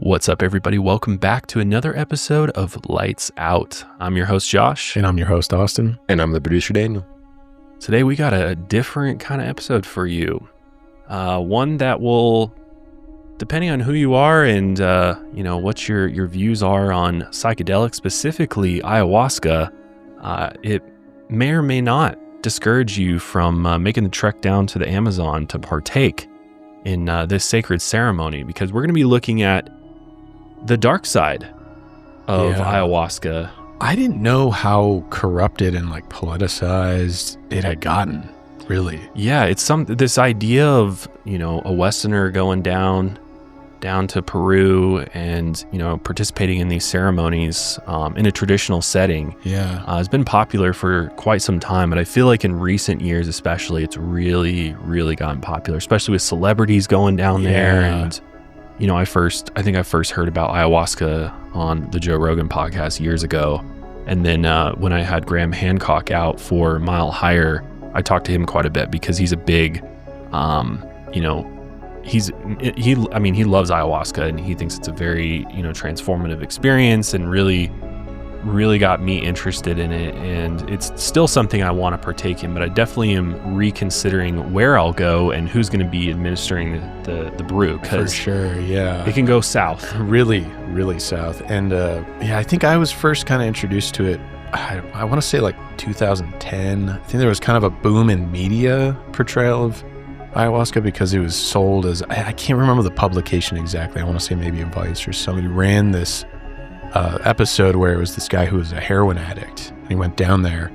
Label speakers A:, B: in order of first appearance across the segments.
A: What's up, everybody? Welcome back to another episode of Lights Out. I'm your host, Josh.
B: And I'm your host, Austin.
C: And I'm the producer, Daniel.
A: Today, we got a different kind of episode for you. One that will, depending on who you are and, what your views are on psychedelics, specifically ayahuasca, it may or may not discourage you from making the trek down to the Amazon to partake in this sacred ceremony, because we're going to be looking at the dark side of ayahuasca. I
B: didn't know how corrupted and politicized it had gotten, really.
A: Yeah, it's this idea of, a Westerner going down to Peru and, participating in these ceremonies in a traditional setting.
B: Yeah.
A: Has been popular for quite some time, but I feel like in recent years especially, it's really, really gotten popular, especially with celebrities going down there. And, I think I first heard about ayahuasca on the Joe Rogan podcast years ago. And then when I had Graham Hancock out for Mile Higher, I talked to him quite a bit because he's a big, he loves ayahuasca and he thinks it's a very, transformative experience, and really got me interested in it. And it's still something I want to partake in, but I definitely am reconsidering where I'll go and who's going to be administering the brew.
B: For sure, yeah.
A: It can go south.
B: Really, really south. And I think I was first kind of introduced to it, I want to say 2010. I think there was kind of a boom in media portrayal of ayahuasca because it was sold as, I can't remember the publication exactly. I want to say maybe a Vice or somebody ran this episode where it was this guy who was a heroin addict. And he went down there,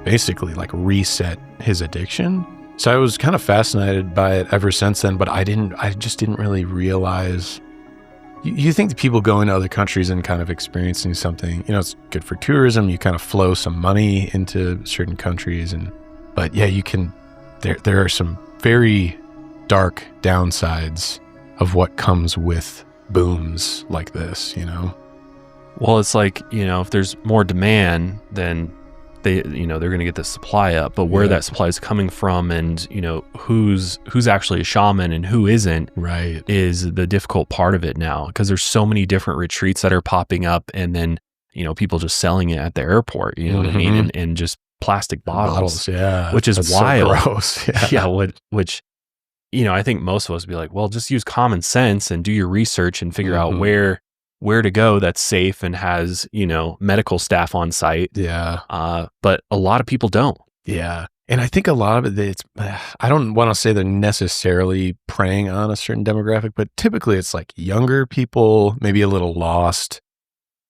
B: basically reset his addiction. So I was kind of fascinated by it ever since then, but I just didn't really realize. You think that people going to other countries and kind of experiencing something, it's good for tourism. You kind of flow some money into certain countries, but yeah, you can. There are some very dark downsides of what comes with booms like this,
A: Well, it's if there's more demand, then they're going to get the supply up, but where that supply is coming from and, who's actually a shaman and who isn't,
B: right,
A: is the difficult part of it now, because there's so many different retreats that are popping up, and then, people just selling it at the airport, you know what I mean? And just plastic bottles, which is wild.
B: So gross.
A: Which, I think most of us would be like, well, just use common sense and do your research and figure out where to go that's safe and has, medical staff on site.
B: Yeah.
A: But a lot of people don't.
B: Yeah. And I think a lot of it, I don't want to say they're necessarily preying on a certain demographic, but typically it's younger people, maybe a little lost.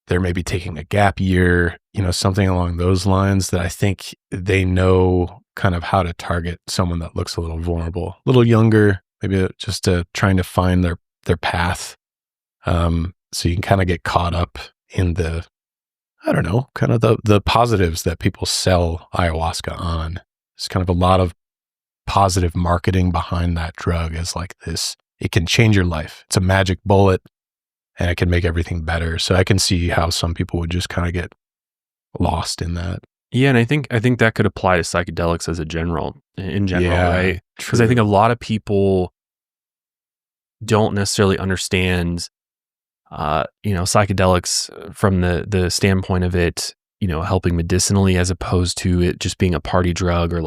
B: They're maybe taking a gap year, something along those lines, that I think they know kind of how to target someone that looks a little vulnerable, a little younger, maybe just trying to find their path. So you can kind of get caught up in the, kind of the positives that people sell ayahuasca on. There's kind of a lot of positive marketing behind that drug as this, it can change your life. It's a magic bullet and it can make everything better. So I can see how some people would just kind of get lost in that.
A: Yeah, and I think that could apply to psychedelics in general, right? Because I think a lot of people don't necessarily understand psychedelics from the standpoint of it, helping medicinally, as opposed to it just being a party drug, or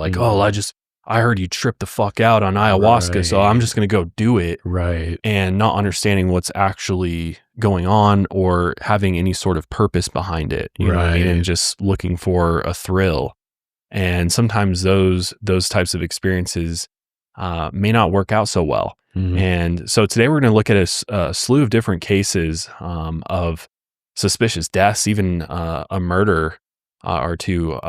A: I heard you trip the fuck out on ayahuasca, right, so I'm just going to go do it.
B: Right.
A: And not understanding what's actually going on or having any sort of purpose behind it, you know what I mean? And just looking for a thrill. And sometimes those types of experiences may not work out so well. Mm-hmm. And so today we're going to look at a slew of different cases of suspicious deaths, even a murder or two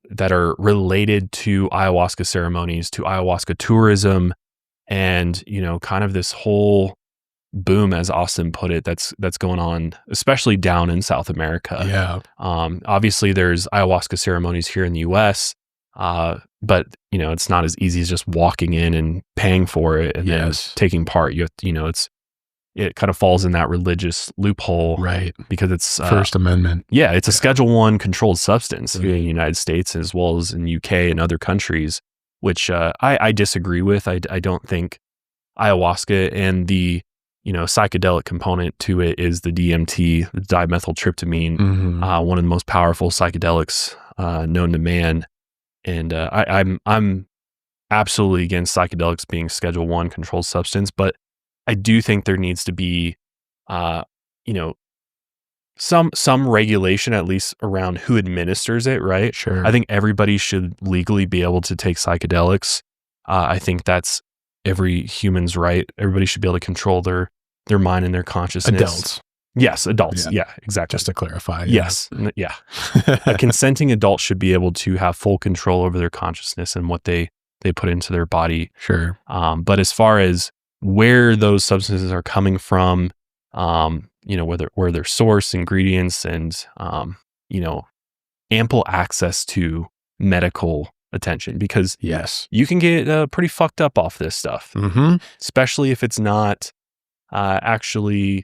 A: that are related to ayahuasca ceremonies, to ayahuasca tourism, and kind of this whole boom, as Austin put it, that's going on, especially down in South America.
B: Yeah.
A: Obviously, there's ayahuasca ceremonies here in the U.S., but it's not as easy as just walking in and paying for it and then taking part. You have to, it kind of falls in that religious loophole,
B: right?
A: Because it's
B: First Amendment.
A: Yeah, it's a Schedule I controlled substance in the United States as well as in UK and other countries, which I disagree with. I don't think ayahuasca and the psychedelic component to it is the DMT, the dimethyltryptamine, one of the most powerful psychedelics known to man. And I'm absolutely against psychedelics being Schedule 1 controlled substance, but I do think there needs to be, some regulation, at least around who administers it, right?
B: Sure.
A: I think everybody should legally be able to take psychedelics. I think that's every human's right. Everybody should be able to control their mind and their consciousness.
B: Adults.
A: Yes, adults. Yeah, exactly.
B: Just to clarify.
A: Yes. Yeah. A consenting adult should be able to have full control over their consciousness and what they put into their body.
B: Sure.
A: But as far as where those substances are coming from, where their source, ingredients, and, ample access to medical attention, because
B: yes,
A: you can get pretty fucked up off this stuff, especially if it's not actually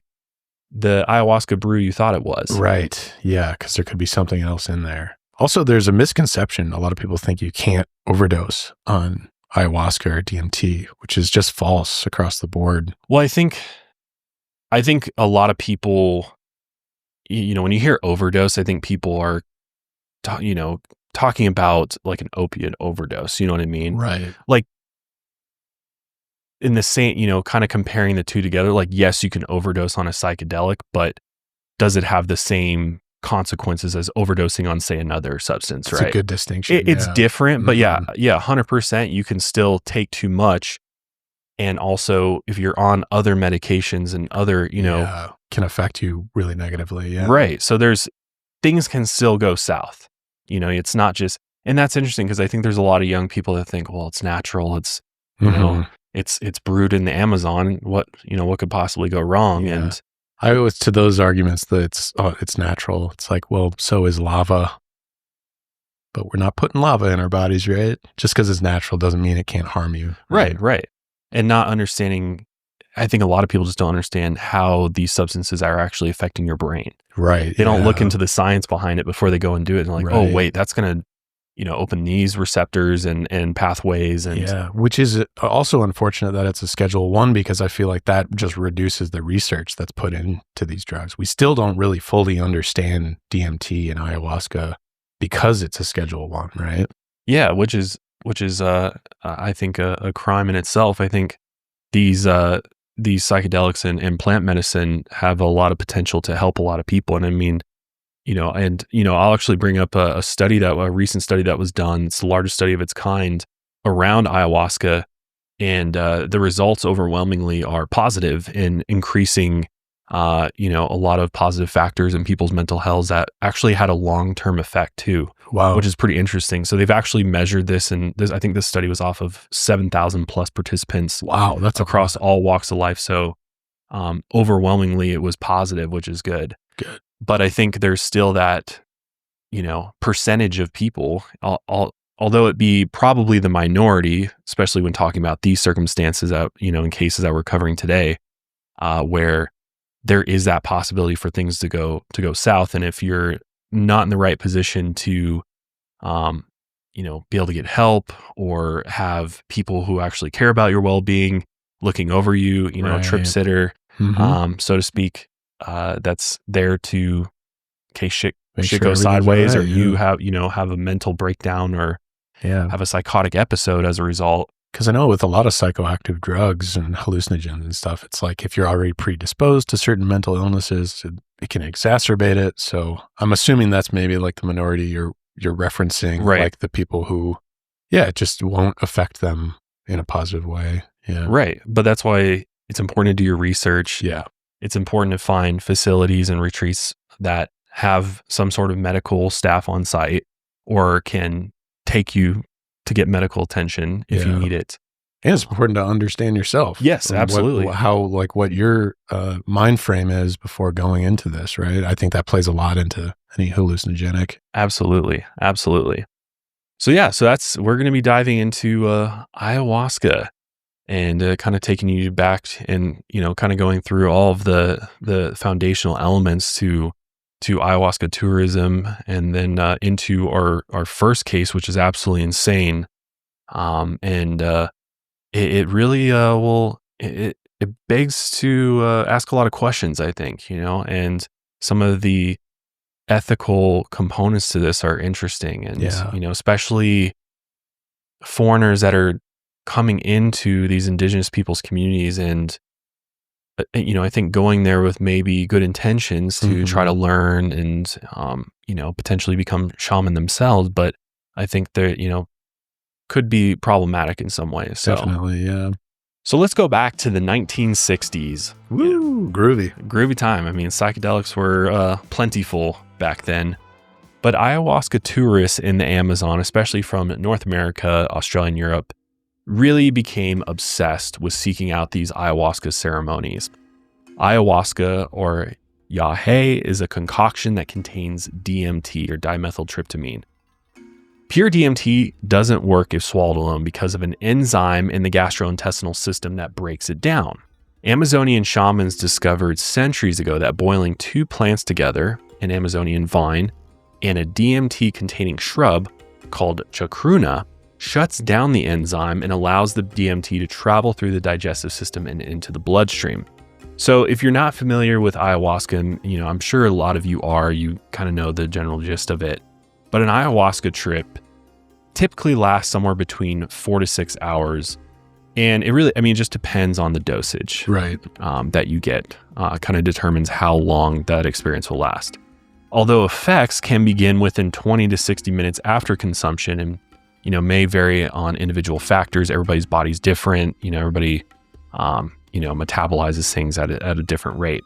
A: the ayahuasca brew you thought it was.
B: Right. Yeah, because there could be something else in there. Also, there's a misconception. A lot of people think you can't overdose on ayahuasca or DMT, which is just false across the board.
A: Well, I think a lot of people, when you hear overdose, I think people are, talking about like an opiate overdose. You know what I mean?
B: Right.
A: Like in the same, kind of comparing the two together, like, yes, you can overdose on a psychedelic, but does it have the same consequences as overdosing on, say, another substance?
B: That's
A: right?
B: A good distinction.
A: It's different, but yeah, 100%. You can still take too much. And also, if you're on other medications and other,
B: can affect you really negatively. Yeah.
A: Right. So things can still go south. It's not just, and that's interesting because I think there's a lot of young people that think, well, it's natural. It's, it's brewed in the Amazon. What could possibly go wrong?
B: Yeah.
A: And
B: I always, to those arguments that it's natural. It's like, well, so is lava. But we're not putting lava in our bodies, right? Just because it's natural doesn't mean it can't harm you.
A: Right. And not understanding, I think a lot of people just don't understand how these substances are actually affecting your brain.
B: Right.
A: They don't look into the science behind it before they go and do it. And like, oh, wait, that's going to, open these receptors and pathways. And
B: which is also unfortunate that it's a Schedule 1, because I feel like that just reduces the research that's put into these drugs. We still don't really fully understand DMT and ayahuasca because it's a Schedule 1, right?
A: Yeah, which is I think a crime in itself. I think these psychedelics and plant medicine have a lot of potential to help a lot of people. And I mean, I'll actually bring up a recent study that was done. It's the largest study of its kind around ayahuasca, and the results overwhelmingly are positive in increasing a lot of positive factors in people's mental health that actually had a long-term effect too.
B: Wow.
A: Which is pretty interesting. So they've actually measured this, and I think this study was off of 7,000 plus participants.
B: Wow. That's
A: across all walks of life. So overwhelmingly it was positive, which is good.
B: Good.
A: But I think there's still that, percentage of people, although it be probably the minority, especially when talking about these circumstances that, in cases that we're covering today, where there is that possibility for things to go south. And if you're not in the right position to, be able to get help or have people who actually care about your well-being looking over you, a trip sitter, so to speak, that's there to, in case shit goes sideways, or you have a mental breakdown or have a psychotic episode as a result.
B: Because I know with a lot of psychoactive drugs and hallucinogens and stuff, it's like if you're already predisposed to certain mental illnesses, it can exacerbate it. So I'm assuming that's maybe like the minority you're referencing,
A: right?
B: Like the people who, it just won't affect them in a positive way. Yeah.
A: Right. But that's why it's important to do your research.
B: Yeah.
A: It's important to find facilities and retreats that have some sort of medical staff on site or can take you to get medical attention if you need it.
B: And it's important to understand yourself.
A: Yes, absolutely.
B: What your mind frame is before going into this, right? I think that plays a lot into any hallucinogenic.
A: Absolutely. So we're going to be diving into ayahuasca and kind of taking you back and, kind of going through all of the foundational elements to ayahuasca tourism, and then into our first case, which is absolutely insane. It really it begs to ask a lot of questions, I think, and some of the ethical components to this are interesting. And, especially foreigners that are coming into these indigenous people's communities and, I think going there with maybe good intentions to try to learn and, potentially become shaman themselves. But I think they're, could be problematic in some ways. So.
B: Definitely, yeah.
A: So let's go back to the 1960s.
B: Woo, groovy.
A: Groovy time. I mean, psychedelics were plentiful back then. But ayahuasca tourists in the Amazon, especially from North America, Australia, and Europe, really became obsessed with seeking out these ayahuasca ceremonies. Ayahuasca, or yahe, is a concoction that contains DMT, or dimethyltryptamine. Pure DMT doesn't work if swallowed alone because of an enzyme in the gastrointestinal system that breaks it down. Amazonian shamans discovered centuries ago that boiling 2 plants together, an Amazonian vine and a DMT-containing shrub called chacruna, shuts down the enzyme and allows the DMT to travel through the digestive system and into the bloodstream. So if you're not familiar with ayahuasca, I'm sure a lot of you are, you kind of know the general gist of it. But an ayahuasca trip typically lasts somewhere between 4 to 6 hours. And it really, it just depends on the dosage that you get. Kind of determines how long that experience will last. Although effects can begin within 20 to 60 minutes after consumption and, may vary on individual factors. Everybody's body's different. Everybody, metabolizes things at a different rate.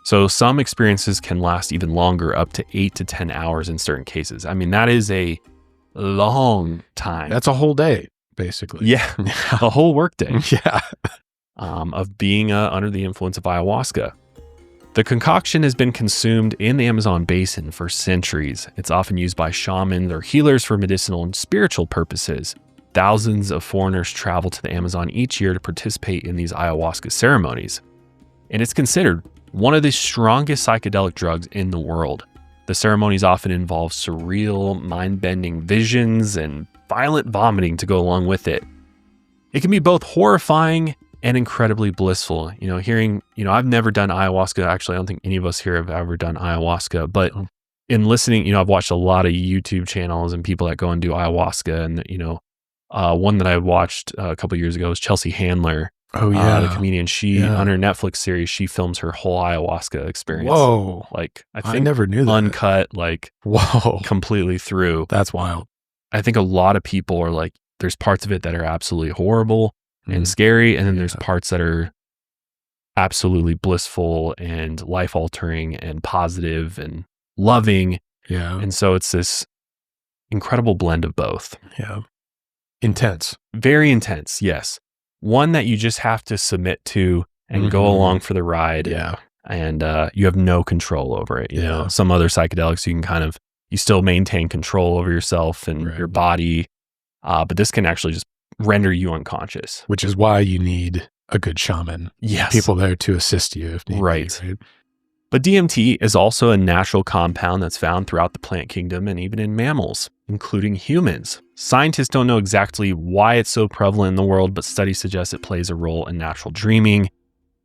A: So some experiences can last even longer, up to 8 to 10 hours in certain cases. That is a long time.
B: That's a whole day, basically.
A: Yeah, a whole work day.
B: Yeah.
A: Of being under the influence of ayahuasca. The concoction has been consumed in the Amazon basin for centuries. It's often used by shamans or healers for medicinal and spiritual purposes. Thousands of foreigners travel to the Amazon each year to participate in these ayahuasca ceremonies. And it's considered one of the strongest psychedelic drugs in the world. The ceremonies often involve surreal, mind-bending visions and violent vomiting to go along with it. It can be both horrifying and incredibly blissful. I've never done ayahuasca. Actually, I don't think any of us here have ever done ayahuasca, but in listening, I've watched a lot of YouTube channels and people that go and do ayahuasca. And, one that I watched a couple of years ago was Chelsea Handler.
B: Oh yeah,
A: the comedian. She on her Netflix series, she films her whole ayahuasca experience.
B: Whoa!
A: I think
B: never knew that.
A: Uncut,
B: whoa,
A: completely through.
B: That's wild.
A: I think a lot of people are like, there's parts of it that are absolutely horrible and scary, and then there's parts that are absolutely blissful and life altering and positive and loving.
B: Yeah,
A: and so it's this incredible blend of both.
B: Yeah, intense,
A: very intense. Yes. One that you just have to submit to and go along for the ride.
B: Yeah.
A: And you have no control over it. You know, some other psychedelics, you can you still maintain control over yourself and your body. But this can actually just render you unconscious.
B: Which is why you need a good shaman.
A: Yes.
B: People there to assist you if need be, right?
A: But DMT is also a natural compound that's found throughout the plant kingdom and even in mammals, including humans. Scientists don't know exactly why it's so prevalent in the world, but studies suggest it plays a role in natural dreaming.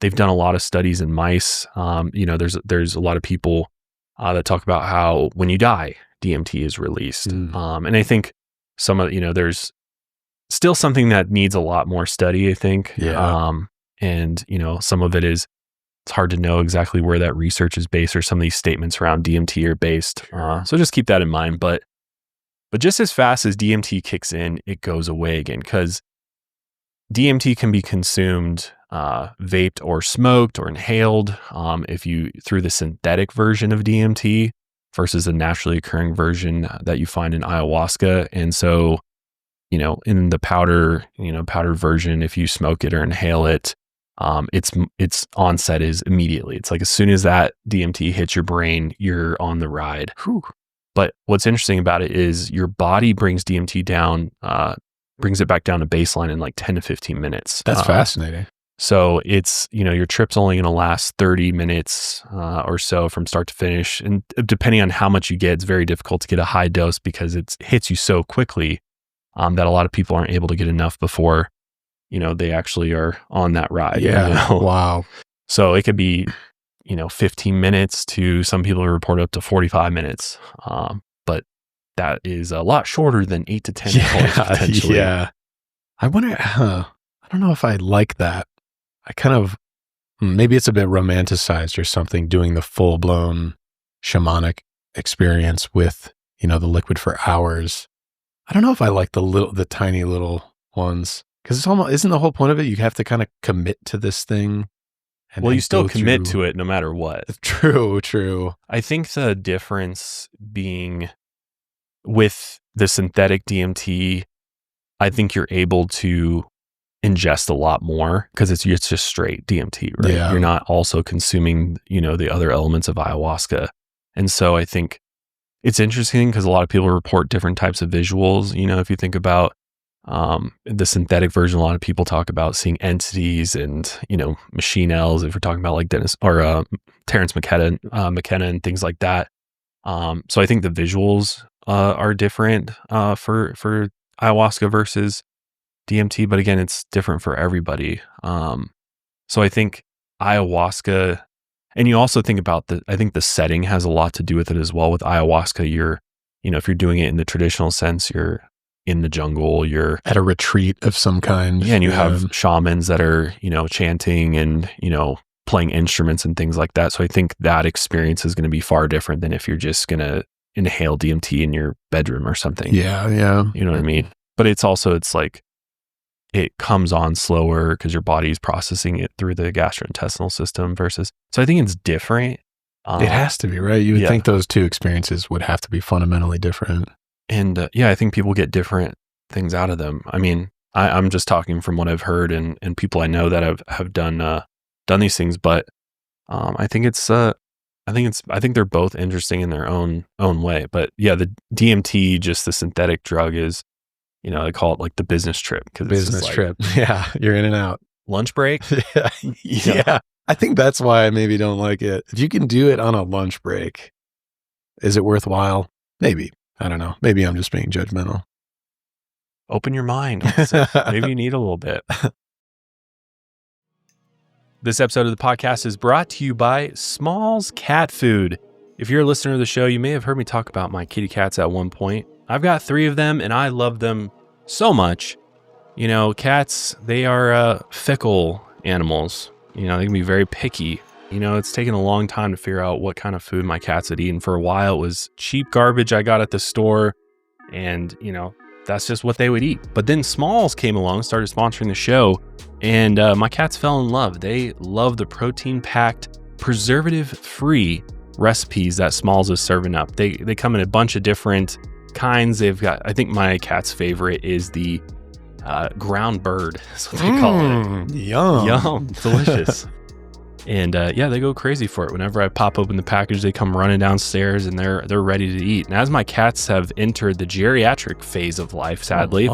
A: They've done a lot of studies in mice. There's a lot of people that talk about how when you die, DMT is released. And I think there's still something that needs a lot more study, I think.
B: Yeah.
A: And some of it is, it's hard to know exactly where that research is based, or some of these statements around DMT are based. So just keep that in mind. But just as fast as DMT kicks in, it goes away again, because DMT can be consumed, vaped or smoked or inhaled through the synthetic version of DMT versus the naturally occurring version that you find in ayahuasca. And so, in the powder version, if you smoke it or inhale it, its onset is immediately. It's like as soon as that DMT hits your brain, you're on the ride. Whew. But what's interesting about it is your body brings DMT down, brings it back down to baseline in like 10 to 15 minutes.
B: That's fascinating.
A: So it's, your trip's only going to last 30 minutes or so from start to finish. And depending on how much you get, it's very difficult to get a high dose because it hits you so quickly that a lot of people aren't able to get enough before they actually are on that ride.
B: Yeah. Wow.
A: So it could be, 15 minutes to some people report up to 45 minutes. But that is a lot shorter than 8 to 10 hours potentially.
B: Yeah. I wonder, I don't know if I like that. I kind of, maybe it's a bit romanticized or something, doing the full blown shamanic experience with, the liquid for hours. I don't know if I like the tiny little ones, because it's almost, isn't the whole point of it? You have to kind of commit to this thing.
A: Well, you still commit to it no matter what.
B: True.
A: I think the difference being with the synthetic DMT, I think you're able to ingest a lot more because it's just straight DMT, right?
B: Yeah.
A: You're not also consuming, the other elements of ayahuasca. And so I think it's interesting because a lot of people report different types of visuals. If you think about the synthetic version, a lot of people talk about seeing entities and, machine L's, if we're talking about like Dennis or Terrence McKenna and things like that. So I think the visuals are different for ayahuasca versus DMT, but again, it's different for everybody. So I think ayahuasca, and you also think about I think the setting has a lot to do with it as well. With ayahuasca, you're, if you're doing it in the traditional sense, you're in the jungle, you're
B: at a retreat of some kind.
A: Yeah, and you have shamans that are, chanting and, playing instruments and things like that. So I think that experience is going to be far different than if you're just going to inhale DMT in your bedroom or something.
B: Yeah.
A: You know what I mean? But it's like, it comes on slower because your body's processing it through the gastrointestinal system versus, so I think it's different.
B: It has to be, right? You would think those two experiences would have to be fundamentally different.
A: And I think people get different things out of them. I mean, I'm just talking from what I've heard and people I know that have done these things, but I think they're both interesting in their own way. But yeah, the DMT, just the synthetic drug, is, they call it like the business trip.
B: Business trip. Yeah. You're in and out.
A: Lunch break.
B: Yeah. I think that's why I maybe don't like it. If you can do it on a lunch break, is it worthwhile? Maybe. I don't know. Maybe I'm just being judgmental.
A: Open your mind. Maybe you need a little bit. This episode of the podcast is brought to you by Smalls Cat Food. If you're a listener to the show, you may have heard me talk about my kitty cats at one point. I've got 3 of them and I love them so much. Cats, they are fickle animals. They can be very picky. It's taken a long time to figure out what kind of food my cats had eaten. For a while, it was cheap garbage I got at the store. And, that's just what they would eat. But then Smalls came along, started sponsoring the show. And my cats fell in love. They love the protein-packed, preservative-free recipes that Smalls is serving up. They come in a bunch of different kinds. They've got, I think my cat's favorite is the ground bird. That's what they call it.
B: Yum.
A: Delicious. And they go crazy for it. Whenever I pop open the package, they come running downstairs and they're ready to eat. And as my cats have entered the geriatric phase of life, sadly,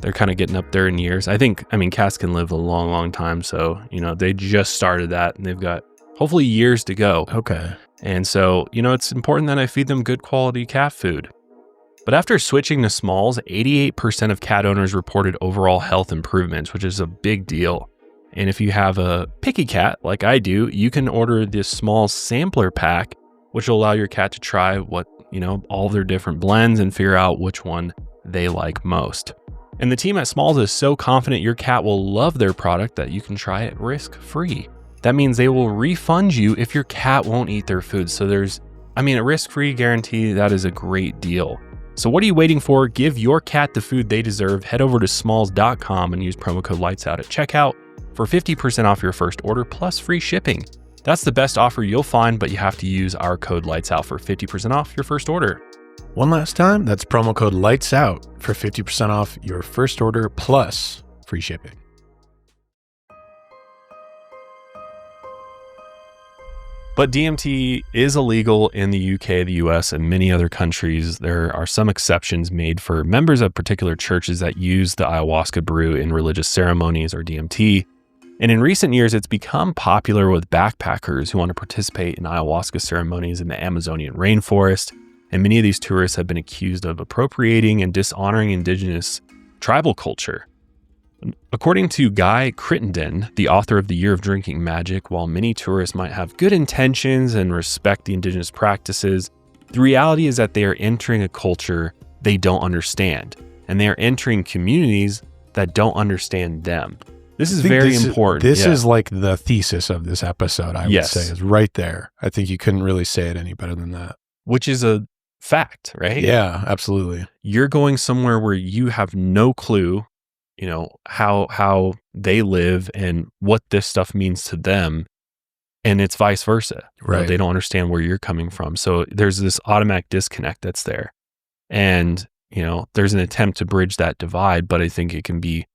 A: they're kind of getting up there in years. I mean, cats can live a long, long time. So, they just started that and they've got hopefully years to go.
B: Okay.
A: And so, it's important that I feed them good quality cat food. But after switching to Smalls, 88% of cat owners reported overall health improvements, which is a big deal. And if you have a picky cat like I do, you can order this small sampler pack, which will allow your cat to try all their different blends and figure out which one they like most. And the team at Smalls is so confident your cat will love their product that you can try it risk-free. That means they will refund you if your cat won't eat their food. So there's, a risk-free guarantee. That is a great deal. So what are you waiting for? Give your cat the food they deserve. Head over to smalls.com and use promo code LIGHTSOUT at checkout for 50% off your first order plus free shipping. That's the best offer you'll find, but you have to use our code LIGHTSOUT for 50% off your first order.
B: One last time, that's promo code LIGHTSOUT for 50% off your first order plus free shipping.
A: But DMT is illegal in the UK, the US, and many other countries. There are some exceptions made for members of particular churches that use the ayahuasca brew in religious ceremonies or DMT. And in recent years, it's become popular with backpackers who want to participate in ayahuasca ceremonies in the Amazonian rainforest. And many of these tourists have been accused of appropriating and dishonoring indigenous tribal culture. According to Guy Crittenden, the author of The Year of Drinking Magic, while many tourists might have good intentions and respect the indigenous practices, the reality is that they are entering a culture they don't understand, and they are entering communities that don't understand them. This is very important.
B: This is like the thesis of this episode, I would say, is right there. I think you couldn't really say it any better than that.
A: Which is a fact, right?
B: Yeah, absolutely.
A: You're going somewhere where you have no clue, how they live and what this stuff means to them. And it's vice versa.
B: Right.
A: They don't understand where you're coming from. So there's this automatic disconnect that's there. And, there's an attempt to bridge that divide, but I think it can be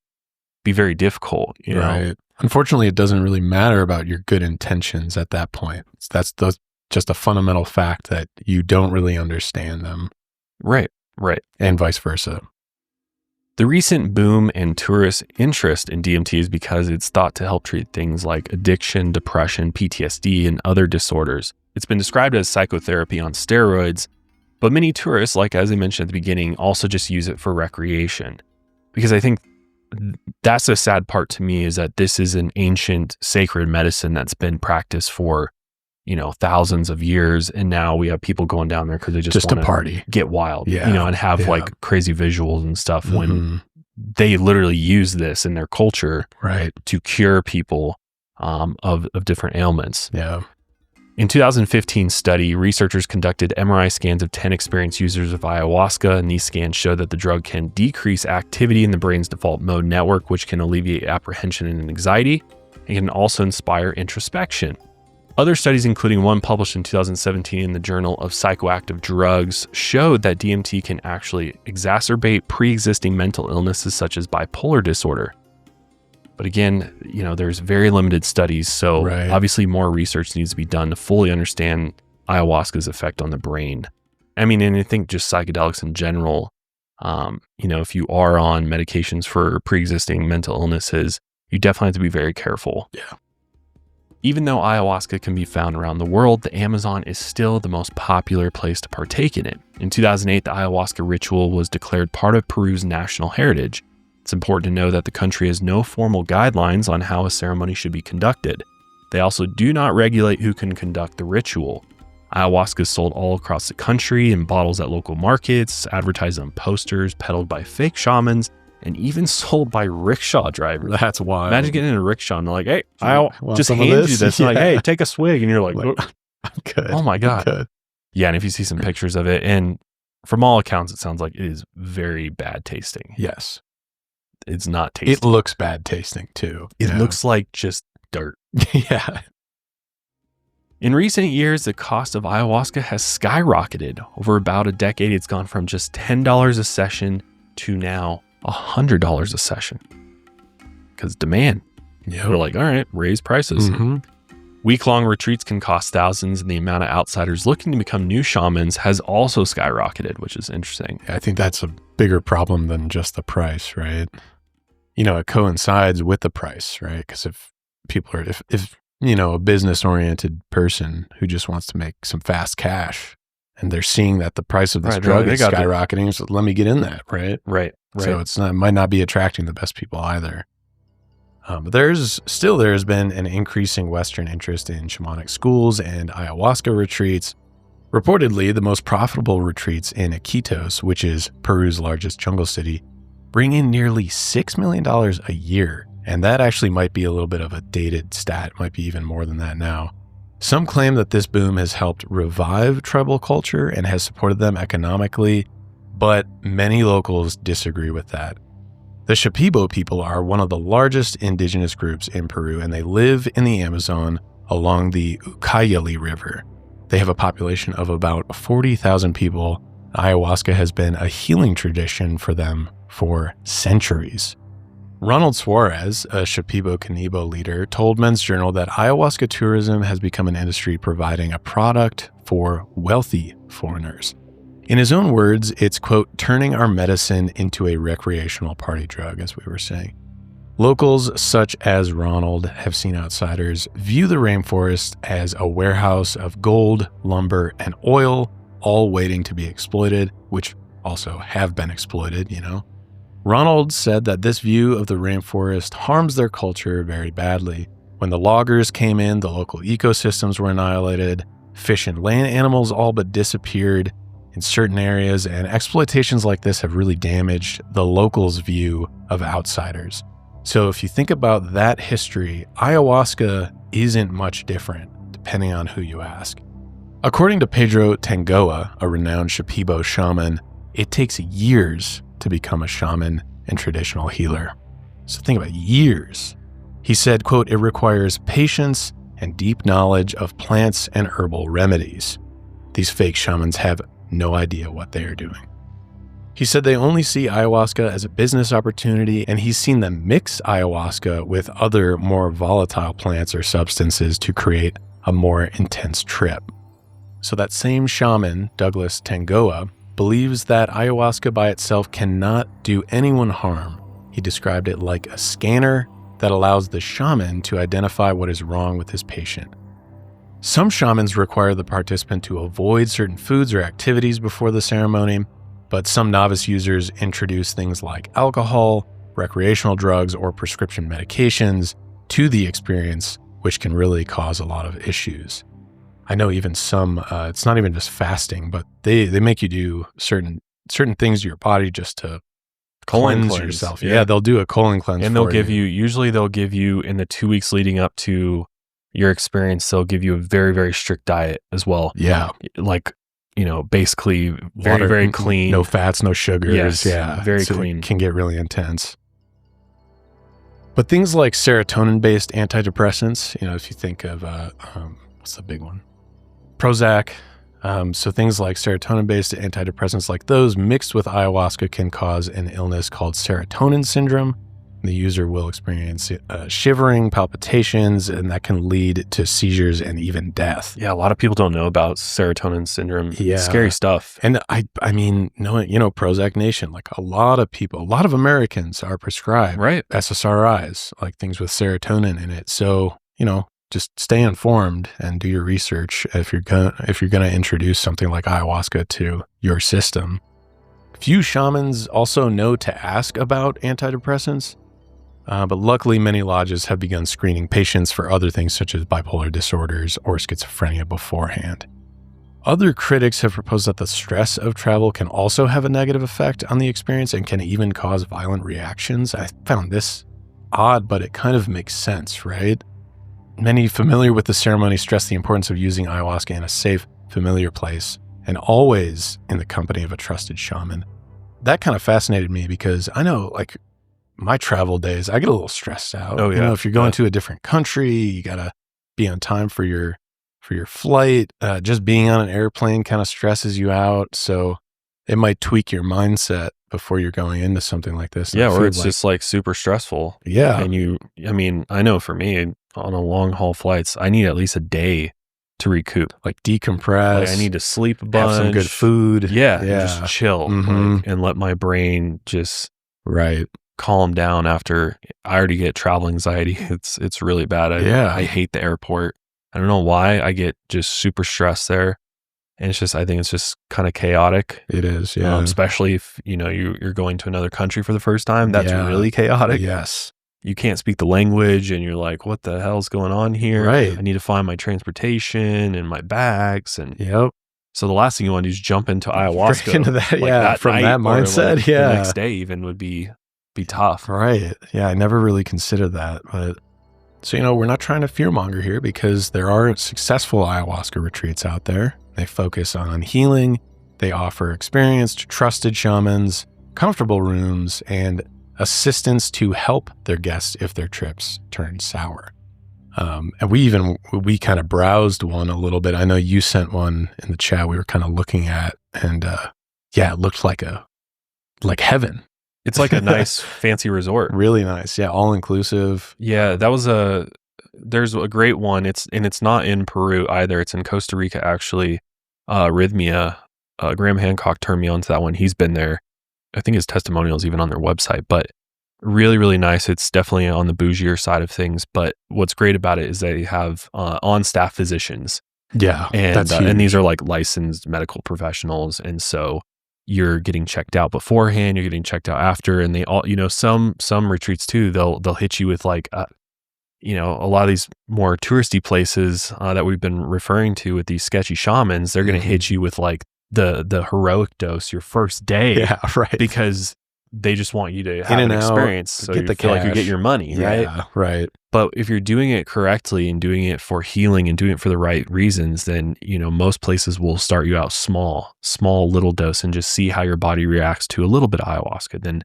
A: very difficult.
B: Right. Unfortunately, it doesn't really matter about your good intentions at that point. That's just a fundamental fact that you don't really understand them.
A: Right.
B: And vice versa.
A: The recent boom in tourist interest in DMT is because it's thought to help treat things like addiction, depression, PTSD, and other disorders. It's been described as psychotherapy on steroids, but many tourists, like as I mentioned at the beginning, also just use it for recreation. Because I think that's the sad part to me, is that this is an ancient sacred medicine that's been practiced for, thousands of years. And now we have people going down there because they just want
B: to party,
A: get wild, and have like crazy visuals and stuff when they literally use this in their culture to cure people of different ailments.
B: Yeah.
A: In 2015 study, researchers conducted MRI scans of 10 experienced users of ayahuasca, and these scans showed that the drug can decrease activity in the brain's default mode network, which can alleviate apprehension and anxiety, and can also inspire introspection. Other studies, including one published in 2017 in the Journal of Psychoactive Drugs, showed that DMT can actually exacerbate pre-existing mental illnesses such as bipolar disorder. But again, there's very limited studies, so obviously more research needs to be done to fully understand ayahuasca's effect on the brain. I mean, and I think just psychedelics in general, if you are on medications for pre-existing mental illnesses, you definitely have to be very careful.
B: Yeah.
A: Even though ayahuasca can be found around the world, the Amazon is still the most popular place to partake in it. In 2008, the ayahuasca ritual was declared part of Peru's national heritage. It's important to know that the country has no formal guidelines on how a ceremony should be conducted. They also do not regulate who can conduct the ritual. Ayahuasca is sold all across the country in bottles at local markets, advertised on posters, peddled by fake shamans, and even sold by rickshaw drivers.
B: That's wild.
A: Imagine getting in a rickshaw and they're like, hey, I'll just hand you this. And like, hey, take a swig. And you're like,
B: I'm good.
A: Oh my God.
B: I'm good.
A: Yeah. And if you see some pictures of it, and from all accounts, it sounds like it is very bad tasting.
B: Yes.
A: It's not tasty.
B: It looks bad tasting too.
A: It looks like just dirt.
B: Yeah.
A: In recent years, the cost of ayahuasca has skyrocketed. Over about a decade, it's gone from just $10 a session to now $100 a session. Because demand.
B: Yeah.
A: We're like, all right, raise prices.
B: Mm-hmm.
A: Week-long retreats can cost thousands, and the amount of outsiders looking to become new shamans has also skyrocketed, which is interesting.
B: I think that's a bigger problem than just the price, right? It coincides with the price, right? Because if people are, if a business-oriented person who just wants to make some fast cash, and they're seeing that the price of this drug is skyrocketing, so let me get in that, right?
A: Right.
B: So it might not be attracting the best people either. But there has been an increasing Western interest in shamanic schools and ayahuasca retreats. Reportedly, the most profitable retreats in Iquitos, which is Peru's largest jungle city, bring in nearly $6 million a year. And that actually might be a little bit of a dated stat. It might be even more than that now. Some claim that this boom has helped revive tribal culture and has supported them economically, but many locals disagree with that. The Shipibo people are one of the largest indigenous groups in Peru, and they live in the Amazon along the Ucayali River. They have a population of about 40,000 people. Ayahuasca has been a healing tradition for them for centuries. Ronald Suarez, a Shipibo Canibo leader, told Men's Journal that ayahuasca tourism has become an industry providing a product for wealthy foreigners. In his own words, it's, quote, turning our medicine into a recreational party drug, as we were saying. Locals such as Ronald have seen outsiders view the rainforest as a warehouse of gold, lumber, and oil, all waiting to be exploited, which also have been exploited, Ronald said that this view of the rainforest harms their culture very badly. When the loggers came in, the local ecosystems were annihilated, fish and land animals all but disappeared in certain areas, and exploitations like this have really damaged the locals' view of outsiders. So if you think about that history, ayahuasca isn't much different, depending on who you ask. According to Pedro Tangoa, a renowned Shipibo shaman, it takes years to become a shaman and traditional healer. So think about years. He said, quote, "It requires patience and deep knowledge of plants and herbal remedies. These fake shamans have no idea what they are doing." He said they only see ayahuasca as a business opportunity, and he's seen them mix ayahuasca with other more volatile plants or substances to create a more intense trip. So that same shaman, Douglas Tangoa, believes that ayahuasca by itself cannot do anyone harm. He described it like a scanner that allows the shaman to identify what is wrong with his patient. Some shamans require the participant to avoid certain foods or activities before the ceremony, but some novice users introduce things like alcohol, recreational drugs, or prescription medications to the experience, which can really cause a lot of issues. I know even some, it's not even just fasting, but they make you do certain things to your body just to cleanse yourself. Yeah, they'll do a colon cleanse.
A: And they'll give you, usually they'll give you in the 2 weeks leading up to your experience, they'll give you a very, very strict diet as well.
B: Yeah.
A: Like, basically very, very clean.
B: No fats, no sugars.
A: Yes,
B: yeah.
A: Very clean.
B: It can get really intense. But things like serotonin-based antidepressants, if you think of, what's the big one? Prozac. So things like serotonin-based antidepressants like those mixed with ayahuasca can cause an illness called serotonin syndrome. The user will experience shivering, palpitations, and that can lead to seizures and even death.
A: Yeah, a lot of people don't know about serotonin syndrome.
B: Yeah.
A: Scary stuff.
B: And I mean, knowing, Prozac Nation, like a lot of Americans are prescribed SSRIs, like things with serotonin in it. So, just stay informed and do your research if you're gonna introduce something like ayahuasca to your system. Few shamans also know to ask about antidepressants. But luckily, many lodges have begun screening patients for other things such as bipolar disorders or schizophrenia beforehand. Other critics have proposed that the stress of travel can also have a negative effect on the experience and can even cause violent reactions. I found this odd, but it kind of makes sense, right? Many familiar with the ceremony stress the importance of using ayahuasca in a safe, familiar place and always in the company of a trusted shaman. That kind of fascinated me because I know, like, my travel days, I get a little stressed out.
A: Oh, yeah.
B: If you're going to a different country, you got to be on time for your flight. Just being on an airplane kind of stresses you out. So it might tweak your mindset before you're going into something like this.
A: Yeah, or it's just like super stressful.
B: Yeah.
A: And I know for me on a long haul flights, I need at least a day to recoup.
B: Like decompress.
A: Like I need to sleep a bunch.
B: Have some good food.
A: Yeah. Just chill and let my brain just calm down after I already get travel anxiety. It's really bad. I hate the airport. I don't know why. I get just super stressed there. And I think it's just kind of chaotic.
B: It is, yeah.
A: Especially if, you're going to another country for the first time. That's really chaotic.
B: Yes.
A: You can't speak the language and you're like, what the hell's going on here?
B: Right.
A: I need to find my transportation and my bags. And
B: yep.
A: So the last thing you want to do is jump into ayahuasca.
B: Break into that, from that mindset.
A: The next day even would be tough.
B: Right. Yeah. I never really considered that. But so, we're not trying to fearmonger here because there are successful ayahuasca retreats out there. They focus on healing. They offer experienced, trusted shamans, comfortable rooms, and assistance to help their guests if their trips turn sour. And we kind of browsed one a little bit. I know you sent one in the chat we were kind of looking at, and it looked like heaven.
A: It's like a nice fancy resort.
B: Really nice. Yeah. All inclusive.
A: Yeah. There's a great one. It's not in Peru either. It's in Costa Rica, actually. Rhythmia, Graham Hancock turned me on to that one. He's been there. I think his testimonial is even on their website, but really, really nice. It's definitely on the bougier side of things. But what's great about it is they have on-staff physicians.
B: Yeah.
A: And these are like licensed medical professionals. And so you're getting checked out beforehand, you're getting checked out after, and they all, some retreats too, they'll hit you with like, a lot of these more touristy places that we've been referring to with these sketchy shamans, they're going to hit you with like the heroic dose your first day.
B: Yeah, right.
A: Because they just want you to have an experience, so you feel like you get your money, right?
B: Yeah, right.
A: But if you're doing it correctly and doing it for healing and doing it for the right reasons, then, most places will start you out small little dose and just see how your body reacts to a little bit of ayahuasca. Then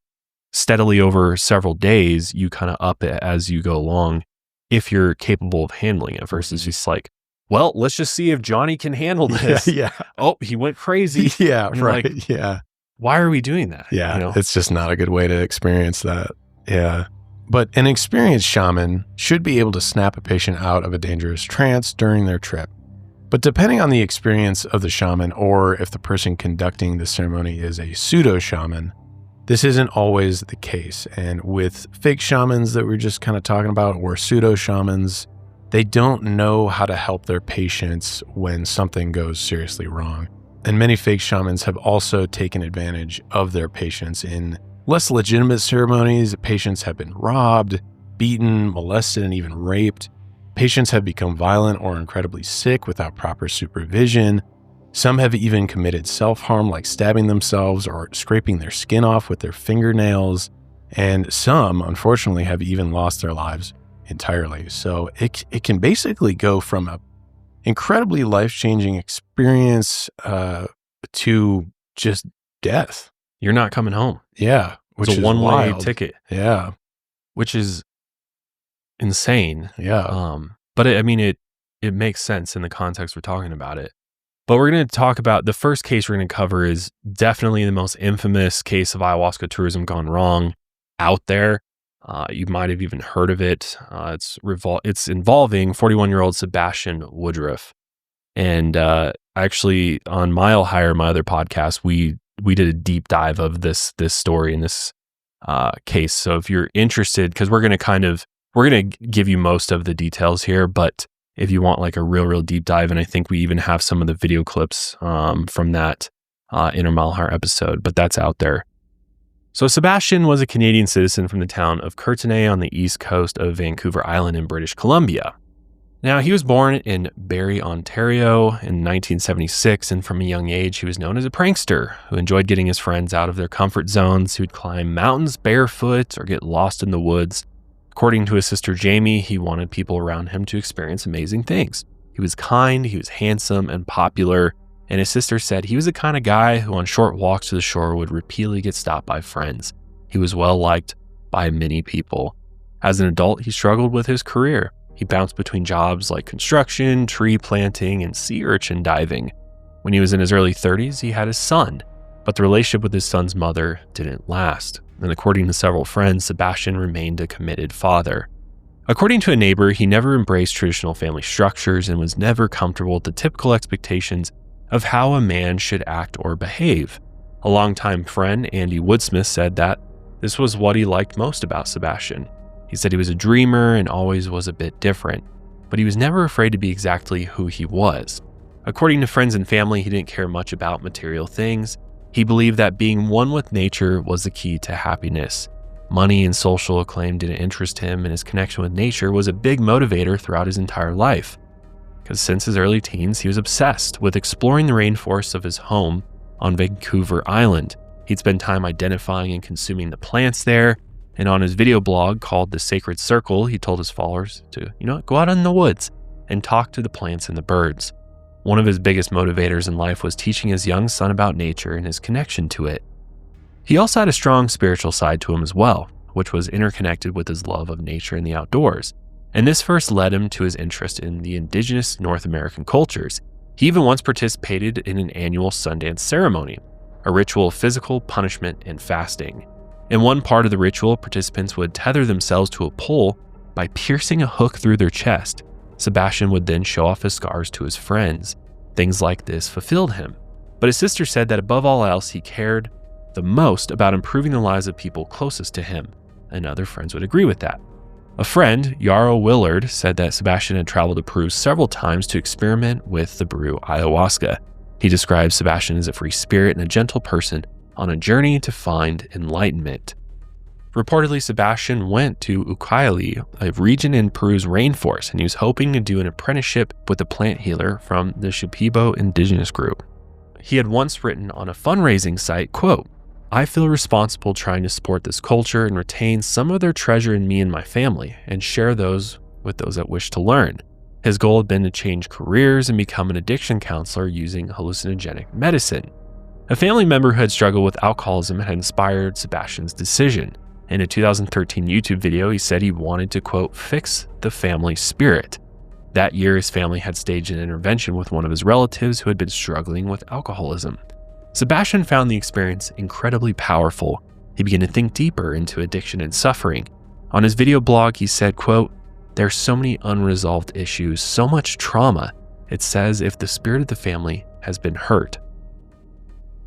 A: steadily over several days, you kind of up it as you go along if you're capable of handling it versus just like, well, let's just see if Johnny can handle this.
B: Yeah.
A: Oh, he went crazy.
B: Yeah, right.
A: Like,
B: yeah.
A: Why are we doing that?
B: Yeah, it's just not a good way to experience that. Yeah. But an experienced shaman should be able to snap a patient out of a dangerous trance during their trip. But depending on the experience of the shaman, or if the person conducting the ceremony is a pseudo shaman, this isn't always the case. And with fake shamans that we're just kind of talking about, or pseudo shamans, they don't know how to help their patients when something goes seriously wrong. And many fake shamans have also taken advantage of their patients in less legitimate ceremonies. Patients have been robbed, beaten, molested, and even raped. Patients have become violent or incredibly sick without proper supervision. Some have even committed self-harm, like stabbing themselves or scraping their skin off with their fingernails. And some, unfortunately, have even lost their lives entirely. So it can basically go from a incredibly life-changing experience to just death.
A: You're not coming home.
B: Yeah.
A: Which is a one-way ticket.
B: Yeah.
A: Which is insane.
B: Yeah.
A: But it makes sense in the context we're talking about it. But we're going to talk about the first case we're going to cover is definitely the most infamous case of ayahuasca tourism gone wrong out there. You might have even heard of it. It's involving 41-year-old Sebastian Woodroffe. And actually, on Mile Higher, my other podcast, we did a deep dive of this story in this case. So if you're interested, because we're going to give you most of the details here, but if you want like a real deep dive, and I think we even have some of the video clips from that Inner Mile Higher episode, but that's out there. So Sebastian was a Canadian citizen from the town of Courtenay on the east coast of Vancouver Island in British Columbia. Now, he was born in Barrie, Ontario in 1976, and from a young age, he was known as a prankster who enjoyed getting his friends out of their comfort zones. He would climb mountains barefoot or get lost in the woods. According to his sister Jamie, he wanted people around him to experience amazing things. He was kind, he was handsome and popular, and his sister said he was the kind of guy who on short walks to the shore would repeatedly get stopped by friends. He was well liked by many people. As an adult, he struggled with his career. He bounced between jobs like construction, tree planting, and sea urchin diving. When he was in his early 30s, he had a son, but the relationship with his son's mother didn't last. And according to several friends, Sebastian remained a committed father. According to a neighbor, he never embraced traditional family structures and was never comfortable with the typical expectations of how a man should act or behave. A longtime friend, Andy Woodsmith, said that this was what he liked most about Sebastian. He said he was a dreamer and always was a bit different, but he was never afraid to be exactly who he was. According to friends and family, he didn't care much about material things. He believed that being one with nature was the key to happiness. Money and social acclaim didn't interest him, and his connection with nature was a big motivator throughout his entire life. Because since his early teens, he was obsessed with exploring the rainforests of his home on Vancouver Island. He'd spend time identifying and consuming the plants there, and on his video blog called The Sacred Circle, he told his followers to, go out in the woods and talk to the plants and the birds. One of his biggest motivators in life was teaching his young son about nature and his connection to it. He also had a strong spiritual side to him as well, which was interconnected with his love of nature and the outdoors. And this first led him to his interest in the indigenous North American cultures. He even once participated in an annual Sundance ceremony, a ritual of physical punishment and fasting. In one part of the ritual, participants would tether themselves to a pole by piercing a hook through their chest. Sebastian would then show off his scars to his friends. Things like this fulfilled him. But his sister said that above all else, he cared the most about improving the lives of people closest to him, and other friends would agree with that. A friend, Yarrow Willard, said that Sebastian had traveled to Peru several times to experiment with the brew ayahuasca. He describes Sebastian as a free spirit and a gentle person on a journey to find enlightenment. Reportedly, Sebastian went to Ucayali, a region in Peru's rainforest, and he was hoping to do an apprenticeship with a plant healer from the Shipibo indigenous group. He had once written on a fundraising site, quote, "I feel responsible trying to support this culture and retain some of their treasure in me and my family, and share those with those that wish to learn." His goal had been to change careers and become an addiction counselor using hallucinogenic medicine. A family member who had struggled with alcoholism had inspired Sebastian's decision. In a 2013 YouTube video, he said he wanted to, quote, "fix the family spirit." That year, his family had staged an intervention with one of his relatives who had been struggling with alcoholism. Sebastian found the experience incredibly powerful. He began to think deeper into addiction and suffering. On his video blog, he said, quote, "There's so many unresolved issues, so much trauma. It says if the spirit of the family has been hurt."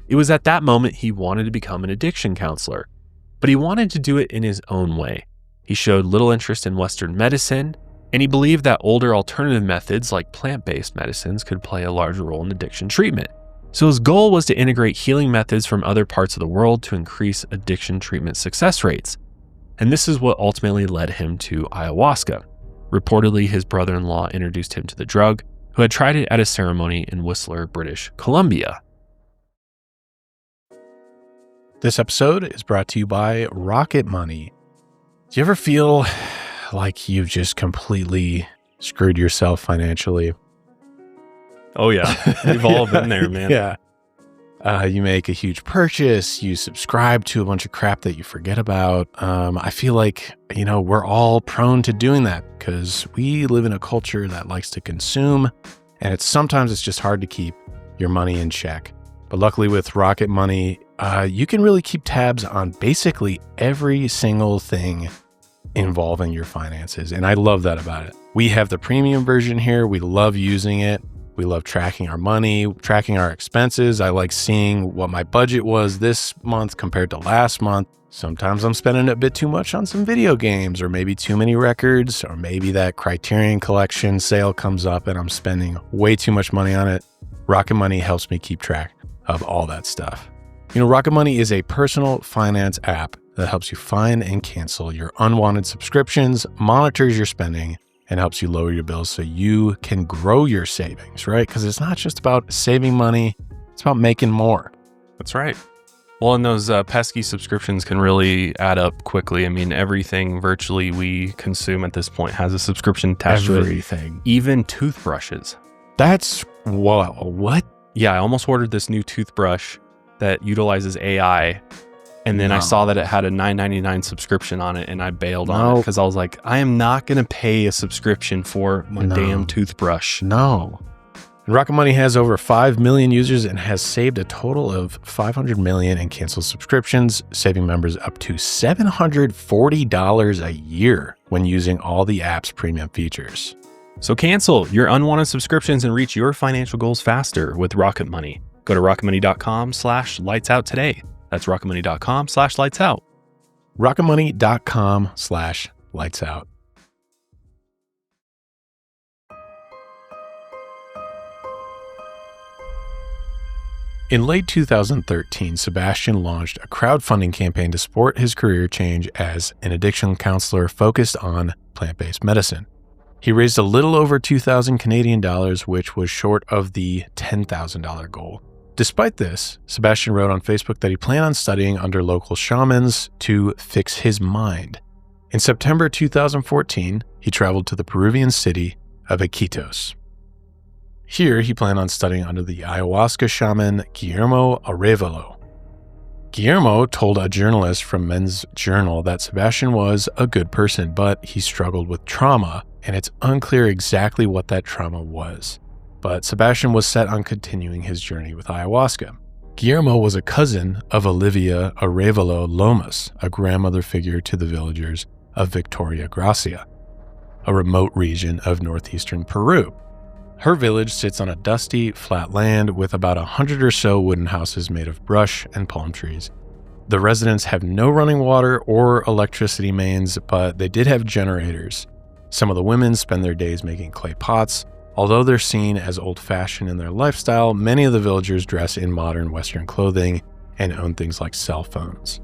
A: It was at that moment he wanted to become an addiction counselor, but he wanted to do it in his own way. He showed little interest in Western medicine, and he believed that older alternative methods like plant-based medicines could play a larger role in addiction treatment. So his goal was to integrate healing methods from other parts of the world to increase addiction treatment success rates. And this is what ultimately led him to ayahuasca. Reportedly, his brother-in-law introduced him to the drug, who had tried it at a ceremony in Whistler, British Columbia.
B: This episode is brought to you by Rocket Money. Do you ever feel like you've just completely screwed yourself financially?
A: Oh yeah, we've all been there, man.
B: Yeah. You make a huge purchase, you subscribe to a bunch of crap that you forget about. I feel like, we're all prone to doing that because we live in a culture that likes to consume, and sometimes it's just hard to keep your money in check. But luckily with Rocket Money, you can really keep tabs on basically every single thing involving your finances. And I love that about it. We have the premium version here. We love using it. We love tracking our money, tracking our expenses. I like seeing what my budget was this month compared to last month. Sometimes I'm spending a bit too much on some video games, or maybe too many records, or maybe that Criterion Collection sale comes up and I'm spending way too much money on it. Rocket Money helps me keep track of all that stuff. Rocket Money is a personal finance app that helps you find and cancel your unwanted subscriptions, monitors your spending, and helps you lower your bills so you can grow your savings, right? Because it's not just about saving money, it's about making more.
A: That's right. Well, and those pesky subscriptions can really add up quickly. I mean, everything virtually we consume at this point has a subscription attached to it.
B: Everything.
A: Even toothbrushes.
B: That's, what?
A: Yeah, I almost ordered this new toothbrush that utilizes AI. And then I saw that it had a $9.99 subscription on it, and I bailed on it because I was like, I am not going to pay a subscription for my damn toothbrush.
B: No. Rocket Money has over 5 million users and has saved a total of $500 million in canceled subscriptions, saving members up to $740 a year when using all the app's premium features.
A: So cancel your unwanted subscriptions and reach your financial goals faster with Rocket Money. Go to rocketmoney.com/lightsout today. That's rocketmoney.com/lightsout.
B: rocketmoney.com/lightsout. In late 2013, Sebastian launched a crowdfunding campaign to support his career change as an addiction counselor focused on plant-based medicine. He raised a little over 2,000 Canadian dollars, which was short of the $10,000 goal. Despite this, Sebastian wrote on Facebook that he planned on studying under local shamans to fix his mind. In September 2014, he traveled to the Peruvian city of Iquitos. Here, he planned on studying under the ayahuasca shaman Guillermo Arévalo. Guillermo told a journalist from Men's Journal that Sebastian was a good person, but he struggled with trauma, and it's unclear exactly what that trauma was. But Sebastian was set on continuing his journey with ayahuasca. Guillermo was a cousin of Olivia Arévalo Lomas, a grandmother figure to the villagers of Victoria Gracia, a remote region of northeastern Peru. Her village sits on a dusty, flat land with about 100 or so wooden houses made of brush and palm trees. The residents have no running water or electricity mains, but they did have generators. Some of the women spend their days making clay pots, Although they're seen as old-fashioned in their lifestyle, many of the villagers dress in modern Western clothing and own things like cell phones.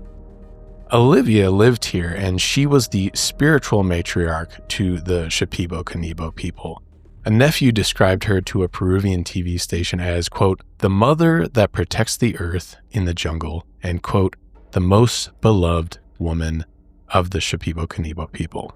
B: Olivia lived here, and she was the spiritual matriarch to the Shipibo-Canibo people. A nephew described her to a Peruvian TV station as, quote, the mother that protects the earth in the jungle, and, quote, the most beloved woman of the Shipibo-Canibo people.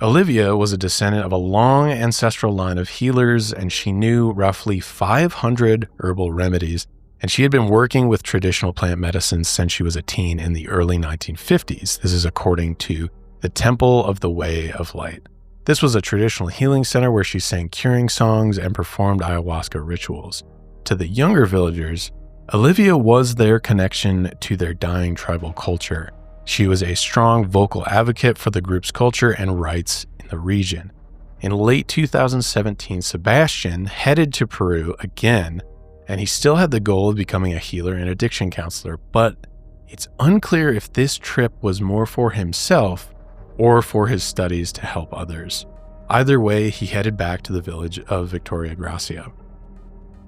B: Olivia was a descendant of a long ancestral line of healers, and she knew roughly 500 herbal remedies, and she had been working with traditional plant medicine since she was a teen in the early 1950s. This is according to the Temple of the Way of Light. This was a traditional healing center where she sang curing songs and performed ayahuasca rituals. To the younger villagers, Olivia was their connection to their dying tribal culture. She was a strong vocal advocate for the group's culture and rights in the region. In late 2017, Sebastian headed to Peru again, and he still had the goal of becoming a healer and addiction counselor, but it's unclear if this trip was more for himself or for his studies to help others. Either way, he headed back to the village of Victoria Gracia.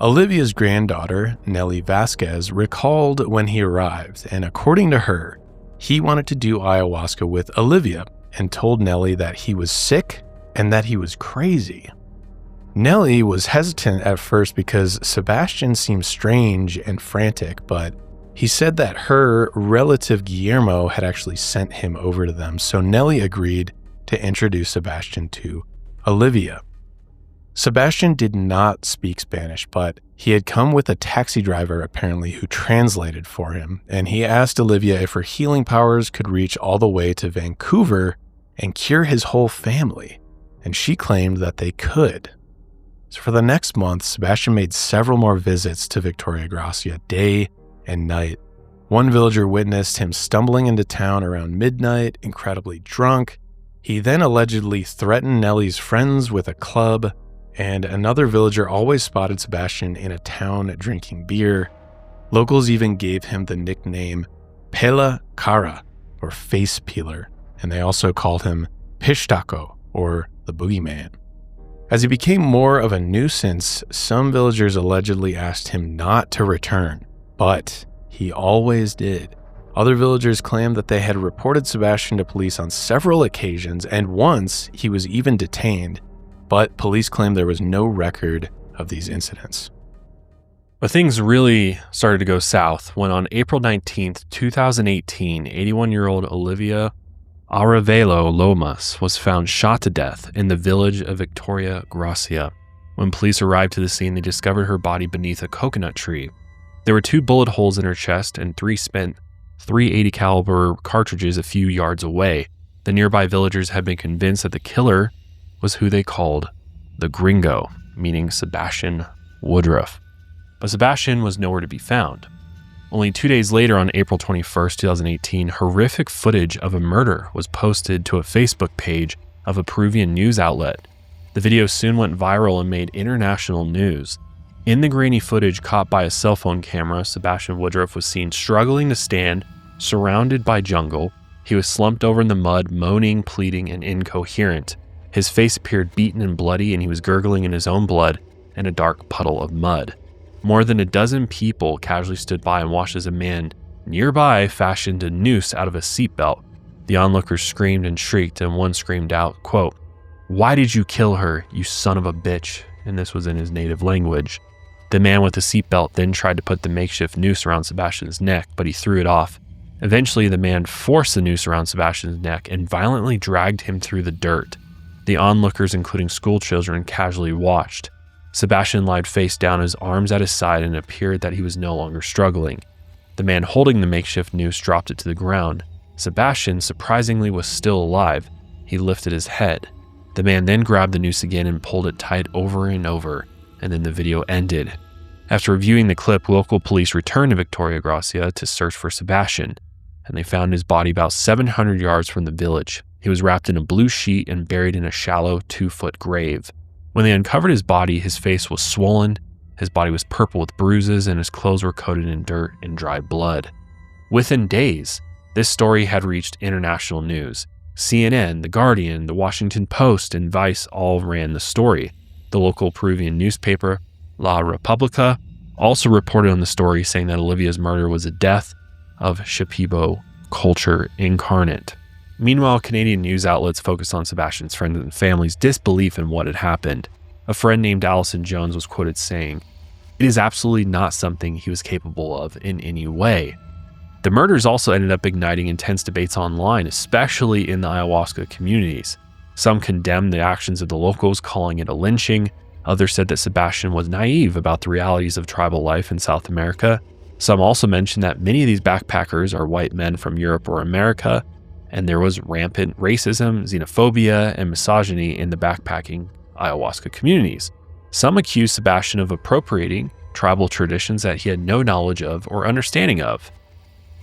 B: Olivia's granddaughter, Nelly Vasquez, recalled when he arrived, and according to her, he wanted to do ayahuasca with Olivia and told Nelly that he was sick and that he was crazy. Nelly was hesitant at first because Sebastian seemed strange and frantic, but he said that her relative Guillermo had actually sent him over to them, so Nelly agreed to introduce Sebastian to Olivia. Sebastian did not speak Spanish, but he had come with a taxi driver apparently who translated for him, and he asked Olivia if her healing powers could reach all the way to Vancouver and cure his whole family, and she claimed that they could. So for the next month, Sebastian made several more visits to Victoria Gracia day and night. One villager witnessed him stumbling into town around midnight, incredibly drunk. He then allegedly threatened Nelly's friends with a club, and another villager always spotted Sebastian in a town drinking beer. Locals even gave him the nickname Pela Cara, or face peeler, and they also called him Pishtaco, or the boogeyman. As he became more of a nuisance, some villagers allegedly asked him not to return, but he always did. Other villagers claimed that they had reported Sebastian to police on several occasions, and once he was even detained, but police claimed there was no record of these incidents.
A: But things really started to go south when on April 19th, 2018, 81-year-old Olivia Arévalo Lomas was found shot to death in the village of Victoria Gracia. When police arrived to the scene, they discovered her body beneath a coconut tree. There were 2 bullet holes in her chest and 3 spent .380 caliber cartridges a few yards away. The nearby villagers had been convinced that the killer was who they called the Gringo, meaning Sebastian Woodroffe. But Sebastian was nowhere to be found. Only 2 days later, on April 21st, 2018, horrific footage of a murder was posted to a Facebook page of a Peruvian news outlet. The video soon went viral and made international news. In the grainy footage caught by a cell phone camera, Sebastian Woodroffe was seen struggling to stand, surrounded by jungle. He was slumped over in the mud, moaning, pleading, and incoherent. His face appeared beaten and bloody, and he was gurgling in his own blood in a dark puddle of mud. More than a dozen people casually stood by and watched as a man nearby fashioned a noose out of a seatbelt. The onlookers screamed and shrieked, and one screamed out, quote, "Why did you kill her, you son of a bitch?" And this was in his native language. The man with the seatbelt then tried to put the makeshift noose around Sebastian's neck, but he threw it off. Eventually, the man forced the noose around Sebastian's neck and violently dragged him through the dirt. The onlookers, including school children, casually watched. Sebastian lied face down, his arms at his side, and it appeared that he was no longer struggling. The man holding the makeshift noose dropped it to the ground. Sebastian, surprisingly, was still alive. He lifted his head. The man then grabbed the noose again and pulled it tight over and over, and then the video ended. After reviewing the clip, local police returned to Victoria Gracia to search for Sebastian, and they found his body about 700 yards from the village. He was wrapped in a blue sheet and buried in a shallow 2-foot grave. When they uncovered his body, his face was swollen, his body was purple with bruises, and his clothes were coated in dirt and dry blood. Within days, this story had reached international news. CNN, The Guardian, The Washington Post, and Vice all ran the story. The local Peruvian newspaper, La República, also reported on the story, saying that Olivia's murder was a death of Shipibo culture incarnate. Meanwhile, Canadian news outlets focused on Sebastian's friends and family's disbelief in what had happened. A friend named Allison Jones was quoted saying, "It is absolutely not something he was capable of in any way." The murders also ended up igniting intense debates online, especially in the ayahuasca communities. Some condemned the actions of the locals, calling it a lynching. Others said that Sebastian was naive about the realities of tribal life in South America. Some also mentioned that many of these backpackers are white men from Europe or America, and there was rampant racism, xenophobia, and misogyny in the backpacking ayahuasca communities. Some accused Sebastian of appropriating tribal traditions that he had no knowledge of or understanding of.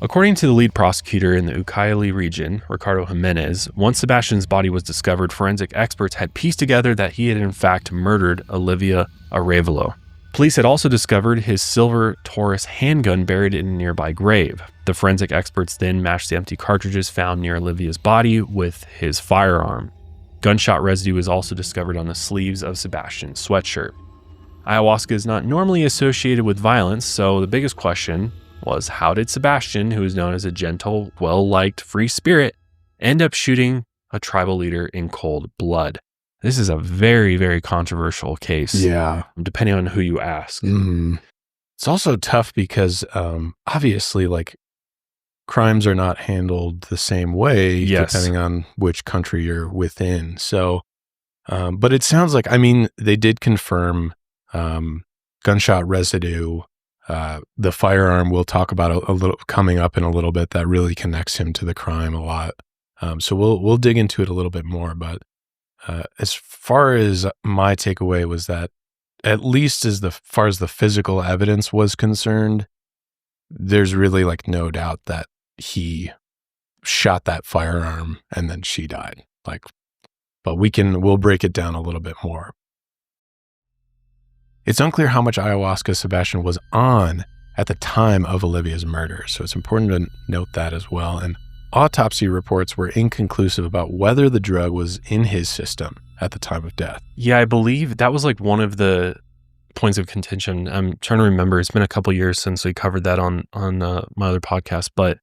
A: According to the lead prosecutor in the Ucayali region, Ricardo Jimenez, once Sebastian's body was discovered, forensic experts had pieced together that he had in fact murdered Olivia Arévalo. Police had also discovered his silver Taurus handgun buried in a nearby grave. The forensic experts then matched the empty cartridges found near Olivia's body with his firearm. Gunshot residue was also discovered on the sleeves of Sebastian's sweatshirt. Ayahuasca is not normally associated with violence, so the biggest question was, how did Sebastian, who is known as a gentle, well-liked, free spirit, end up shooting a tribal leader in cold blood? This is a very, very controversial case.
B: Yeah.
A: Depending on who you ask.
B: Mm-hmm. It's also tough because obviously, like, crimes are not handled the same way depending on which country you're within. So, but it sounds like, I mean, they did confirm gunshot residue. The firearm we'll talk about a little coming up in a little bit that really connects him to the crime a lot. So we'll dig into it a little bit more. But as far as my takeaway was that, at least as far as the physical evidence was concerned, there's really like no doubt that he shot that firearm and then she died. Like, but we'll break it down a little bit more. It's unclear how much ayahuasca Sebastian was on at the time of Olivia's murder, so it's important to note that as well. And autopsy reports were inconclusive about whether the drug was in his system at the time of death.
A: Yeah, I believe that was like one of the points of contention. I'm trying to remember. It's been a couple years since we covered that on my other podcast, but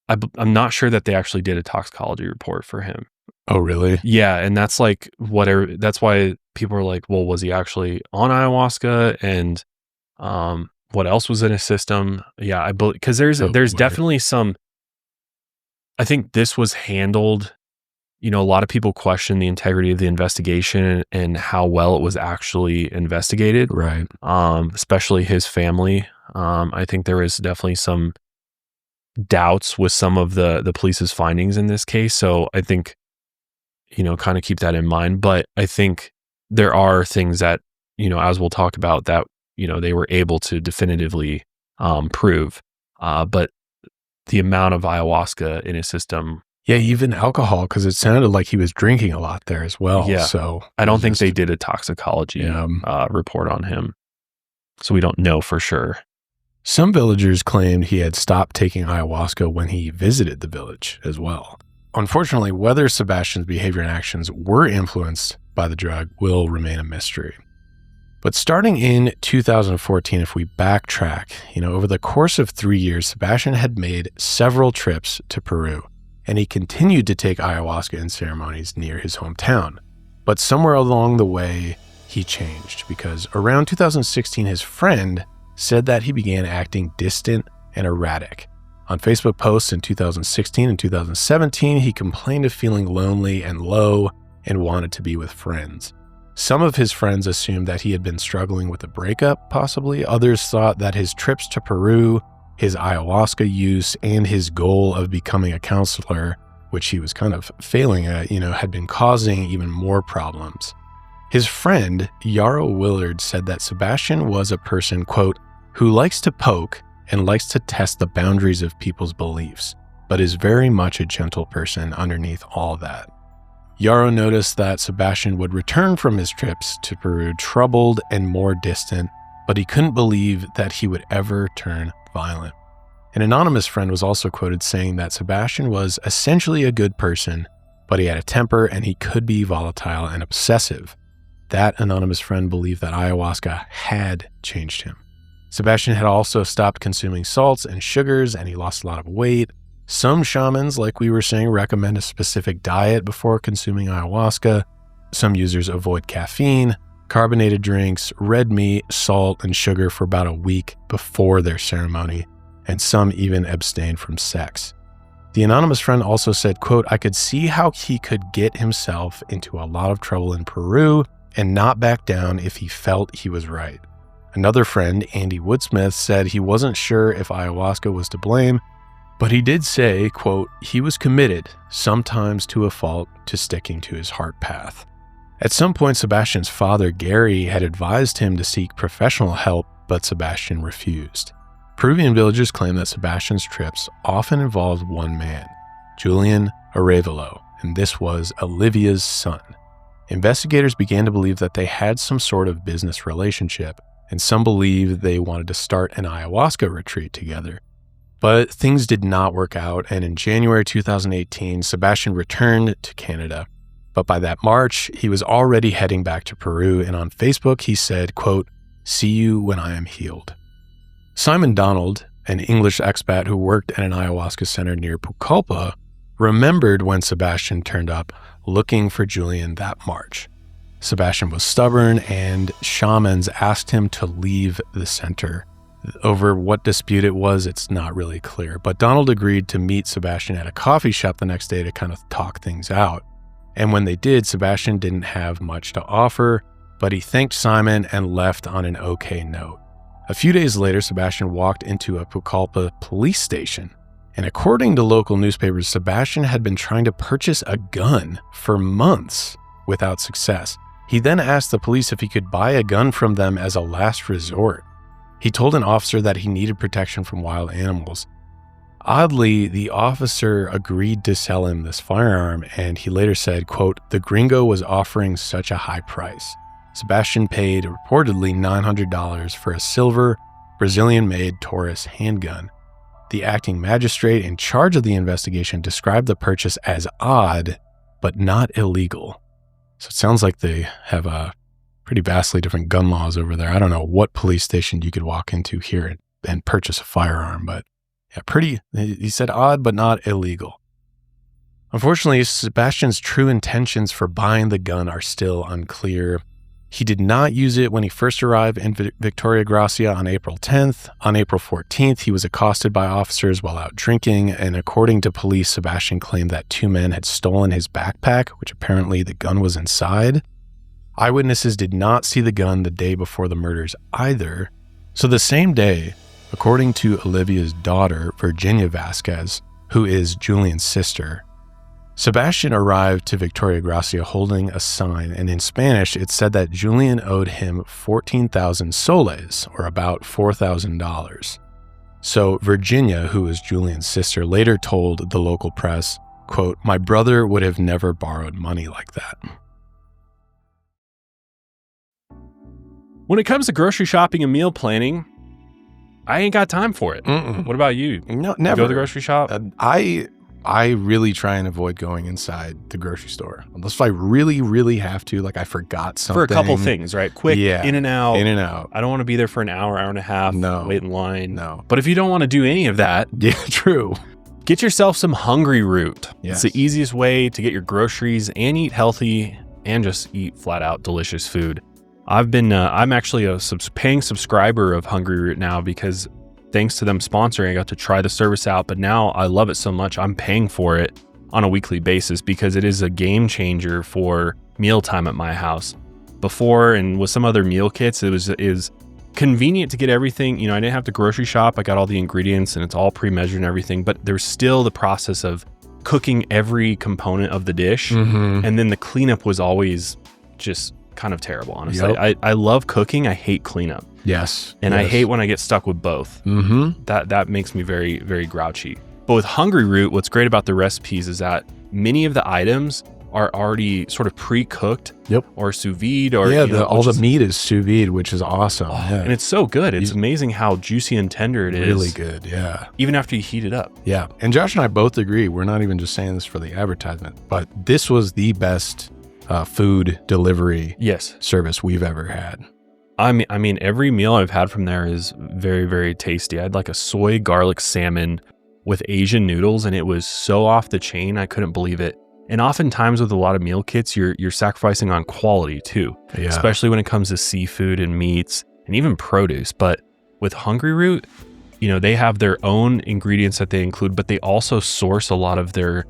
A: I'm not sure that they actually did a toxicology report for him.
B: Oh, really?
A: Yeah, and that's like whatever. That's why people are like, well, was he actually on ayahuasca, and what else was in his system? Yeah, I believe, because there's definitely some. I think this was handled. You know, a lot of people question the integrity of the investigation and how well it was actually investigated.
B: Right.
A: Especially his family. I think there is definitely some doubts with some of the police's findings in this case. So I think, you know, kind of keep that in mind. But I think there are things that, you know, as we'll talk about, that, you know, they were able to definitively prove. But the amount of ayahuasca in his system.
B: Yeah, even alcohol, because it sounded like he was drinking a lot there as well.
A: Yeah.
B: So
A: I don't think they did a toxicology report on him. So we don't know for sure.
B: Some villagers claimed he had stopped taking ayahuasca when he visited the village as well. Unfortunately, whether Sebastian's behavior and actions were influenced by the drug will remain a mystery. But starting in 2014, if we backtrack, you know, over the course of 3 years, Sebastian had made several trips to Peru, and he continued to take ayahuasca in ceremonies near his hometown. But somewhere along the way, he changed, because around 2016, his friend said that he began acting distant and erratic. On Facebook posts in 2016 and 2017, he complained of feeling lonely and low and wanted to be with friends. Some of his friends assumed that he had been struggling with a breakup, possibly. Others thought that his trips to Peru, his ayahuasca use, and his goal of becoming a counselor, which he was kind of failing at, you know, had been causing even more problems. His friend, Yarrow Willard, said that Sebastian was a person, quote, who likes to poke and likes to test the boundaries of people's beliefs, but is very much a gentle person underneath all that. Yarrow noticed that Sebastian would return from his trips to Peru troubled and more distant, but he couldn't believe that he would ever turn violent. An anonymous friend was also quoted saying that Sebastian was essentially a good person, but he had a temper and he could be volatile and obsessive. that anonymous friend believed that ayahuasca had changed him. Sebastian had also stopped consuming salts and sugars, and he lost a lot of weight. Some shamans, like we were saying, recommend a specific diet before consuming ayahuasca. Some users avoid caffeine, carbonated drinks, red meat, salt, and sugar for about a week before their ceremony, and some even abstain from sex. The anonymous friend also said, quote, "I could see how he could get himself into a lot of trouble in Peru and not back down if he felt he was right." Another friend, Andy Woodsmith, said he wasn't sure if ayahuasca was to blame, but he did say, quote, "He was committed, sometimes to a fault, to sticking to his heart path." At some point, Sebastian's father, Gary, had advised him to seek professional help, but Sebastian refused. Peruvian villagers claim that Sebastian's trips often involved one man, Julian Arévalo, and this was Olivia's son. Investigators began to believe that they had some sort of business relationship, and some believed they wanted to start an ayahuasca retreat together. But things did not work out, and in January 2018, Sebastian returned to Canada. But by that March, he was already heading back to Peru, and on Facebook he said, quote, "See you when I am healed." Simon Donald, an English expat who worked at an ayahuasca center near Pucallpa, remembered when Sebastian turned up looking for Julian that March. Sebastian was stubborn, and shamans asked him to leave the center. Over what dispute it was, it's not really clear, but Donald agreed to meet Sebastian at a coffee shop the next day to kind of talk things out. And when they did, Sebastian didn't have much to offer, but he thanked Simon and left on an okay note. A few days later, Sebastian walked into a Pucallpa police station, and according to local newspapers, Sebastian had been trying to purchase a gun for months without success. He then asked the police if he could buy a gun from them as a last resort. He told an officer that he needed protection from wild animals. Oddly, the officer agreed to sell him this firearm, and he later said, quote, "The gringo was offering such a high price." Sebastian paid reportedly $900 for a silver, Brazilian-made Taurus handgun. The acting magistrate in charge of the investigation described the purchase as odd, but not illegal. So it sounds like they have pretty vastly different gun laws over there. I don't know what police station you could walk into here and purchase a firearm, but yeah, he said odd, but not illegal. Unfortunately, Sebastian's true intentions for buying the gun are still unclear. He did not use it when he first arrived in Victoria Gracia on April 10th. On April 14th, he was accosted by officers while out drinking, and according to police, Sebastian claimed that two men had stolen his backpack, which apparently the gun was inside. Eyewitnesses did not see the gun the day before the murders either. So the same day, according to Olivia's daughter, Virginia Vasquez, who is Julian's sister, Sebastian arrived to Victoria Gracia holding a sign, and in Spanish, it said that Julian owed him 14,000 soles, or about $4,000. So Virginia, who is Julian's sister, later told the local press, quote, "My brother would have never borrowed money like that."
A: When it comes to grocery shopping and meal planning, I ain't got time for it. What about you?
B: No, never.
A: You go to the grocery shop?
B: I really try and avoid going inside the grocery store. Unless I really, really have to, like I forgot something.
A: For a couple things, right? Quick, in and out.
B: In and out.
A: I don't want to be there for an hour, hour and a half, wait in line.
B: No.
A: But if you don't want to do any of that,
B: yeah, true.
A: Get yourself some Hungry Root.
B: Yes.
A: It's the easiest way to get your groceries and eat healthy and just eat flat out delicious food. I'm actually a paying subscriber of Hungry Root now because thanks to them sponsoring, I got to try the service out, but now I love it so much, I'm paying for it on a weekly basis because it is a game changer for mealtime at my house. Before, and with some other meal kits, it was convenient to get everything. You know, I didn't have to grocery shop. I got all the ingredients and it's all pre-measured and everything, but there's still the process of cooking every component of the dish. And then the cleanup was always just kind of terrible, honestly. Yep. I love cooking. I hate cleanup.
B: Yes.
A: And I hate when I get stuck with both. That makes me very, very grouchy. But with Hungry Root, what's great about the recipes is that many of the items are already sort of pre-cooked or sous vide. Or,
B: all the meat is sous vide, which is awesome.
A: And it's so good. It's amazing how juicy and tender it is.
B: Really good, yeah.
A: Even after you heat it up.
B: Yeah. And Josh and I both agree. We're not even just saying this for the advertisement, but this was the best food delivery
A: yes.
B: service we've ever had.
A: I mean, every meal I've had from there is very, very tasty. I had like a soy garlic salmon with Asian noodles, and it was so off the chain. I couldn't believe it. And oftentimes with a lot of meal kits, you're sacrificing on quality too, especially when it comes to seafood and meats and even produce. But with Hungry Root, they have their own ingredients that they include, but they also source a lot of their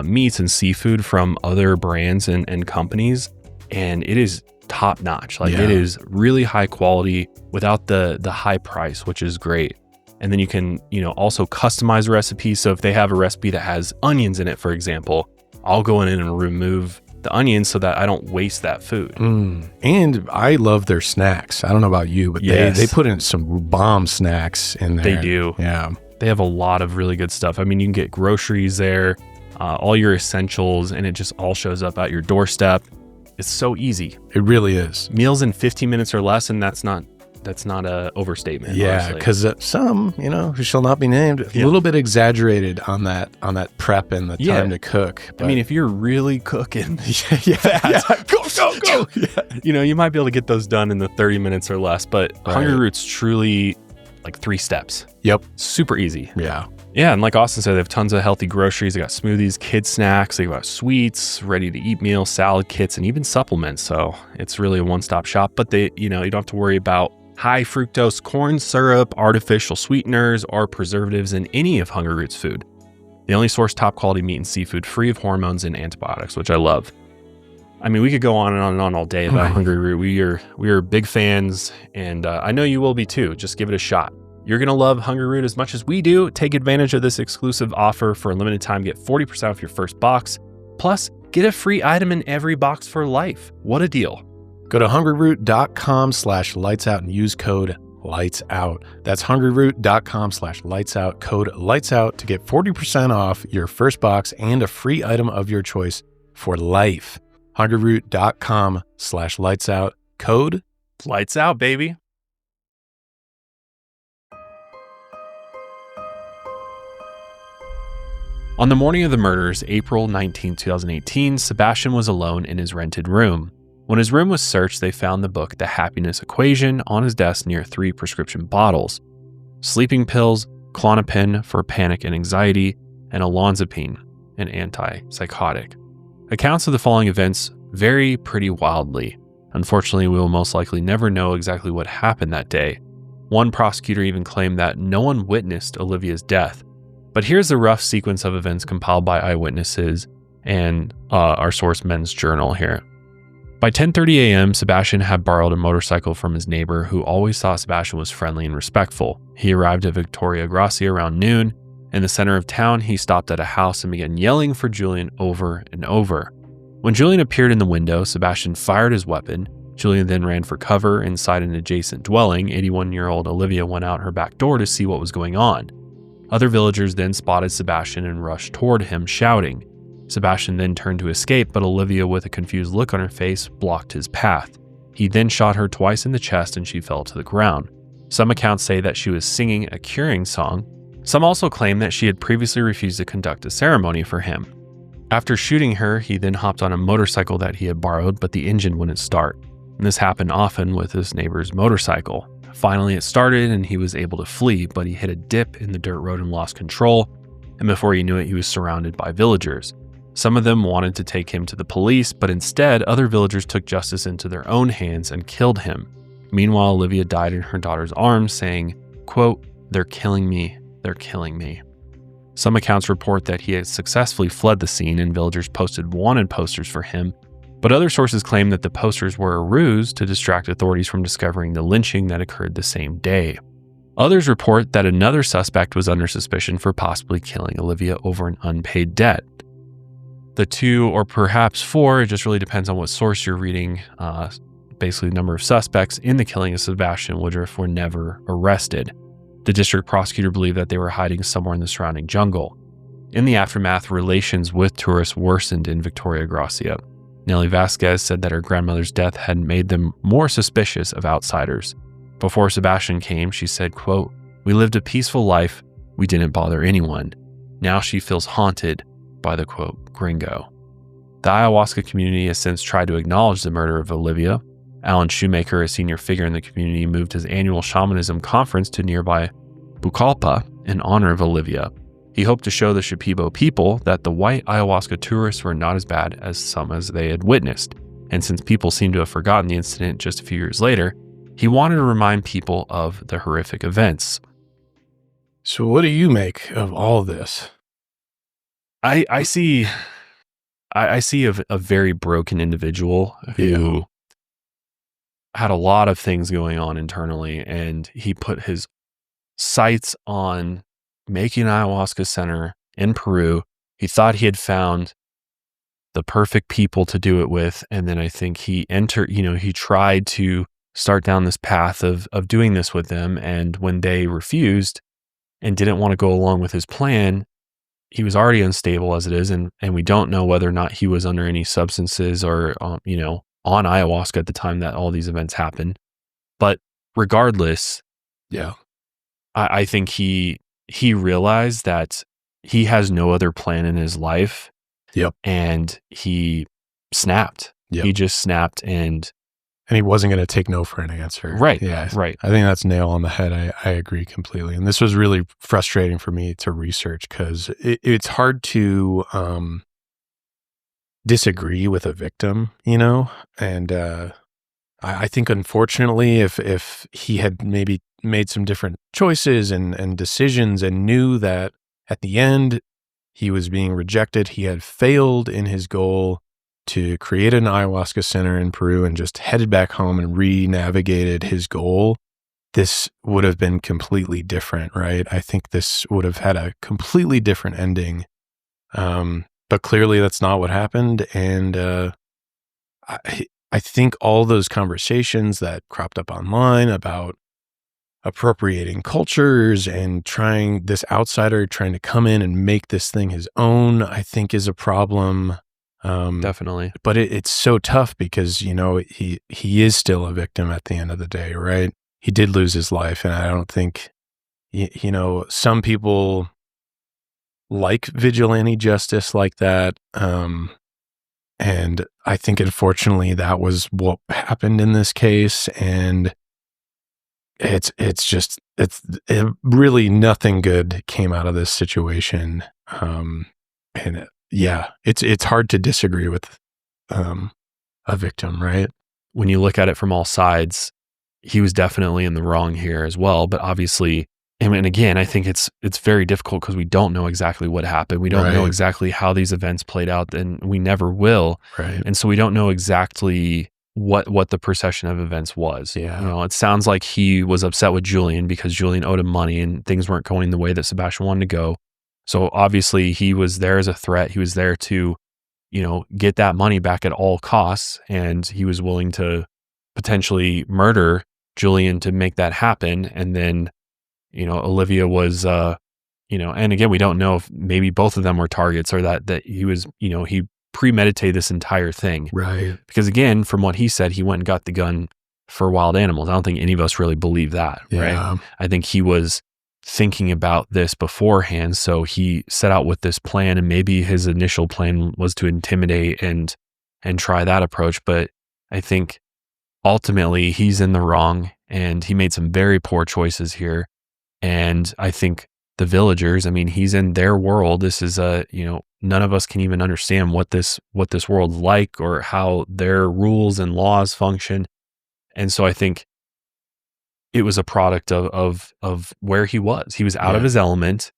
A: meats and seafood from other brands and companies. And it is top notch. Like it is really high quality without the high price, which is great. And then you can, also customize a recipe. So if they have a recipe that has onions in it, for example, I'll go in and remove the onions so that I don't waste that food.
B: And I love their snacks. I don't know about you, but they put in some bomb snacks in there.
A: They do.
B: Yeah.
A: They have a lot of really good stuff. I mean, you can get groceries there, all your essentials, and it just all shows up at your doorstep. It's so easy.
B: It really is.
A: Meals in 15 minutes or less, and that's not a overstatement.
B: Yeah, because some, who shall not be named, a little bit exaggerated on that prep and the time to cook.
A: But, I mean, if you're really cooking fast, go. You might be able to get those done in the 30 minutes or less. But Hungry Root's truly like 3 steps.
B: Yep.
A: Super easy.
B: Yeah.
A: Yeah, and like Austin said, they have tons of healthy groceries. They got smoothies, kid snacks, they got sweets, ready-to-eat meals, salad kits, and even supplements. So it's really a one-stop shop. But they, you don't have to worry about high fructose corn syrup, artificial sweeteners, or preservatives in any of Hungry Root's food. They only source top quality meat and seafood free of hormones and antibiotics, which I love. I mean, we could go on and on and on all day about Hungry Root. We are big fans, and I know you will be too. Just give it a shot. You're going to love Hungry Root as much as we do. Take advantage of this exclusive offer for a limited time. Get 40% off your first box. Plus, get a free item in every box for life. What a deal.
B: Go to hungryroot.com/lightsout and use code LIGHTSOUT. That's hungryroot.com/lightsout, code LIGHTSOut to get 40% off your first box and a free item of your choice for life. hungryroot.com/lightsout, code
A: LIGHTSOUT, baby. On the morning of the murders, April 19, 2018, Sebastian was alone in his rented room. When his room was searched, they found the book The Happiness Equation on his desk near 3 prescription bottles: sleeping pills, Klonopin for panic and anxiety, and olanzapine, an antipsychotic. Accounts of the following events vary pretty wildly. Unfortunately, we will most likely never know exactly what happened that day. One prosecutor even claimed that no one witnessed Olivia's death. But here's the rough sequence of events compiled by eyewitnesses and our source Men's Journal here. By 10:30 a.m., Sebastian had borrowed a motorcycle from his neighbor, who always thought Sebastian was friendly and respectful. He arrived at Victoria Gracia around noon. In the center of town, he stopped at a house and began yelling for Julian over and over. When Julian appeared in the window, Sebastian fired his weapon. Julian then ran for cover inside an adjacent dwelling. 81-year-old Olivia went out her back door to see what was going on. Other villagers then spotted Sebastian and rushed toward him, shouting. Sebastian then turned to escape, but Olivia, with a confused look on her face, blocked his path. He then shot her twice in the chest and she fell to the ground. Some accounts say that she was singing a curing song. Some also claim that she had previously refused to conduct a ceremony for him. After shooting her, he then hopped on a motorcycle that he had borrowed, but the engine wouldn't start. And this happened often with his neighbor's motorcycle. Finally, it started and he was able to flee, but he hit a dip in the dirt road and lost control. And before he knew it, he was surrounded by villagers. Some of them wanted to take him to the police, but instead, other villagers took justice into their own hands and killed him. Meanwhile, Olivia died in her daughter's arms, saying, quote, "They're killing me, they're killing me." Some accounts report that he had successfully fled the scene and villagers posted wanted posters for him, but other sources claim that the posters were a ruse to distract authorities from discovering the lynching that occurred the same day. Others report that another suspect was under suspicion for possibly killing Olivia over an unpaid debt. The 2 or perhaps 4, it just really depends on what source you're reading, basically the number of suspects in the killing of Sebastian Woodroffe were never arrested. The district prosecutor believed that they were hiding somewhere in the surrounding jungle. In the aftermath, relations with tourists worsened in Victoria Gracia. Nellie Vasquez said that her grandmother's death had made them more suspicious of outsiders. Before Sebastian came, she said, quote, "We lived a peaceful life. We didn't bother anyone. Now she feels haunted by the, quote, gringo." The ayahuasca community has since tried to acknowledge the murder of Olivia. Alan Shoemaker, a senior figure in the community, moved his annual shamanism conference to nearby Pucallpa in honor of Olivia. He hoped to show the Shipibo people that the white ayahuasca tourists were not as bad as some as they had witnessed. And since people seem to have forgotten the incident just a few years later, he wanted to remind people of the horrific events.
B: So what do you make of all this?
A: I see a very broken individual who had a lot of things going on internally, and he put his sights on making an ayahuasca center in Peru. He thought he had found the perfect people to do it with, and then I think he tried to start down this path of doing this with them, and when they refused and didn't want to go along with his plan, he was already unstable as it is, and we don't know whether or not he was under any substances or on ayahuasca at the time that all these events happened. But regardless, I think he realized that he has no other plan in his life. And he snapped. He just snapped, and
B: he wasn't going to take no for an answer.
A: Right.
B: Yeah.
A: Right.
B: I think that's nail on the head. I agree completely. And this was really frustrating for me to research because it's hard to disagree with a victim, and I think unfortunately if he had maybe made some different choices and decisions and knew that at the end he was being rejected, he had failed in his goal to create an ayahuasca center in Peru and just headed back home and re-navigated his goal, this would have been completely different, right? I think this would have had a completely different ending. But clearly that's not what happened. And I think all those conversations that cropped up online about appropriating cultures and this outsider trying to come in and make this thing his own, I think is a problem.
A: Definitely.
B: But it's so tough because, he is still a victim at the end of the day, right? He did lose his life. And I don't think, some people like vigilante justice like that. And I think unfortunately that was what happened in this case. And it's really nothing good came out of this situation. It's hard to disagree with a victim, right?
A: When you look at it from all sides, he was definitely in the wrong here as well. But obviously, and again, I think it's very difficult because we don't know exactly what happened. We don't know exactly how these events played out, and we never will.
B: Right.
A: And so we don't know exactly what the procession of events was.
B: Yeah.
A: It sounds like he was upset with Julian because Julian owed him money and things weren't going the way that Sebastian wanted to go. So obviously he was there as a threat. He was there to, get that money back at all costs. And he was willing to potentially murder Julian to make that happen. And then, Olivia was, and again, we don't know if maybe both of them were targets or that he was, he premeditated this entire thing.
B: Right.
A: Because again, from what he said, he went and got the gun for wild animals. I don't think any of us really believe that.
B: Yeah.
A: Right. I think he was thinking about this beforehand. So he set out with this plan, and maybe his initial plan was to intimidate and try that approach. But I think ultimately he's in the wrong, and he made some very poor choices here. And I think the villagers, he's in their world. This is none of us can even understand what this world's like or how their rules and laws function. And so I think it was a product of where he was. He was out of his element,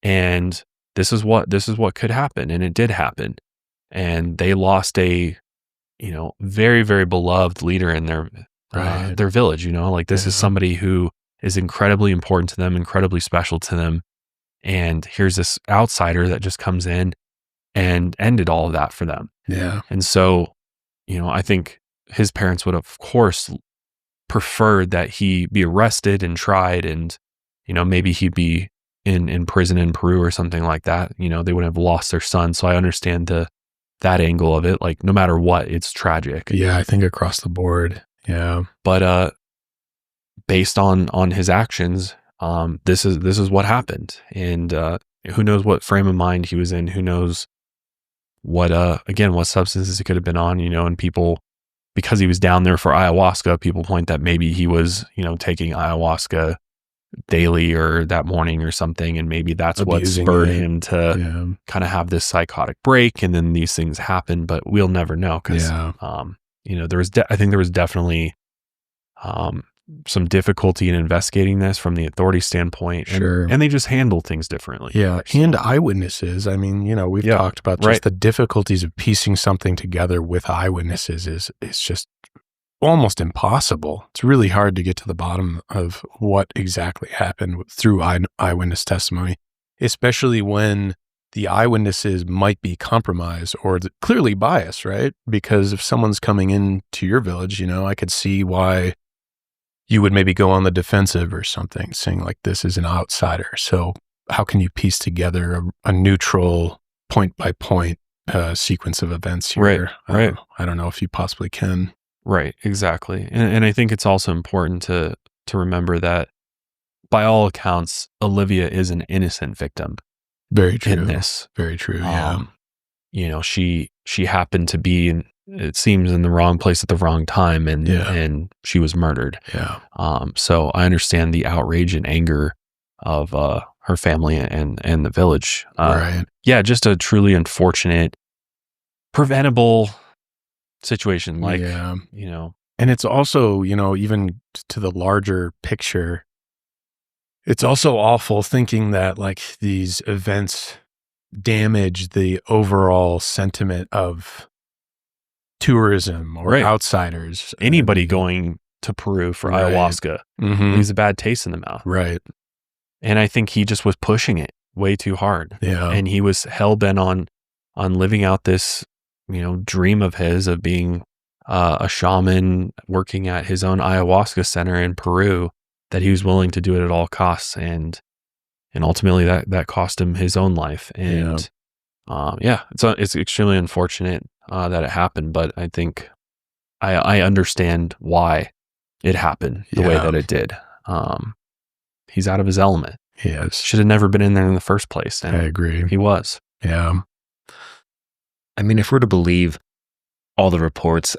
A: and this is what could happen, and it did happen. And they lost a, very, very beloved leader in their village. This is somebody who is incredibly important to them, incredibly special to them. And here's this outsider that just comes in and ended all of that for them.
B: Yeah.
A: And so, I think his parents would, of course, preferred that he be arrested and tried, and maybe he'd be in prison in Peru or something like that. They wouldn't have lost their son. So I understand that angle of it. Like, no matter what, it's tragic.
B: Yeah, I think across the board. Yeah.
A: But based on his actions, this is what happened. And who knows what frame of mind he was in? Who knows what substances he could have been on, and people, because he was down there for ayahuasca, people point that maybe he was, taking ayahuasca daily or that morning or something. And maybe that's
B: Abusing
A: what spurred
B: it.
A: him to kind of have this psychotic break. And then these things happen, but we'll never know. Cause, I think there was definitely, some difficulty in investigating this from the authority standpoint. And they just handle things differently.
B: Yeah. And eyewitnesses. I mean, we've talked about just the difficulties of piecing something together with eyewitnesses is just almost impossible. It's really hard to get to the bottom of what exactly happened through eyewitness testimony, especially when the eyewitnesses might be compromised or clearly biased, right? Because if someone's coming into your village, I could see why you would maybe go on the defensive or something, saying like, this is an outsider. So how can you piece together a neutral point by point sequence of events here?
A: Right.
B: I don't know if you possibly can.
A: Right. Exactly. And I think it's also important to remember that by all accounts, Olivia is an innocent victim.
B: Very true.
A: In this.
B: Very true. Yeah.
A: She happened to be it seems in the wrong place at the wrong time, and she was murdered.
B: Yeah.
A: So I understand the outrage and anger of her family and the village.
B: Right.
A: Yeah, just a truly unfortunate, preventable situation.
B: And it's also, even to the larger picture, it's also awful thinking that like these events damage the overall sentiment of tourism or outsiders.
A: Anybody going to Peru for ayahuasca leaves a bad taste in the mouth.
B: Right.
A: And I think he just was pushing it way too hard.
B: Yeah.
A: And he was hell-bent on living out this, dream of his of being a shaman working at his own ayahuasca center in Peru, that he was willing to do it at all costs. And ultimately that cost him his own life. And it's extremely unfortunate that it happened, but I think I understand why it happened the way that it did. He's out of his element.
B: He is.
A: Should have never been in there in the first place. And
B: I agree.
A: He was.
B: Yeah.
C: I mean, if we're to believe all the reports,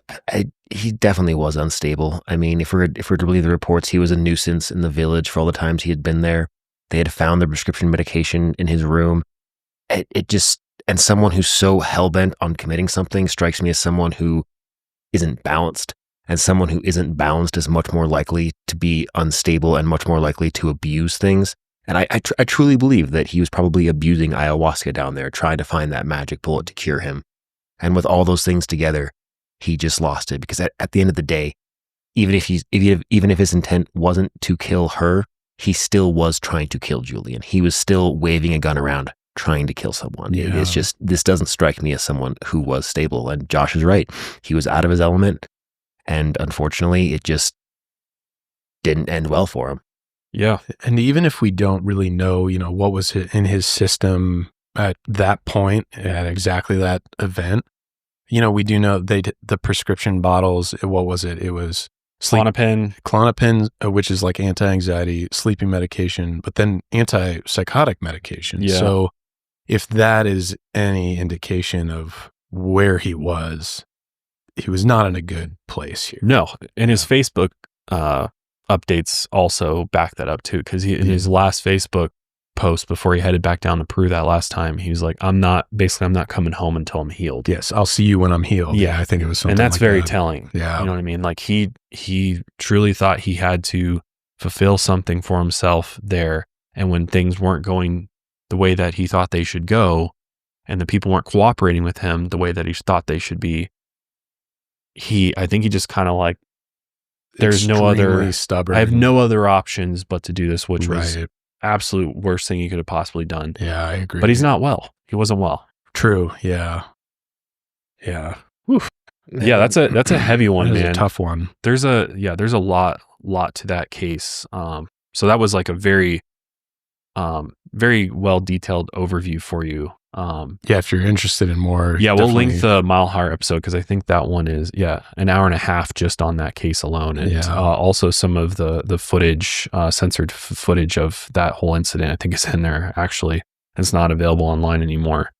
C: he definitely was unstable. I mean, if we're to believe the reports, he was a nuisance in the village for all the times he had been there. They had found the prescription medication in his room. And someone who's so hell-bent on committing something strikes me as someone who isn't balanced. And someone who isn't balanced is much more likely to be unstable and much more likely to abuse things. And I truly believe that he was probably abusing ayahuasca down there, trying to find that magic bullet to cure him. And with all those things together, he just lost it. Because at the end of the day, even if his intent wasn't to kill her, he still was trying to kill Julian. He was still waving a gun around, trying to kill someone.
B: Yeah.
C: It's just, this doesn't strike me as someone who was stable. And Josh is right. He was out of his element. And unfortunately, it just didn't end well for him.
A: Yeah.
B: And even if we don't really know, what was in his system at that point, at exactly that event, we do know the prescription bottles, what was it? It was Klonopin, which is like anti-anxiety, sleeping medication, but then antipsychotic medication.
A: Yeah.
B: So if that is any indication of where he was not in a good place here.
A: No. And his Facebook updates also back that up too, because in his last Facebook post before he headed back down to Peru that last time, he was like, I'm not coming home until I'm healed.
B: Yes, I'll see you when I'm healed. Yeah, I think it was something
A: and that's
B: like
A: very
B: that.
A: telling.
B: Yeah.
A: You know what I mean? Like he truly thought he had to fulfill something for himself there. And when things weren't going the way that he thought they should go, and the people weren't cooperating with him the way that he thought they should be, I think he just kind of like, there's no other,
B: stubborn.
A: I have no other options but to do this, which was
B: Right.
A: absolute worst thing he could have possibly done.
B: Yeah, I agree.
A: But he's not well. He wasn't well.
B: True. Yeah. Yeah. Oof.
A: Yeah, that's a heavy one, man.
B: A tough one.
A: There's a lot to that case. So that was like a very well detailed overview for you.
B: Yeah, if you're interested in more.
A: Yeah, we'll link the Mile Higher episode because I think that one is an hour and a half just on that case alone, and also some of the footage, censored footage of that whole incident. I think is in there actually. It's not available online anymore.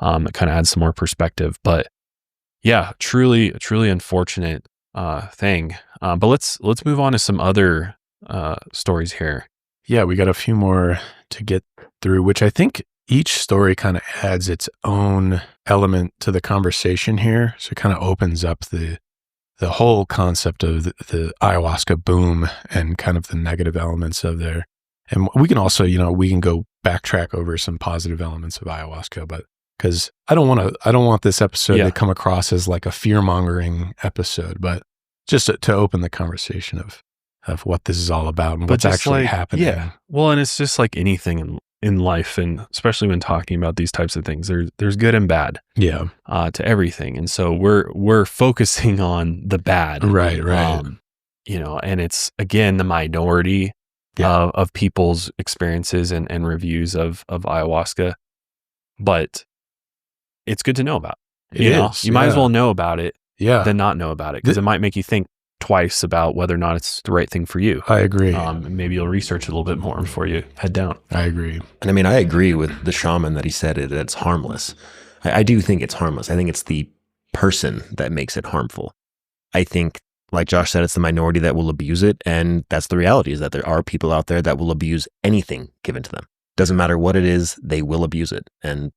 A: It kind of adds some more perspective. But yeah, truly unfortunate thing. But let's move on to some other stories here.
B: Yeah, we got a few more to get through, which I think each story kind of adds its own element to the conversation here. So it kind of opens up the whole concept of the ayahuasca boom and kind of the negative elements of there. And we can also, we can go backtrack over some positive elements of ayahuasca, but because I don't want this episode to come across as like a fear-mongering episode, but just to open the conversation of what this is all about and what's actually happening.
A: Yeah. Well, and it's just like anything in life, and especially when talking about these types of things, there's good and bad.
B: Yeah.
A: To everything. And so we're focusing on the bad.
B: Right.
A: And it's, again, the minority of people's experiences and reviews of ayahuasca. But it's good to know about. You might as well know about it than not know about it, because it might make you think twice about whether or not it's the right thing for you.
B: I agree.
A: Maybe you'll research it a little bit more before you head down.
B: I agree.
C: And I mean, I agree with the shaman that he said it's harmless. I do think it's harmless. I think it's the person that makes it harmful. I think, like Josh said, it's the minority that will abuse it. And that's the reality, is that there are people out there that will abuse anything given to them. Doesn't matter what it is, they will abuse it. And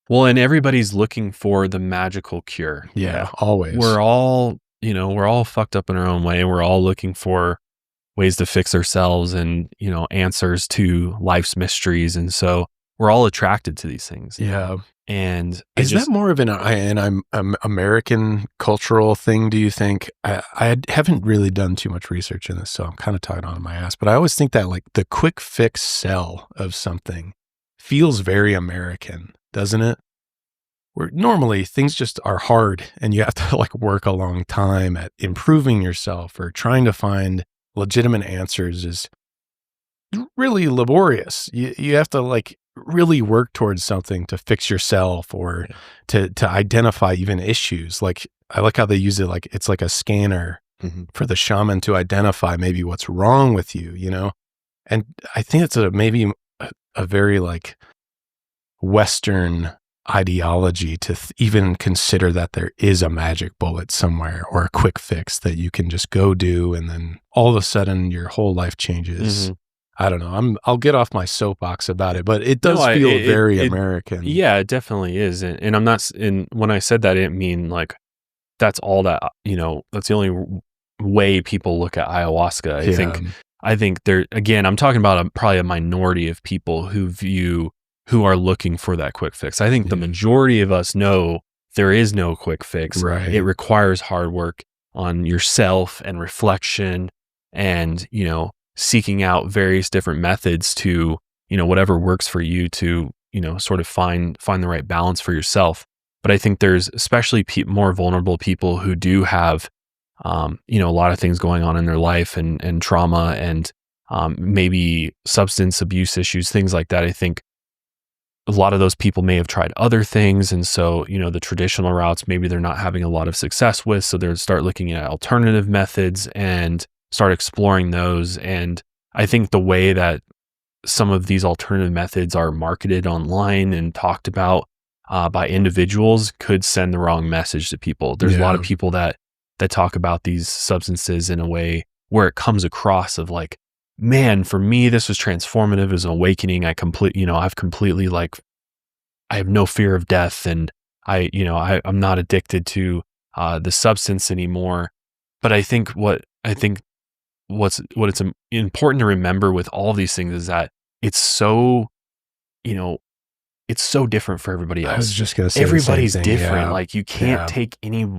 A: everybody's looking for the magical cure.
B: Yeah, always.
A: We're all fucked up in our own way. We're all looking for ways to fix ourselves and, answers to life's mysteries. And so we're all attracted to these things.
B: Yeah.
A: And
B: is that more of an American cultural thing, do you think? I haven't really done too much research in this, so I'm kind of talking on my ass, but I always think that like the quick fix sell of something feels very American, doesn't it? Where normally things just are hard and you have to like work a long time at improving yourself, or trying to find legitimate answers is really laborious. You have to like really work towards something to fix yourself, or to identify even issues. Like, I like how they use it, like it's like a scanner for the shaman to identify maybe what's wrong with you, And I think it's maybe a very like Western ideology to even consider that there is a magic bullet somewhere, or a quick fix that you can just go do, and then all of a sudden your whole life changes. I don't know. I'll get off my soapbox about it, but it does feel very American.
A: Yeah, it definitely is. And I'm not, and when I said that, I didn't mean like that's all that, that's the only way people look at ayahuasca. I think there, again, I'm talking about probably a minority of people who are looking for that quick fix. I think the majority of us know there is no quick fix.
B: Right.
A: It requires hard work on yourself and reflection, and, seeking out various different methods to, whatever works for you to, sort of find the right balance for yourself. But I think there's especially more vulnerable people who do have, a lot of things going on in their life, and trauma, and maybe substance abuse issues, things like that. I think a lot of those people may have tried other things. And so, the traditional routes, maybe they're not having a lot of success with. So they'll start looking at alternative methods and start exploring those. And I think the way that some of these alternative methods are marketed online and talked about by individuals could send the wrong message to people. There's a lot of people that talk about these substances in a way where it comes across of like, man, for me, this was transformative. It was an awakening. I've completely like, I have no fear of death, and I'm not addicted to the substance anymore. But I think what's important to remember with all these things is that it's so, it's so different for everybody else.
B: I was just going to say
A: everybody's
B: the same thing.
A: different.
B: Yeah.
A: Like, you can't take any